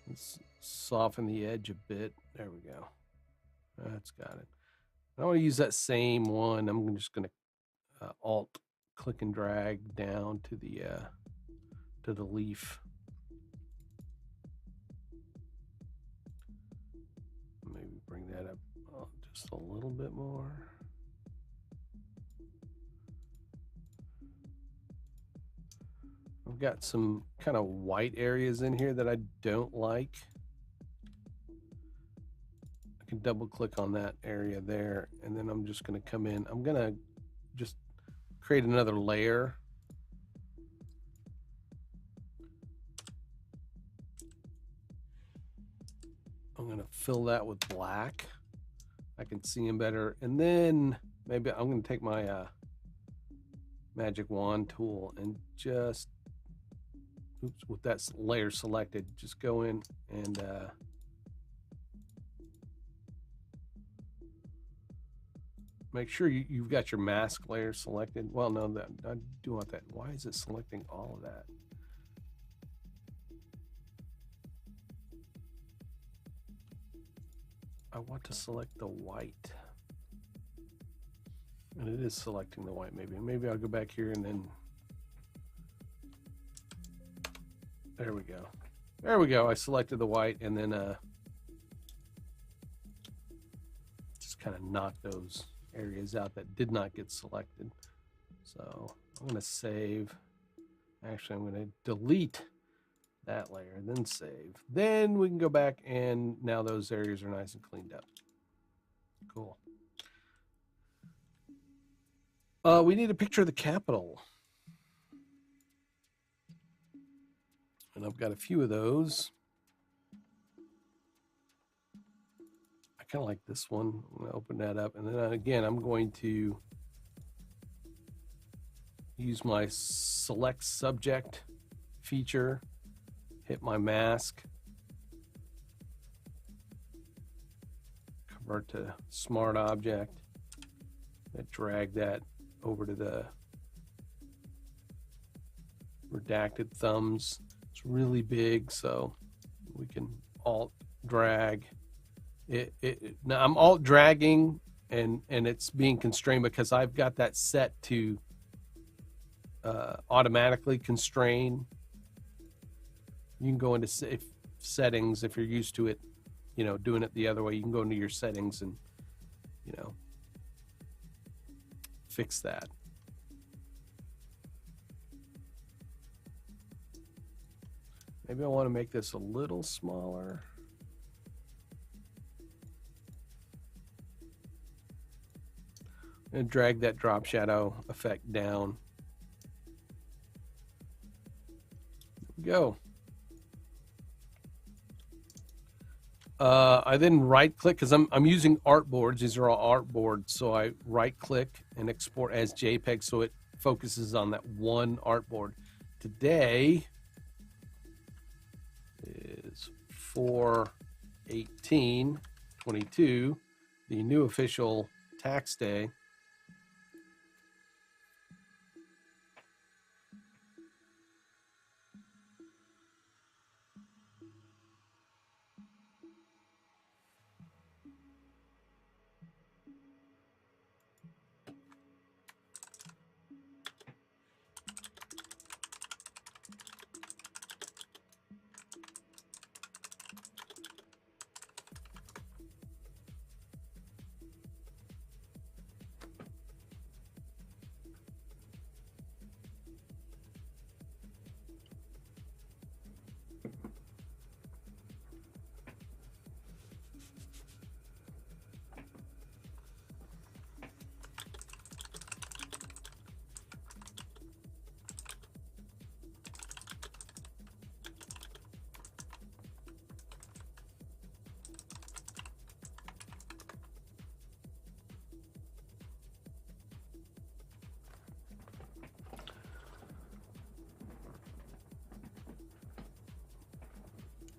let's soften the edge a bit. There we go. That's got it. I want to use that same one. I'm just going to alt click and drag down to the leaf. Maybe bring that up just a little bit more. I've got some kind of white areas in here that I don't like. I can double click on that area there, and then I'm just going to come in. I'm going to just create another layer. I'm going to fill that with black. I can see him better. And then maybe I'm going to take my magic wand tool and just, oops, with that layer selected, just go in and make sure you've got your mask layer selected. Well, no, that I do want that. Why is it selecting all of that? I want to select the white. And it is selecting the white. Maybe I'll go back here and then, there we go. There we go. I selected the white and then just kind of knock those areas out that did not get selected. So I'm going to save. Actually, I'm going to delete that layer and then save. Then we can go back and now those areas are nice and cleaned up. Cool. We need a picture of the Capitol. And I've got a few of those. I kind of like this one. I'm going to open that up. And then again, I'm going to use my select subject feature, hit my mask, convert to smart object, and drag that over to the redacted thumbs. It's really big, so we can alt drag it. Now I'm alt dragging and it's being constrained because I've got that set to automatically constrain. You can go into settings if you're used to it, you know, doing it the other way. You can go into your settings and, you know, fix that. Maybe I want to make this a little smaller. And drag that drop shadow effect down. There we go. I then right click because I'm using artboards. These are all artboards. So I right click and export as JPEG so it focuses on that one artboard. Today is 4/18/22, the new official tax day.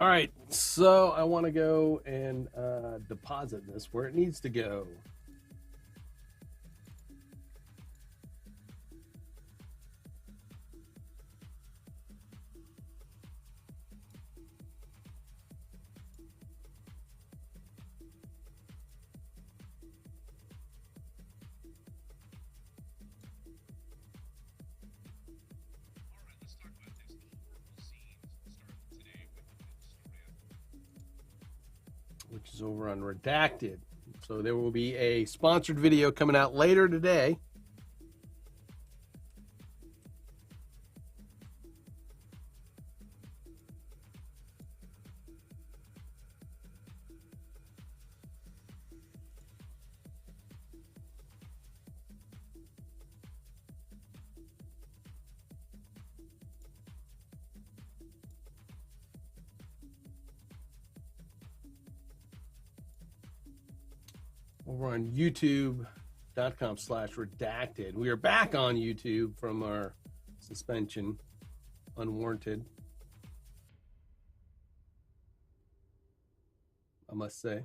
All right, so I want to go and deposit this where it needs to go. Which is over on Redacted. So there will be a sponsored video coming out later today. Over on youtube.com/redacted. We are back on YouTube from our suspension, unwarranted, I must say.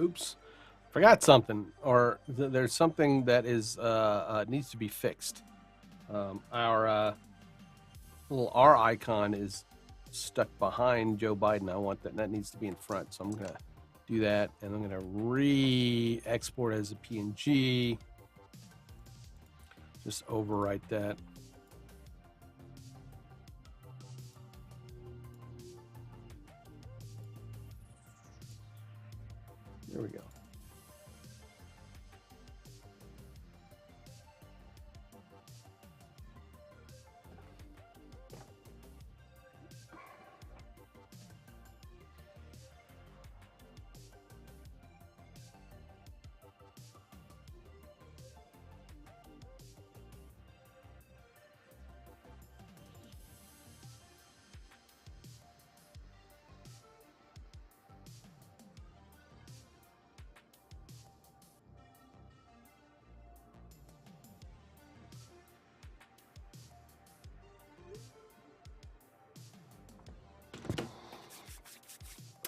Oops, forgot something, or there's something that is needs to be fixed. Our little R icon is stuck behind Joe Biden. I want that needs to be in front, so I'm gonna do that, and I'm gonna re-export as a PNG. Just overwrite that. There we go.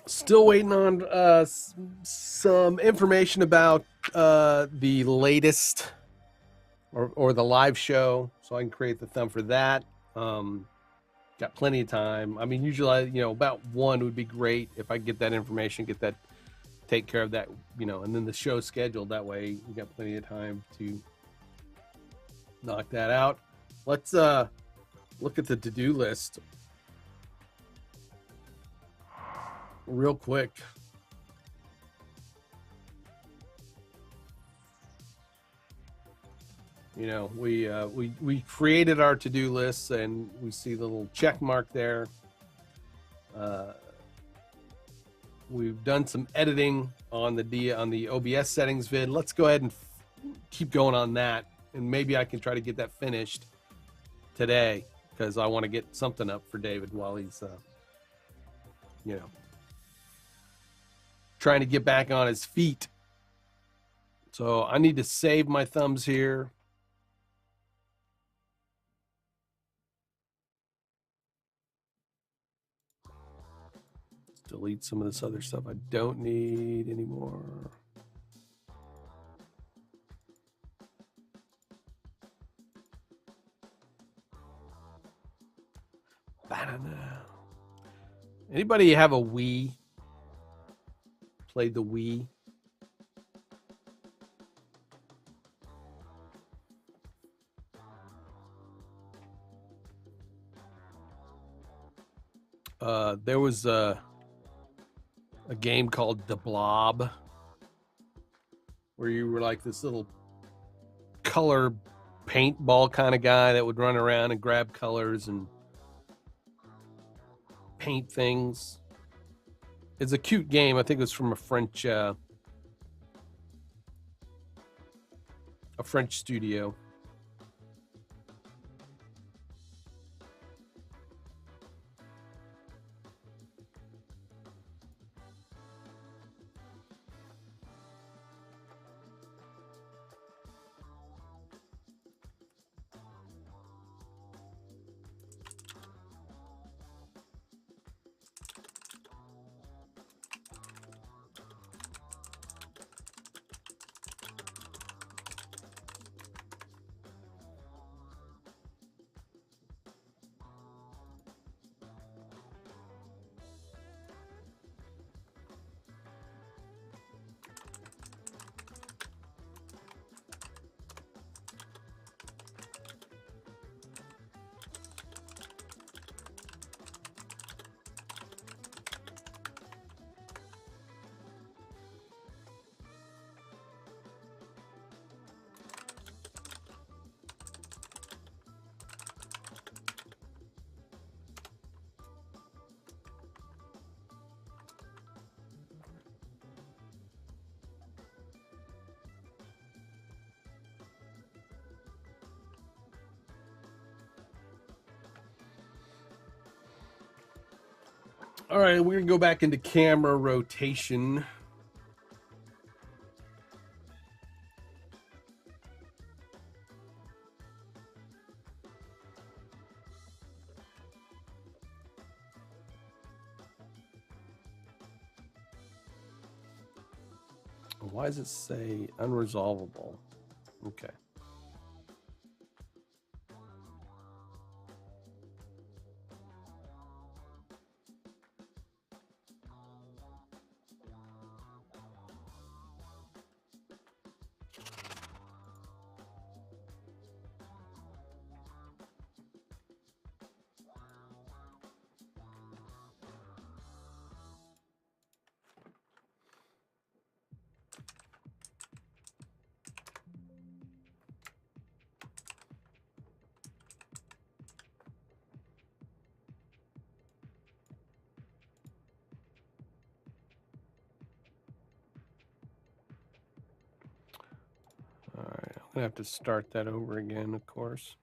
Still waiting on some information about the latest or the live show, so I can create the thumb for that. Got plenty of time. I mean, usually, about 1 would be great if I get that information, take care of that, and then the show scheduled. That way, we got plenty of time to knock that out. Let's look at the to-do list real quick. We created our to-do lists, and we see the little check mark there. We've done some editing on the OBS settings vid. Let's go ahead and keep going on that, and maybe I can try to get that finished today, because I want to get something up for David while he's trying to get back on his feet. So I need to save my thumbs here. Let's delete some of this other stuff I don't need anymore. Banana. Anybody have a Wii? Played the Wii? There was a game called The Blob, where you were like this little color paintball kind of guy that would run around and grab colors and paint things. It's a cute game. I think it was from a French studio. All right, we're gonna go back into camera rotation. Why does it say unresolvable? Okay. All right, I'm gonna have to start that over again, of course.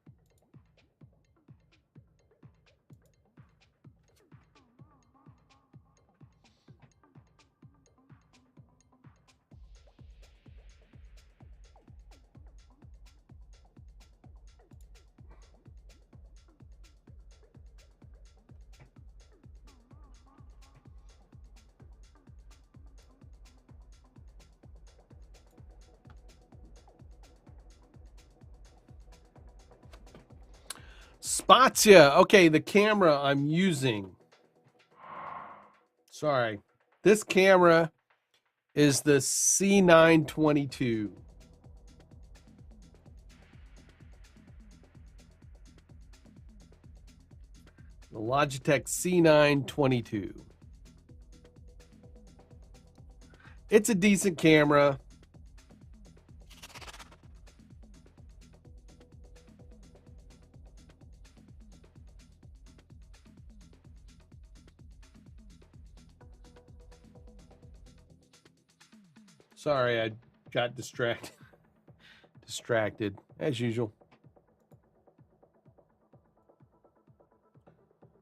Spazia. Okay, the camera I'm using. Sorry. This camera is the C922. The Logitech C922. It's a decent camera. Sorry, I got distracted as usual.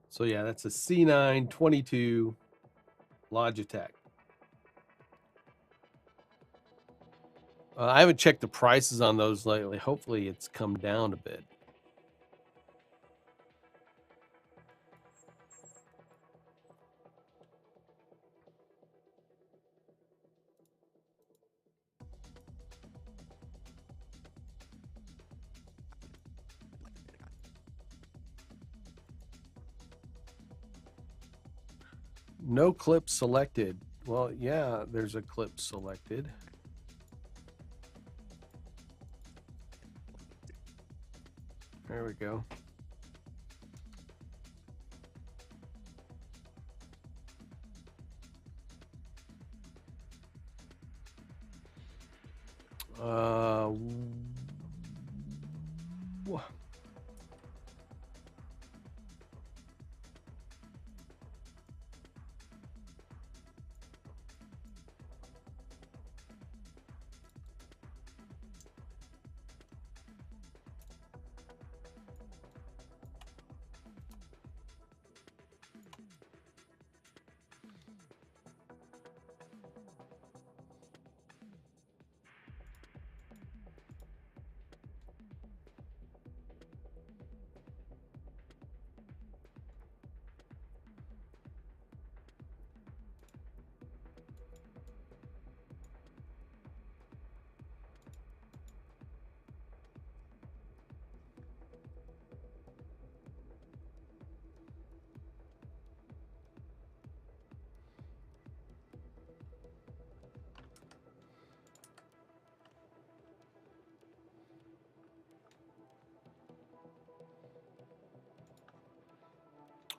So yeah, that's a C922 Logitech. I haven't checked the prices on those lately. Hopefully it's come down a bit. No clip selected. Well, yeah, there's a clip selected. There we go.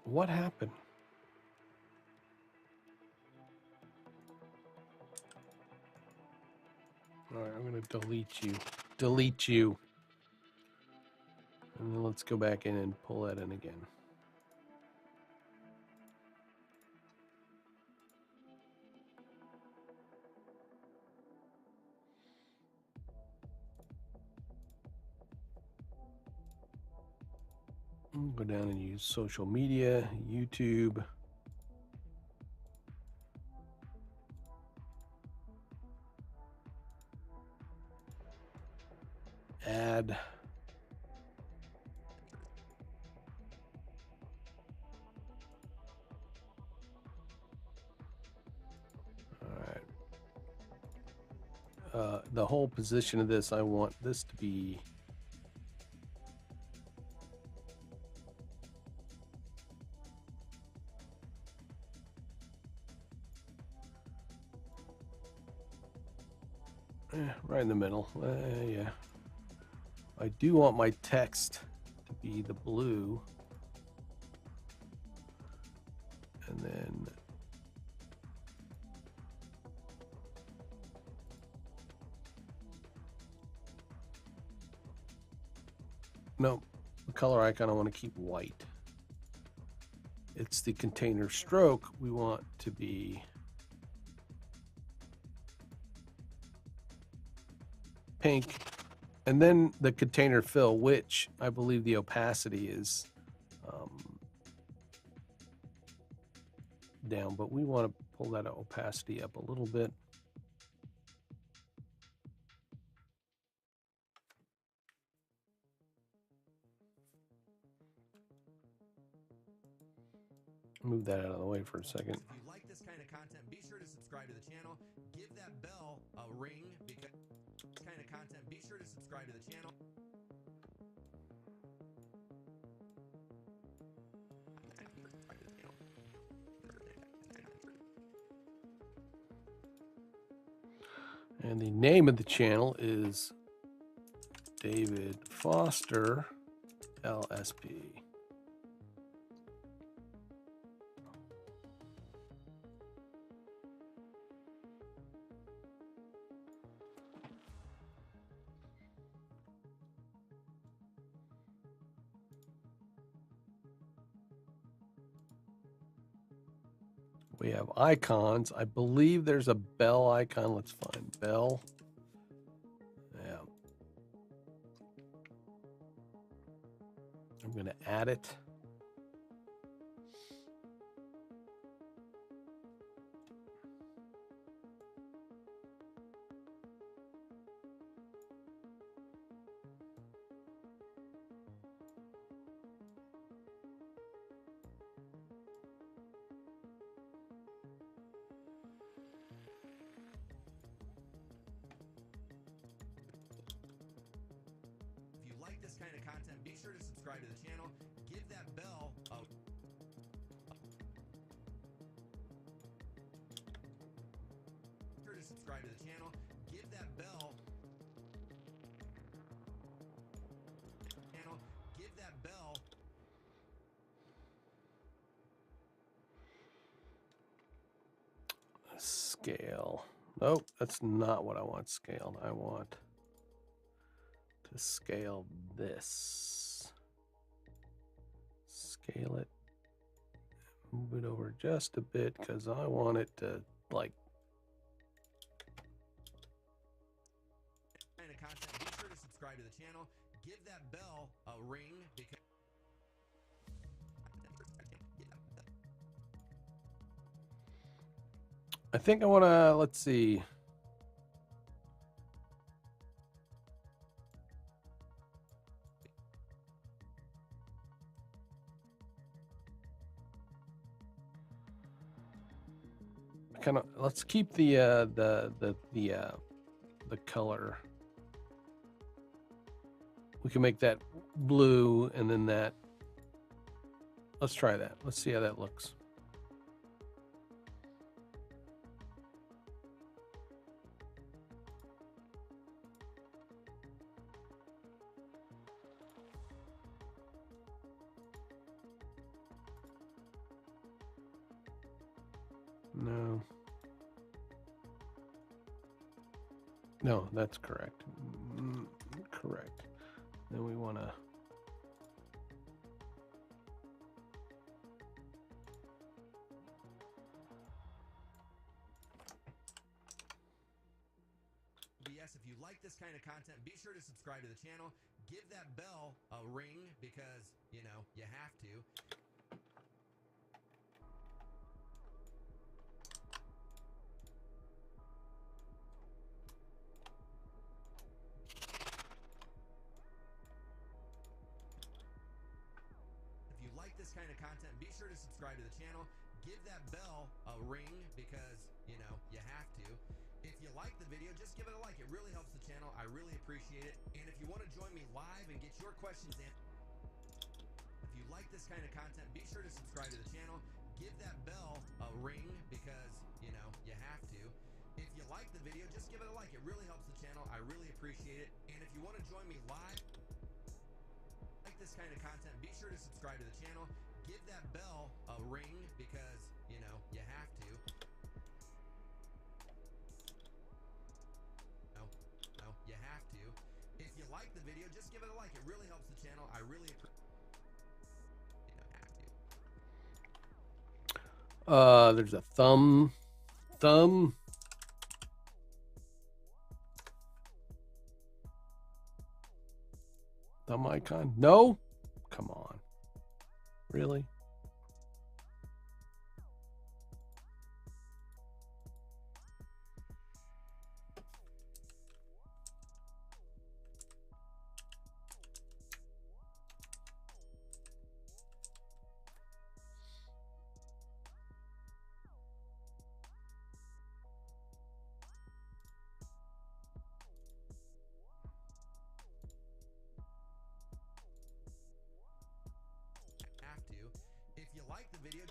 What happened? All right, I'm going to delete you. Delete you. And then let's go back in and pull that in again. Go down and use social media, YouTube. Add. All right. the whole position of this, I want this to be right in the middle. Yeah. I do want my text to be the blue. And then no, the color icon I want to keep white. It's the container stroke we want to be pink, and then the container fill, which I believe the opacity is down, but we want to pull that opacity up a little bit. Move that out of the way for a second. If you like this kind of content, be sure to subscribe to the channel. Give that bell a ring because this kind of content. Be sure to subscribe to the channel. And the name of the channel is David Foster LSP. We have icons. I believe there's a bell icon. Let's find bell. Yeah. I'm going to add it. This kind of content, be sure to subscribe to the channel. Give that bell a sure to subscribe to the channel. Give that bell channel. Give that bell Scale. Nope, that's not what I want scaled. I want to scale this. Scale it. Move it over just a bit because I want it to like. kind of content. Be sure to subscribe to the channel. Give that bell a ring because I think I want to, let's see. Kind of, let's keep the color. We can make that blue and then that. Let's try that. Let's see how that looks. No. No, that's correct. Correct. Then we want to. Yes, if you like this kind of content, be sure to subscribe to the channel. Give that bell a ring because, you know, you have to. This kind of content, be sure to subscribe to the channel. Give that bell a ring because, you know, you have to. If you like this the video, just give it a like. It really helps the channel. I really appreciate it. And if you want to join me live and get your questions in, if you like this kind of content, be sure to subscribe to the channel. Give that bell a ring because, you know, you have to. If you like the video, just give it a like. It really helps the channel. I really appreciate it. And if you want to join me live, like this kind of content, be sure to subscribe to the channel. Give that bell a ring because, you know, you have to. No, you have to. If you like the video, just give it a like. It really helps the channel. I really appreciate it. You don't have to. There's a thumb thumb icon. No, come on, really? Have to. If you like the video,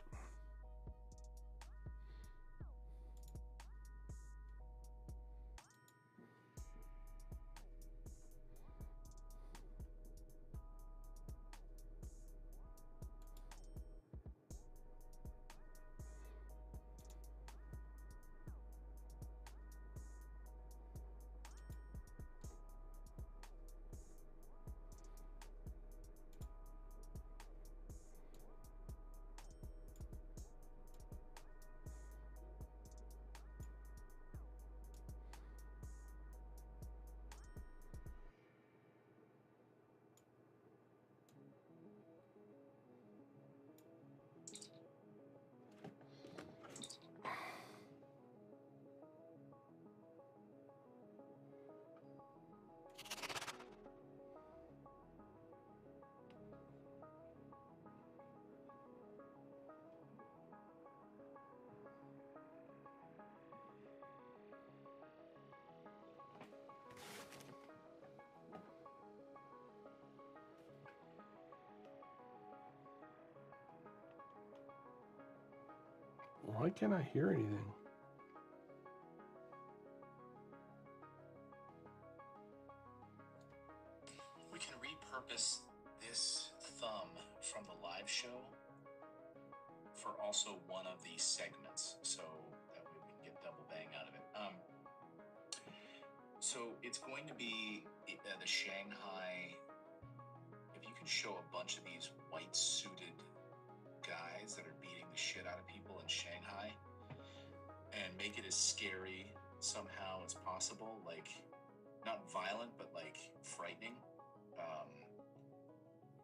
Why can't I hear anything? We can repurpose this thumb from the live show for also one of these segments, so that way we can get double bang out of it. So it's going to be the Shanghai. If you can show a bunch of these white suited guys that are beating the shit out of people in Shanghai and make it as scary somehow as possible, like not violent but like frightening,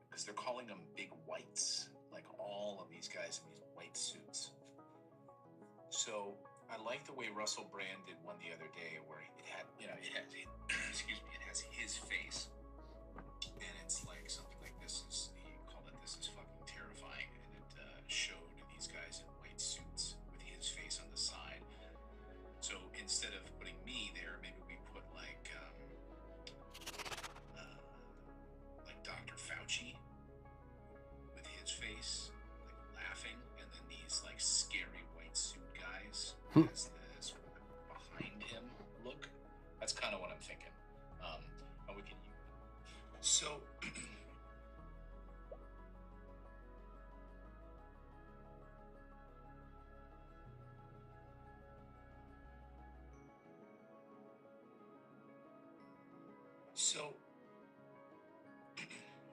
because they're calling them big whites, like all of these guys in these white suits. So I like the way Russell Brand did one the other day where it had, you know, it has excuse me, it has his face and it's like something like this is, he called it "This is fucking terrifying," and it showed these guys in white suits with his face on the side. So instead of putting me there, maybe we put like Dr. Fauci with his face like laughing, and then these like scary white suit guys as the sort of behind him look. That's kind of what I'm thinking. And we can use so. So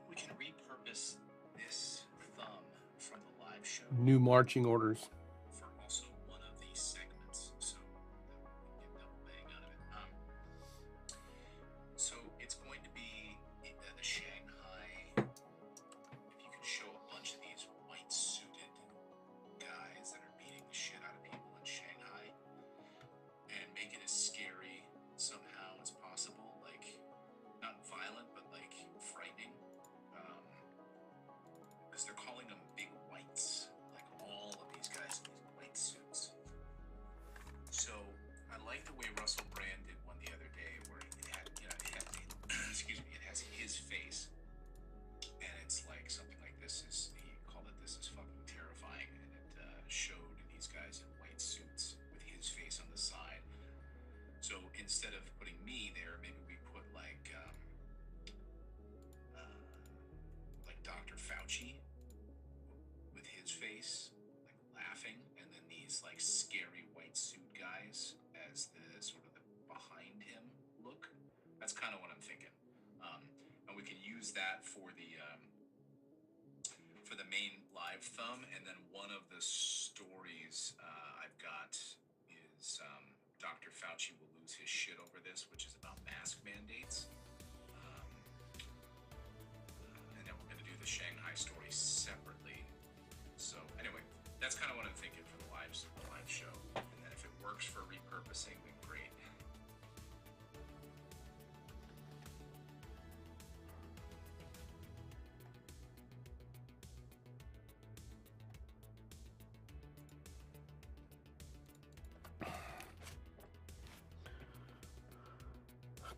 we can repurpose this thumb from the live show New marching orders. for also one of these segments, so that we can get double bang out of it. So it's going to be the Shanghai. If you can show a bunch of these white suited guys that are beating the shit out of people in Shanghai and make it as scary somehow as possible, like not violent but like frightening, because they're calling them big whites, like all of these guys in his face, and it's like something like this is, he called it, "This is fucking terrifying," and it showed these guys in white suits with his face on the side. So instead of putting me there, maybe we put like Dr. Fauci with his face like laughing, and then these like scary white suit guys as the sort of the behind him look. That's kind of what I'm thinking, and we can use that for the main live thumb. And then one of the stories I've got is Dr. Fauci will lose his shit over this, which is about mask mandates. And then we're going to do the Shanghai story separately. So anyway, that's kind of what I'm thinking for the live show. And then if it works for repurposing, then great.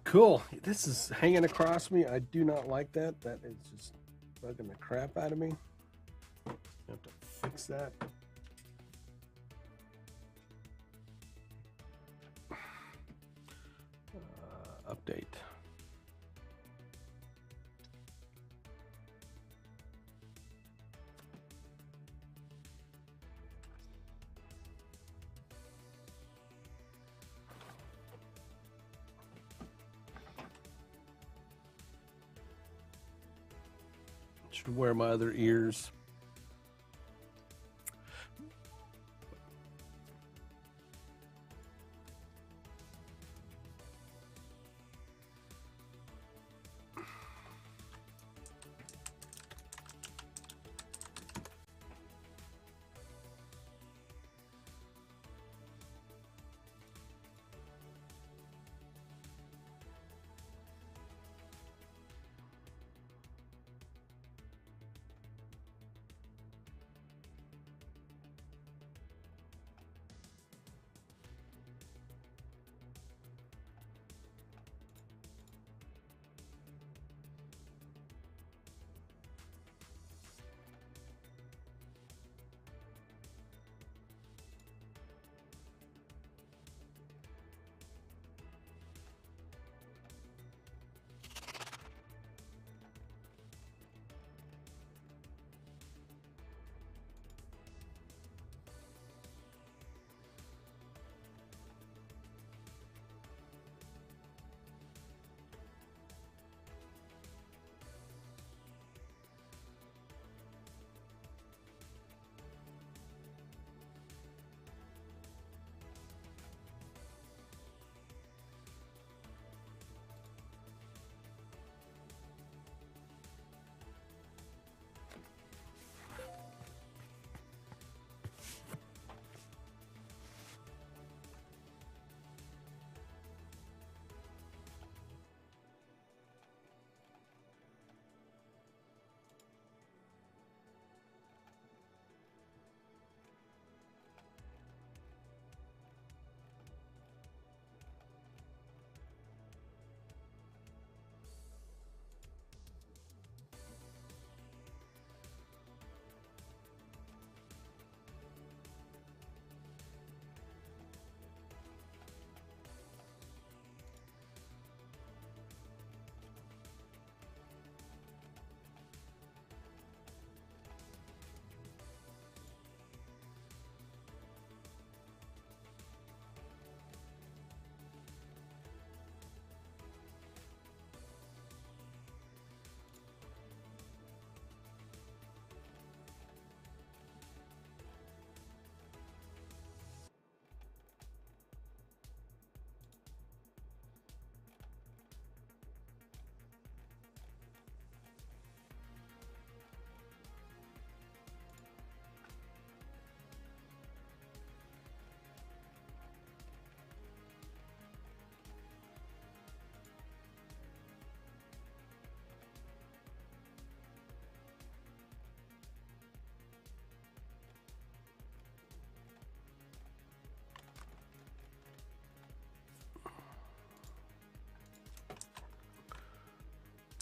Cool. This is hanging across me. I do not like that. That is just bugging the crap out of me. Have to fix that. Update. Should wear my other ears.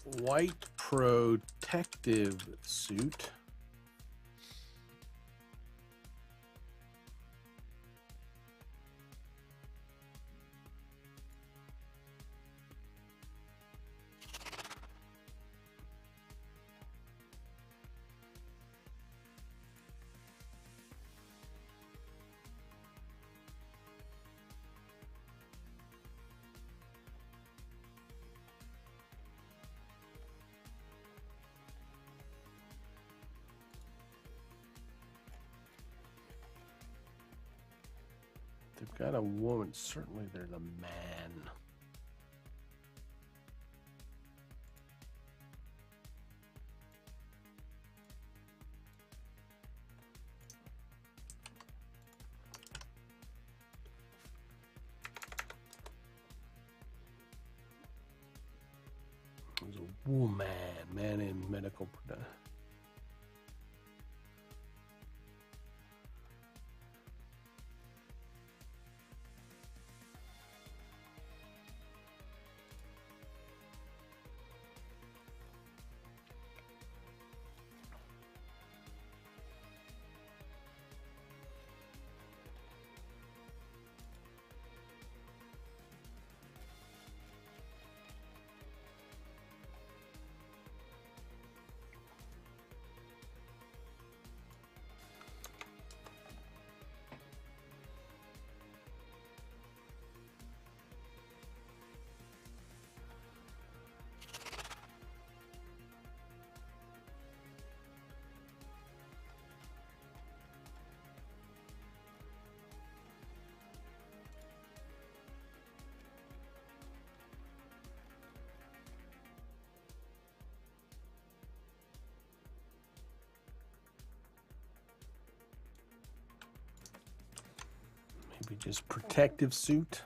white protective suit. They've got a woman. Certainly, there's a man. There's a woman. Man in medical production. Maybe just protective suit.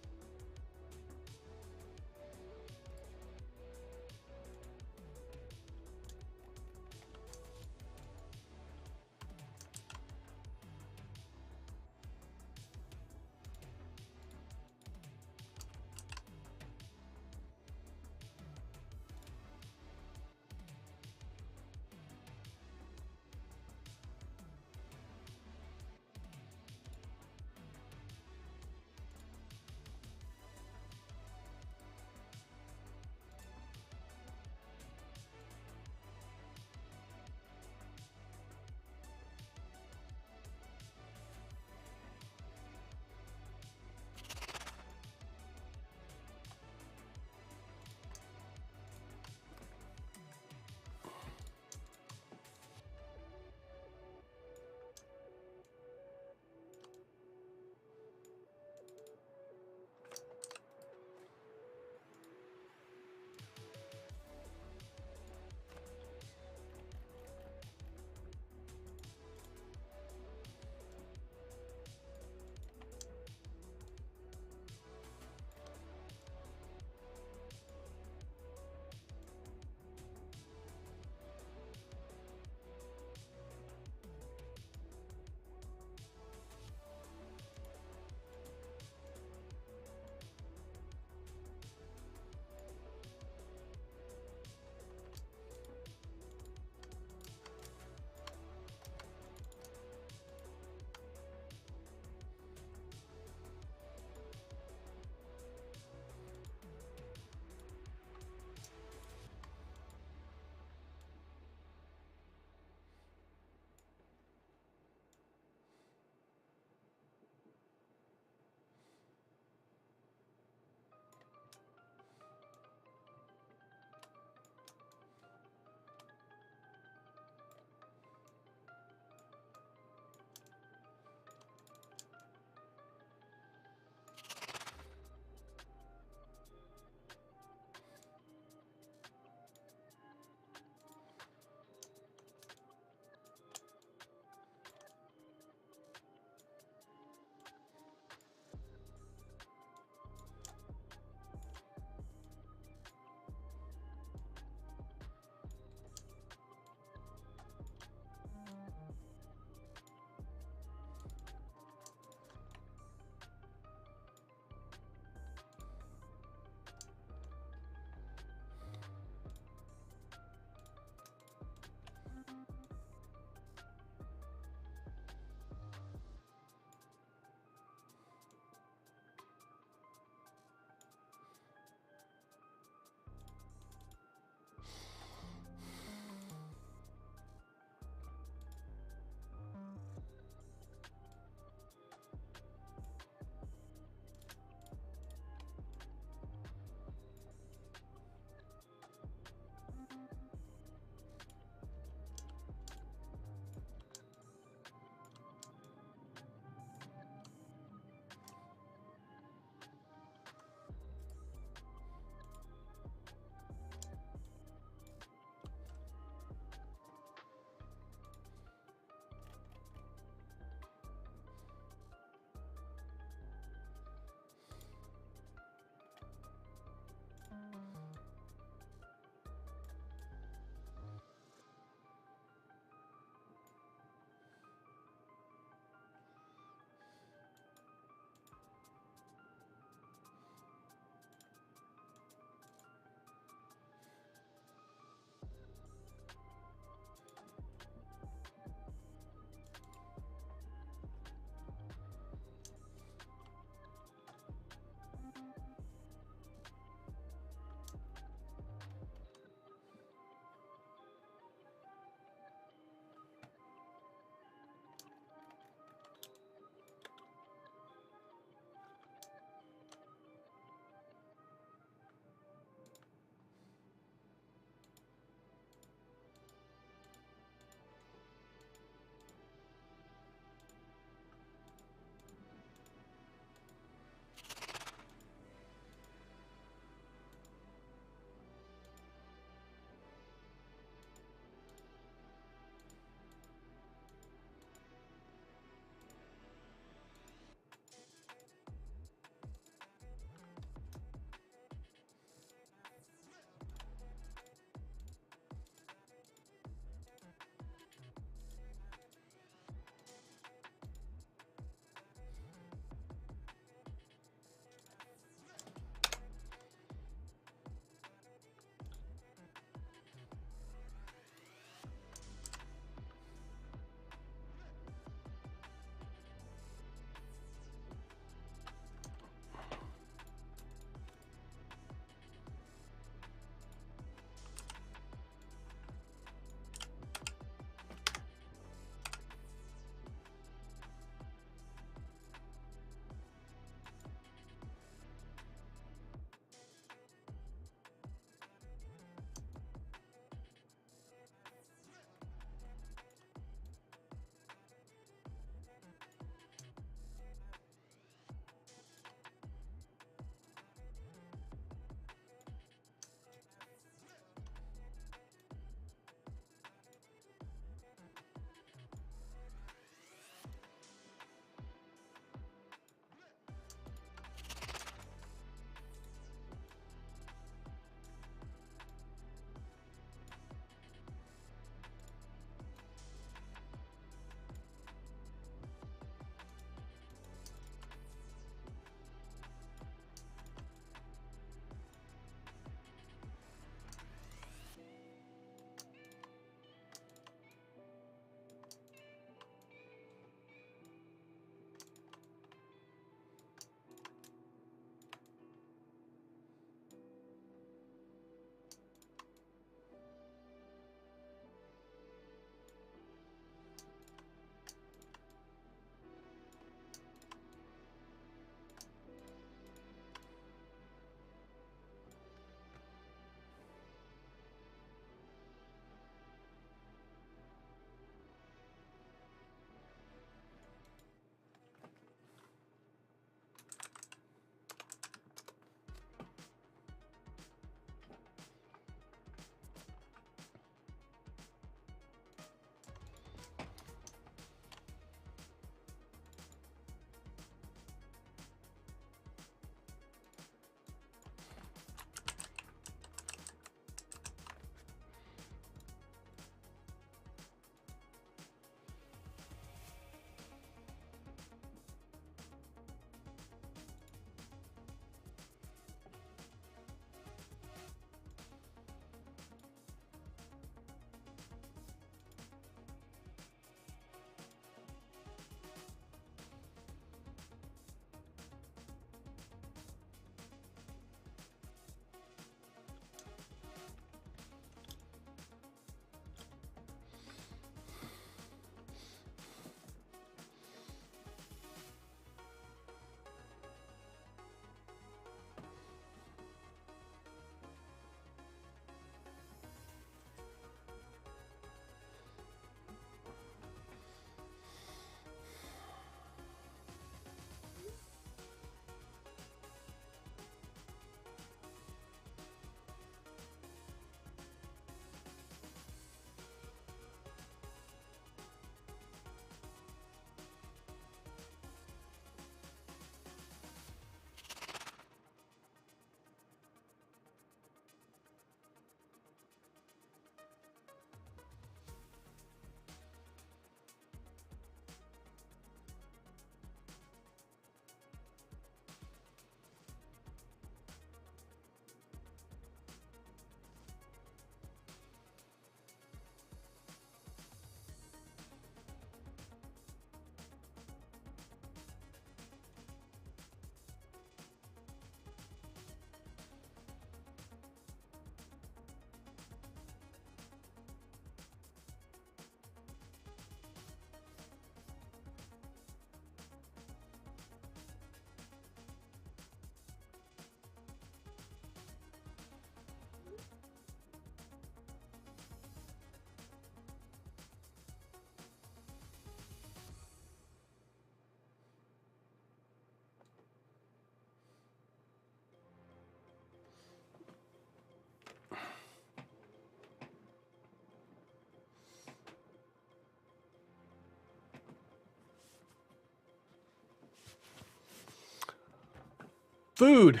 Food.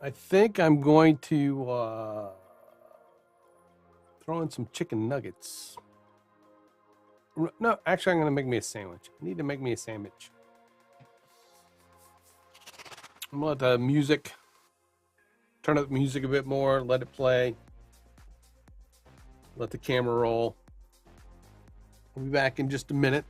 I think I'm going to throw in some chicken nuggets. No, actually, I'm going to make me a sandwich. I need to make me a sandwich. I'm going to let the music, turn up the music a bit more, let it play. Let the camera roll. We'll be back in just a minute.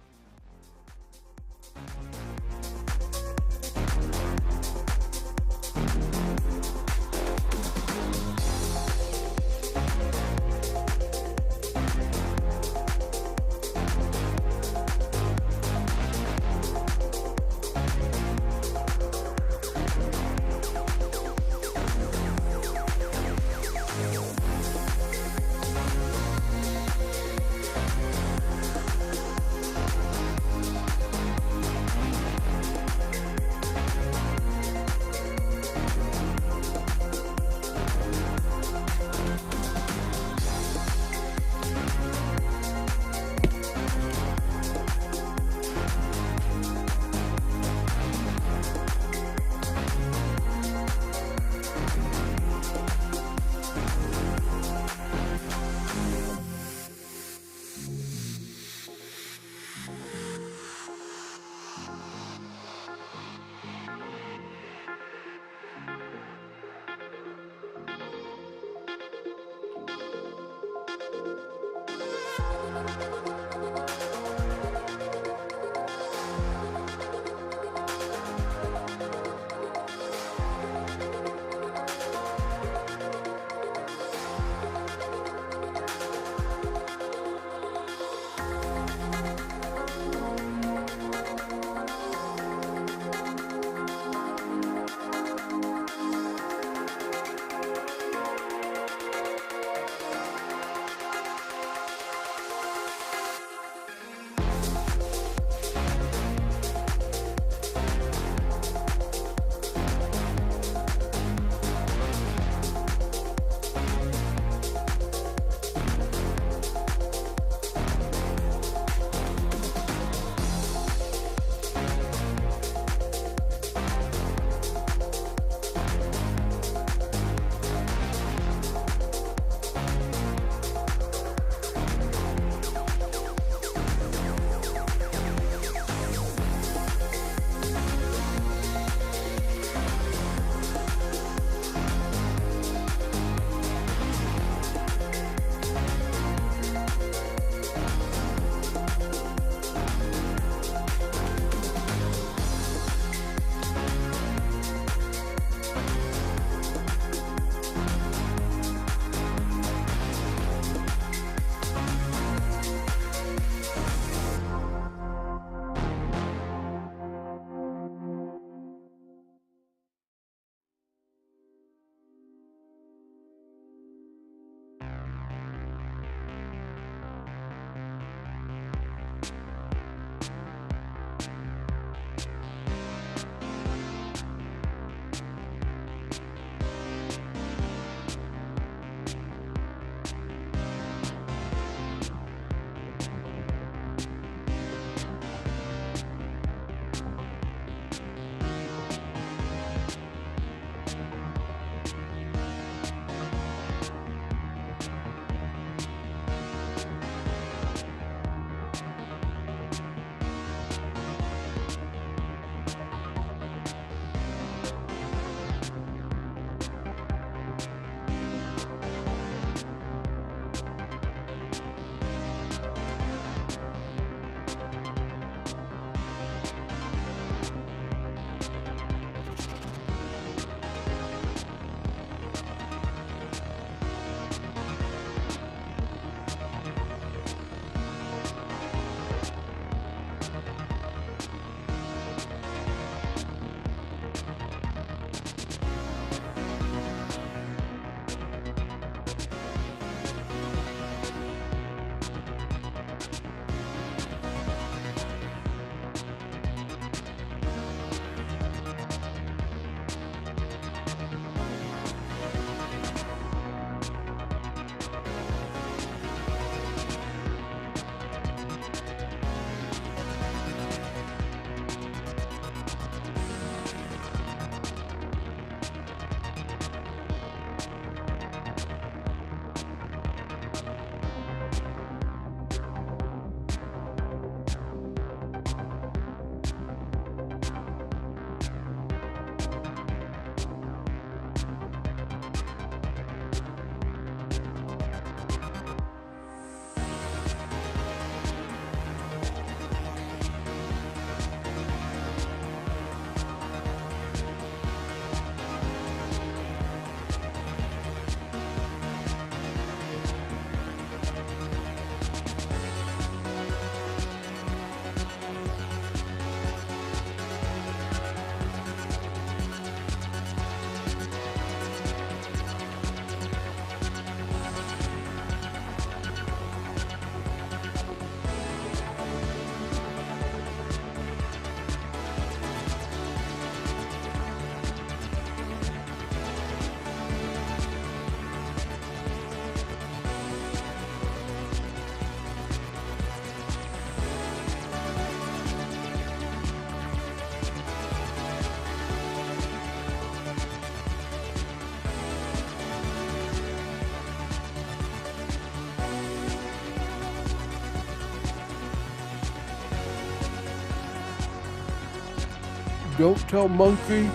Don't tell monkey.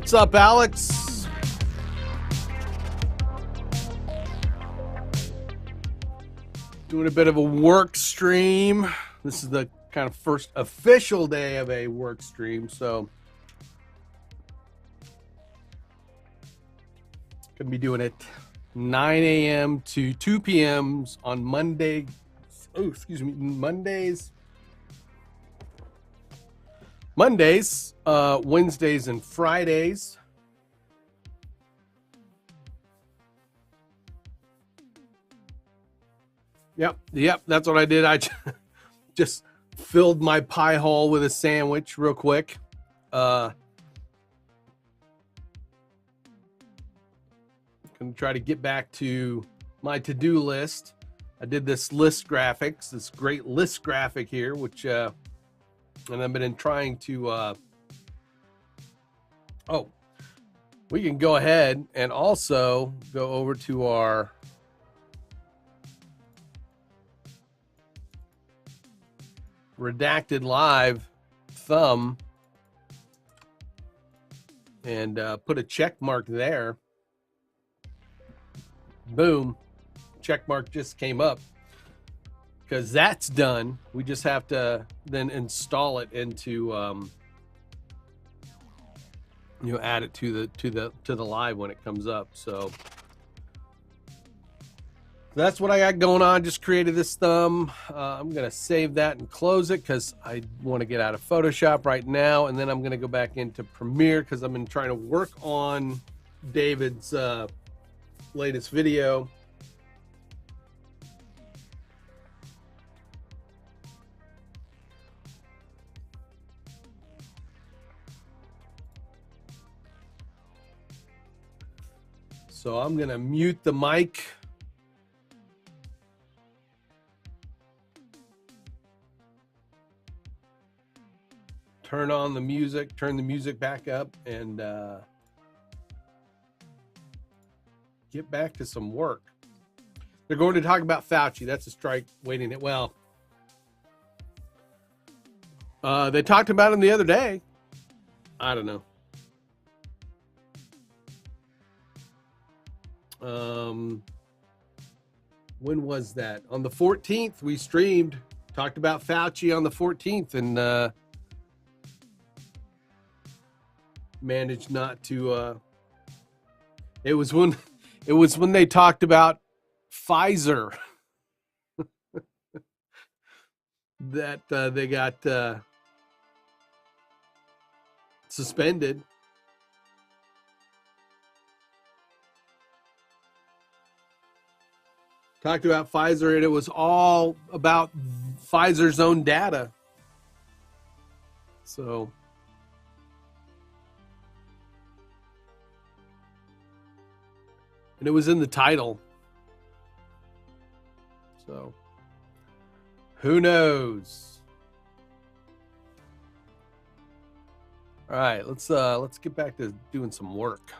What's up, Alex? Doing a bit of a work stream. This is the kind of first official day of a work stream, so gonna be doing it 9 a.m. to 2 p.m. on Monday. Oh, excuse me, Mondays, Wednesdays, and Fridays. Yep, that's what I did. I just filled my pie hole with a sandwich real quick. Gonna try to get back to my to-do list. I did this list graphics, this great list graphic here, which and I've been trying to we can go ahead and also go over to our redacted live thumb and put a check mark there. Boom, check mark just came up. Because that's done, we just have to then install it into add it to the live when it comes up. So that's what I got going on. Just created this thumb. I'm gonna save that and close it because I want to get out of Photoshop right now, and then I'm gonna go back into Premiere because I've been trying to work on David's latest video. So I'm gonna mute the mic. Turn on the music, turn the music back up, and get back to some work. They're going to talk about Fauci. That's a strike waiting to, well, they talked about him the other day. I don't know. When was that? On the 14th, we streamed, talked about Fauci on the 14th, and managed not to. It was when they talked about Pfizer that they got suspended. Talked about Pfizer, and it was all about Pfizer's own data. So and it was in the title. So who knows? All right, let's get back to doing some work.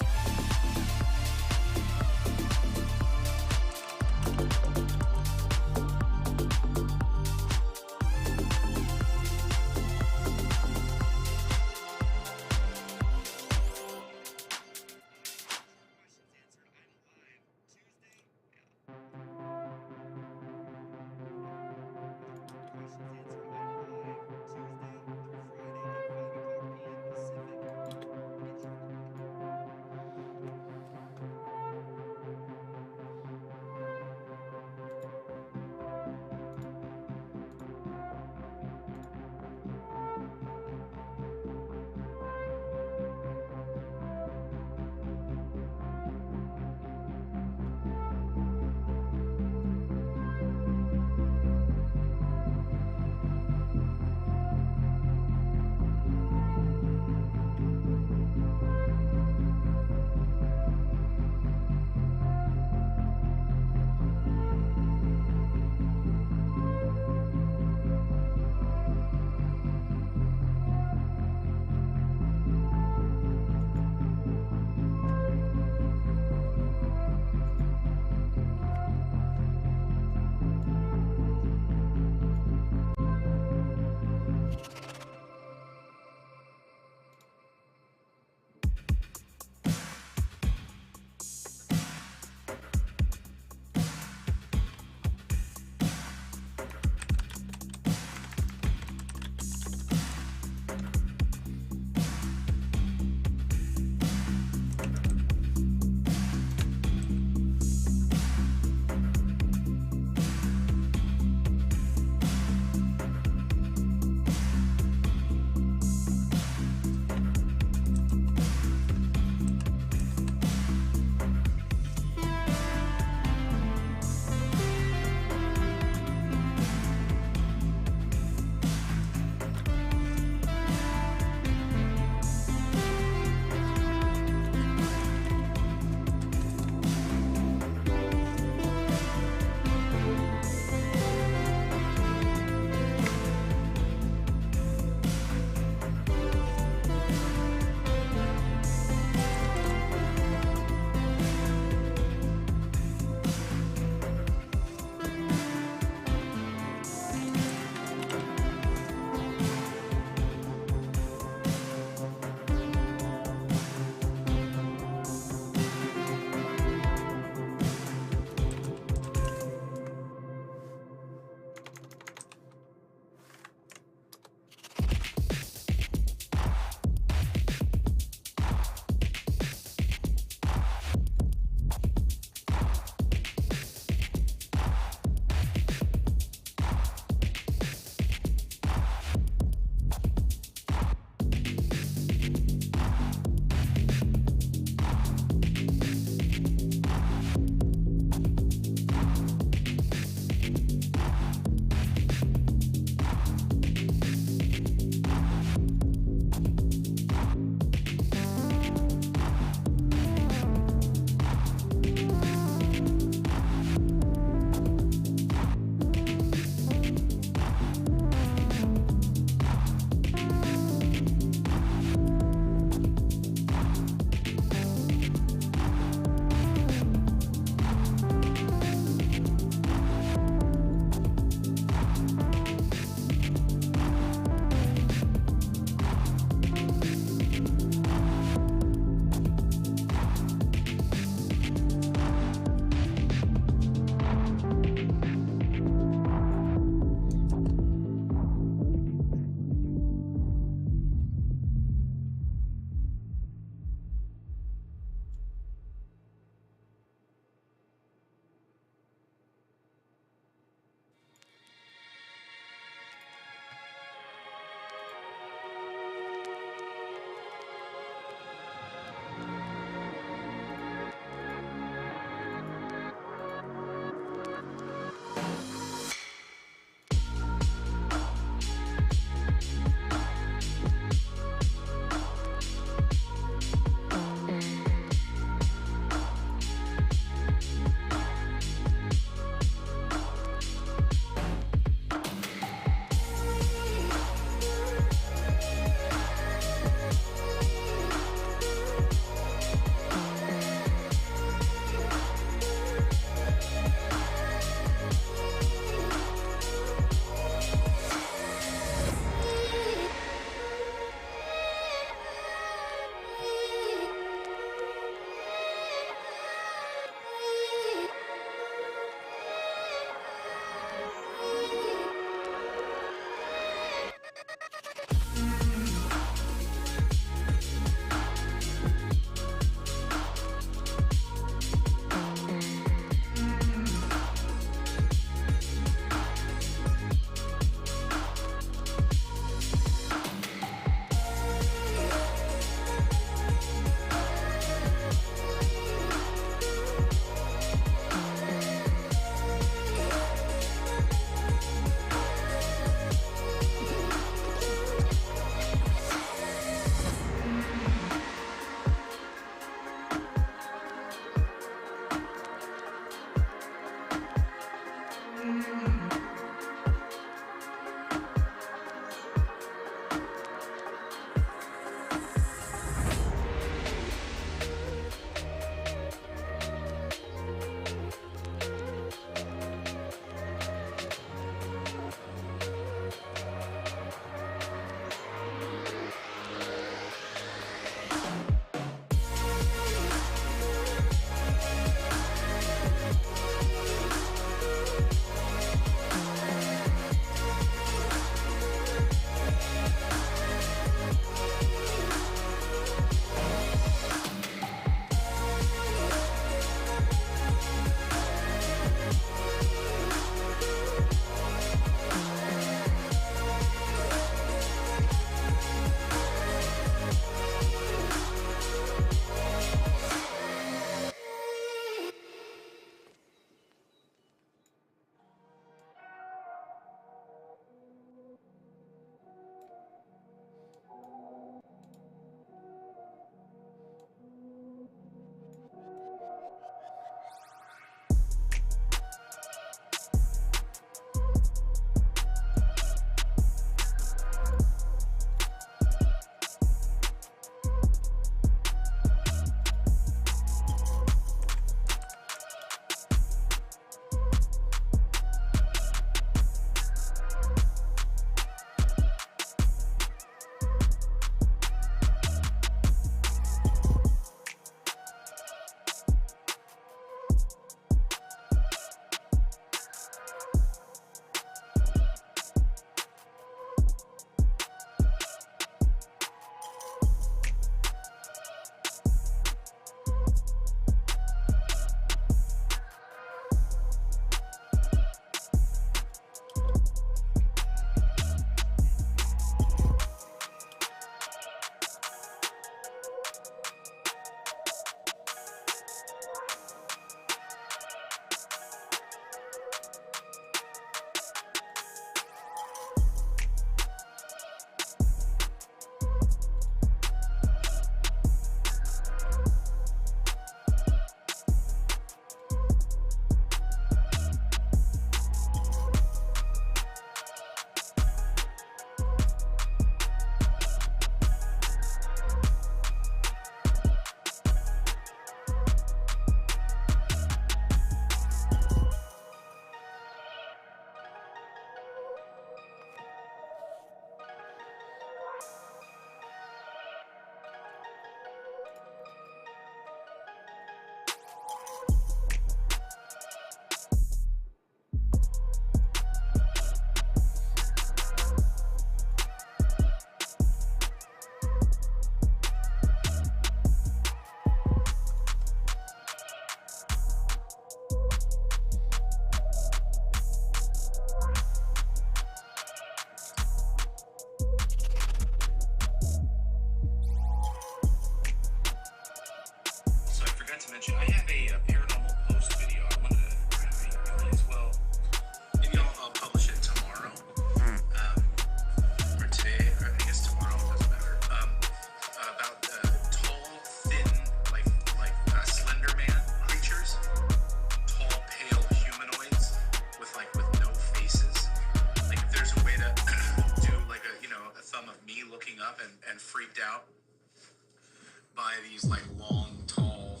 these like long, tall,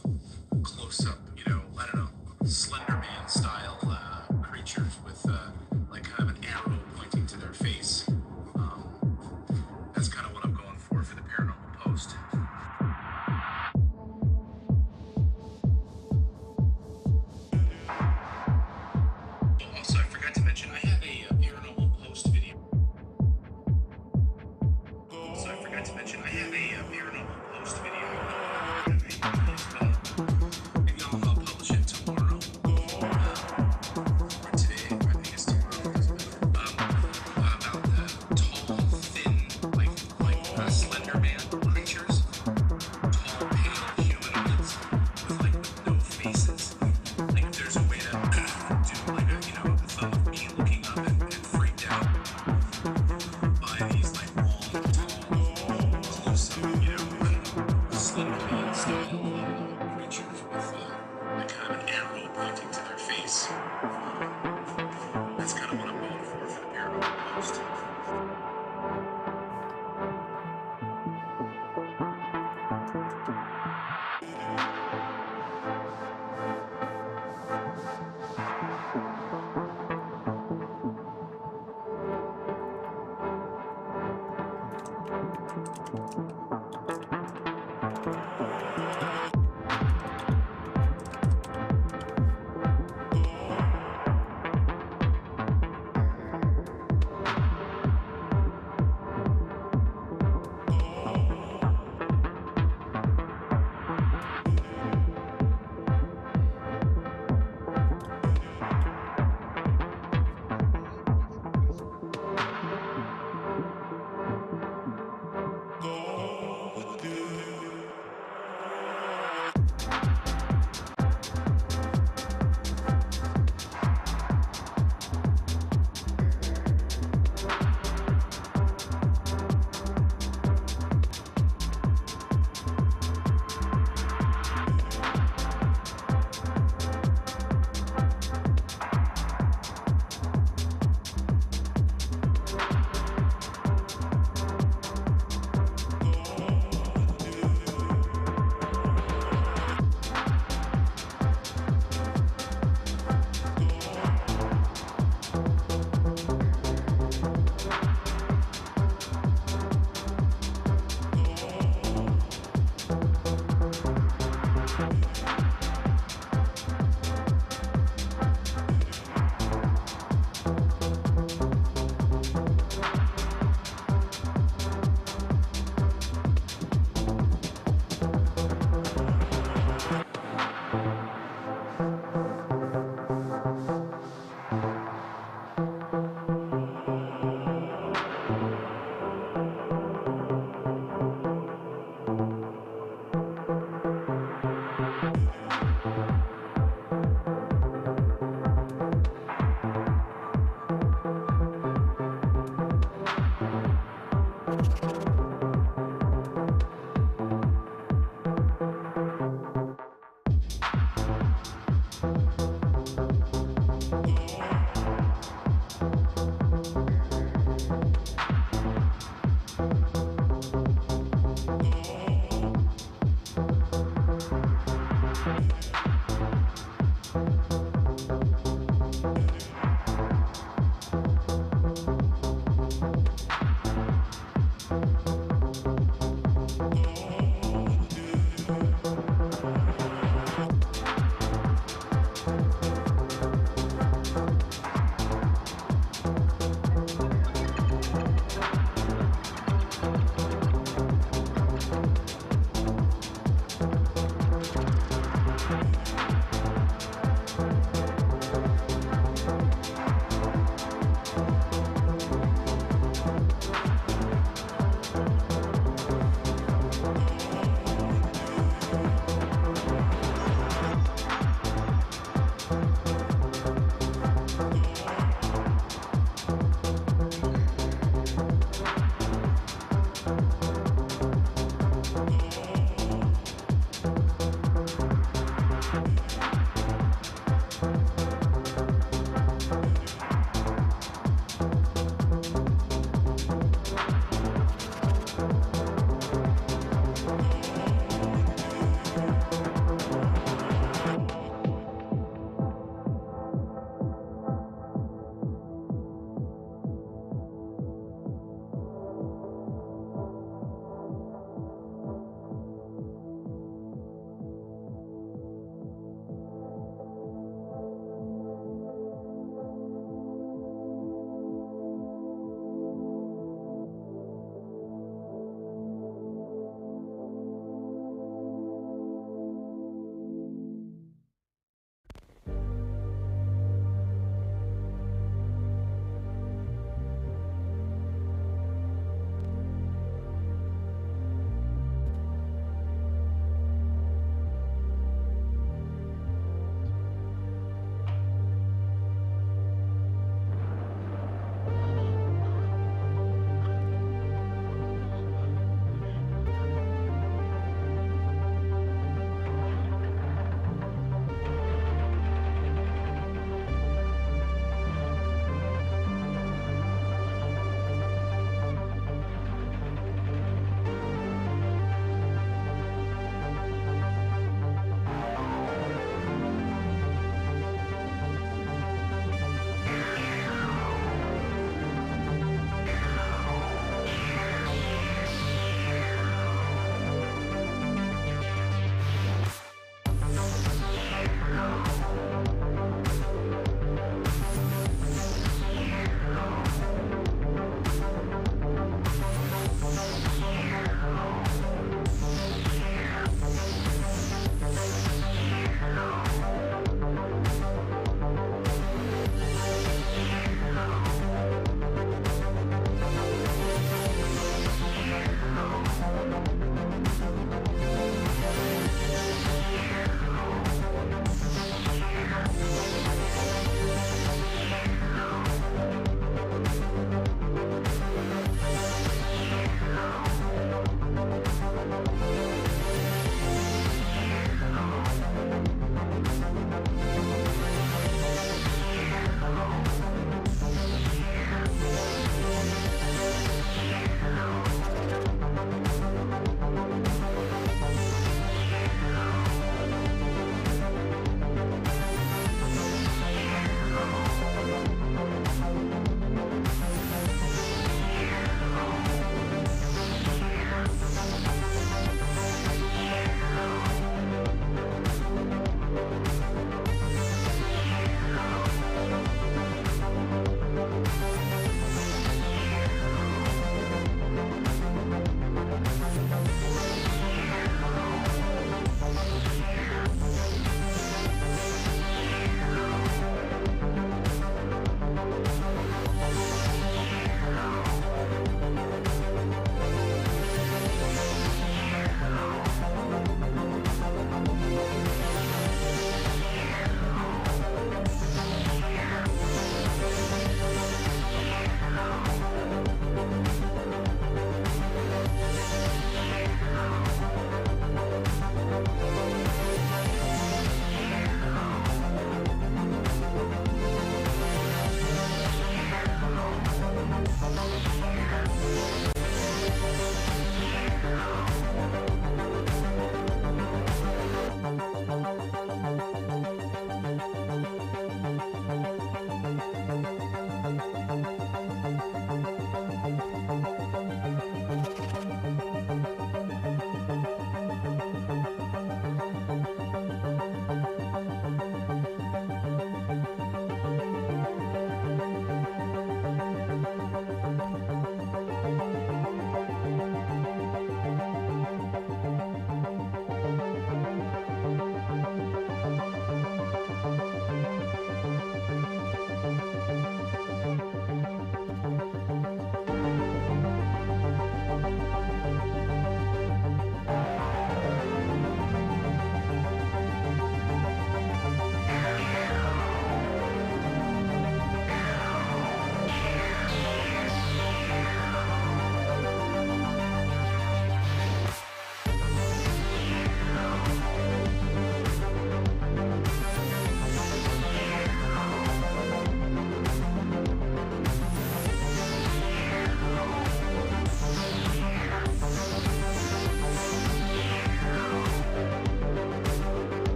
close-up, I don't know, Slender Man style creatures with like kind of an arrow pointing to their face. That's kind of what I'm going for the paranormal post. Also, I forgot to mention, I have a paranormal post video. Also, I forgot to mention, I have a paranormal post video.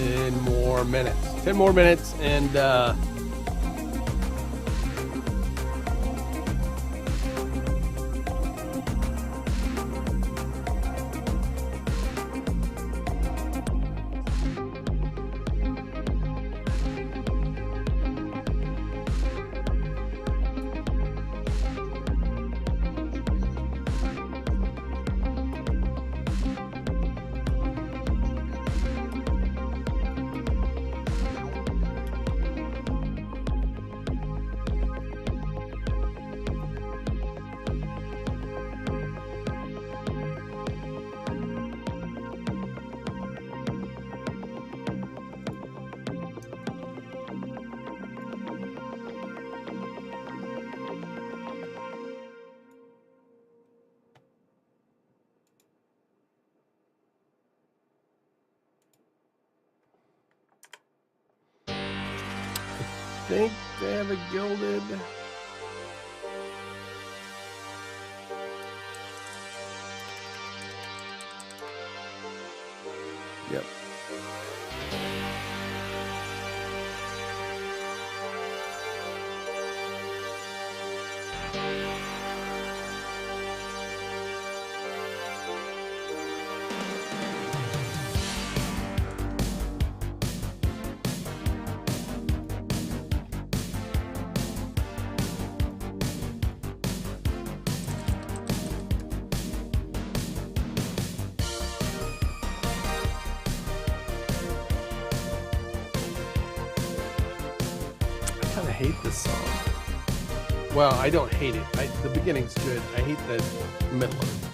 10 more minutes. 10 more minutes, and I think they have a gilded. Yep. I hate this song. Well, I don't hate it. The beginning's good. I hate the middle of it.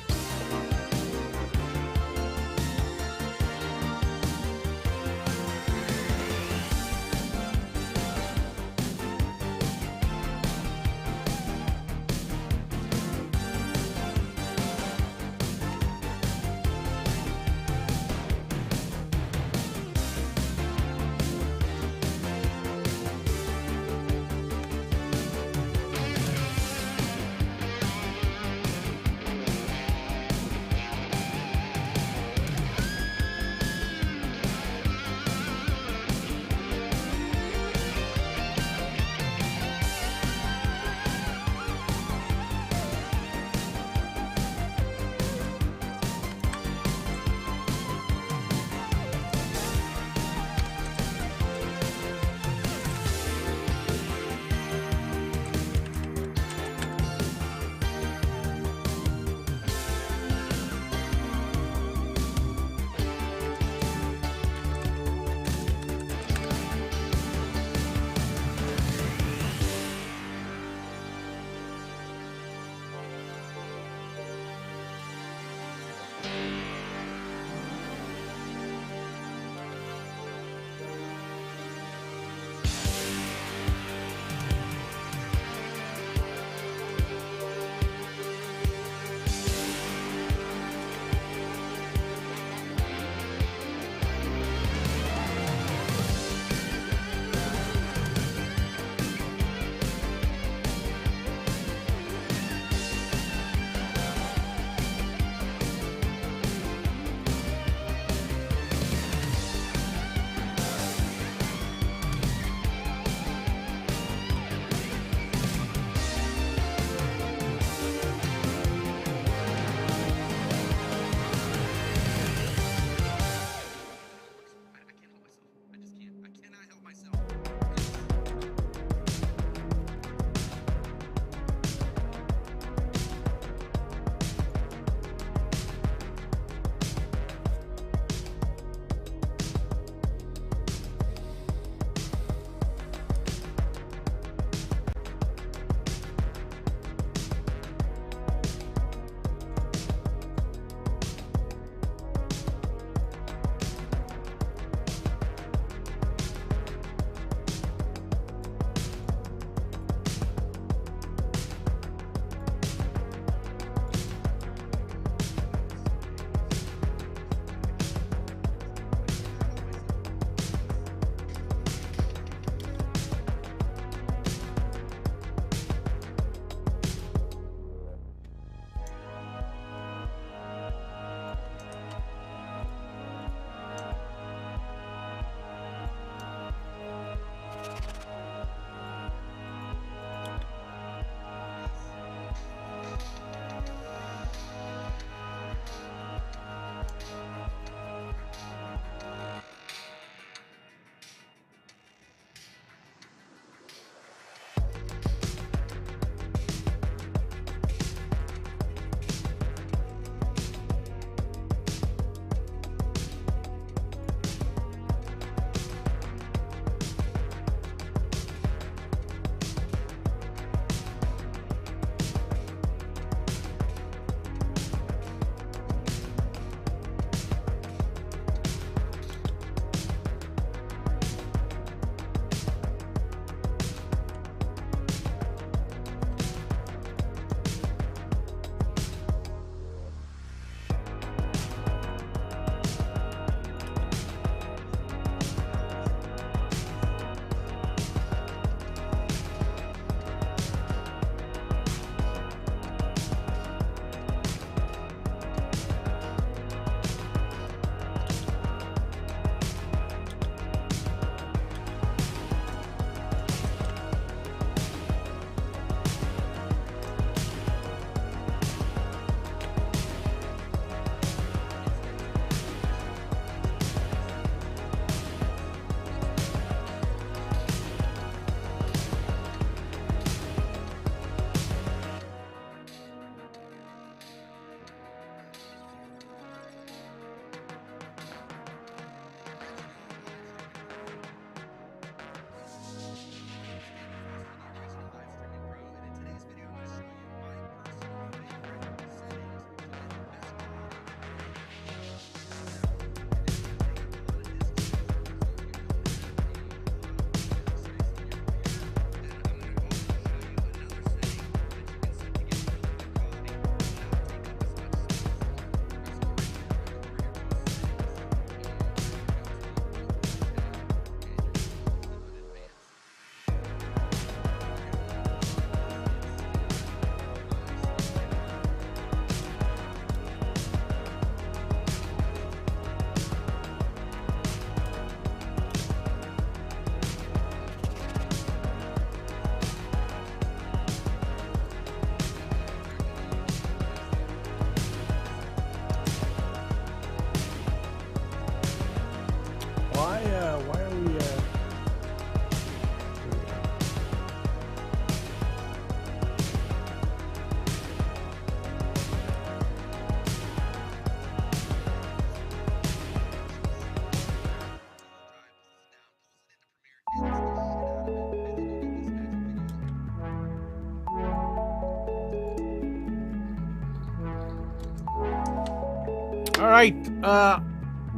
right,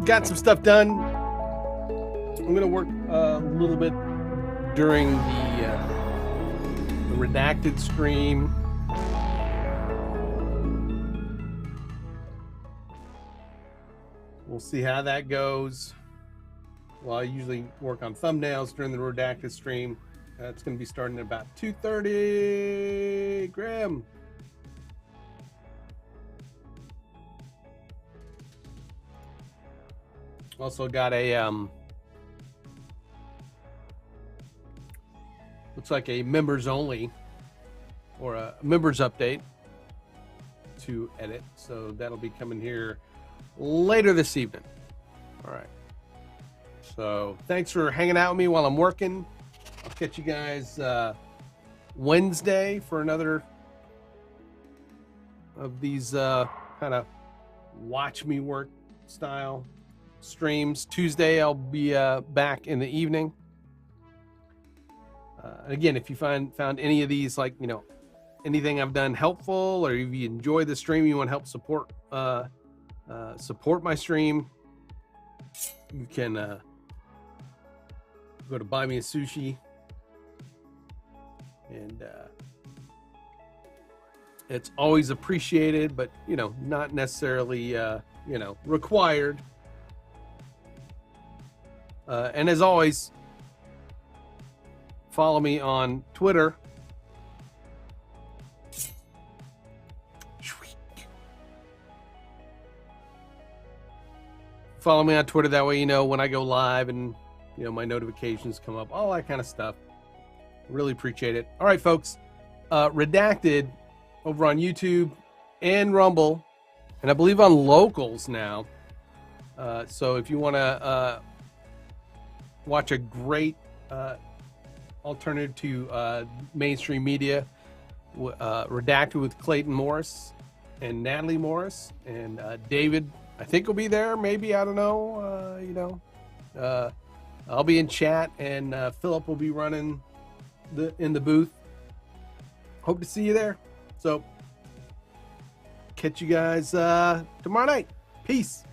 got some stuff done. I'm gonna work a little bit during the redacted stream. We'll see how that goes. Well, I usually work on thumbnails during the redacted stream. It's going to be starting at about 2:30. Graham. Also got a looks like a members only or a members update to edit. So that'll be coming here later this evening. All right. So thanks for hanging out with me while I'm working. I'll catch you guys Wednesday for another of these kind of watch me work style streams. Tuesday I'll be back in the evening. Again, if you found any of these, like, you know, anything I've done helpful, or if you enjoy the stream, you want to help support support my stream, you can go to Buy Me a Sushi, and it's always appreciated, but, you know, not necessarily you know, required. And as always, follow me on Twitter. Follow me on Twitter. That way you know when I go live, and, you know, my notifications come up, all that kind of stuff. Really appreciate it. All right, folks. Redacted over on YouTube and Rumble, and I believe on Locals now. So if you want to watch a great alternative to mainstream media, Redacted with Clayton Morris and Natalie Morris, and David, I think, will be there. Maybe, I don't know. You know, I'll be in chat, and Philip will be running in the booth. Hope to see you there. So catch you guys tomorrow night. Peace.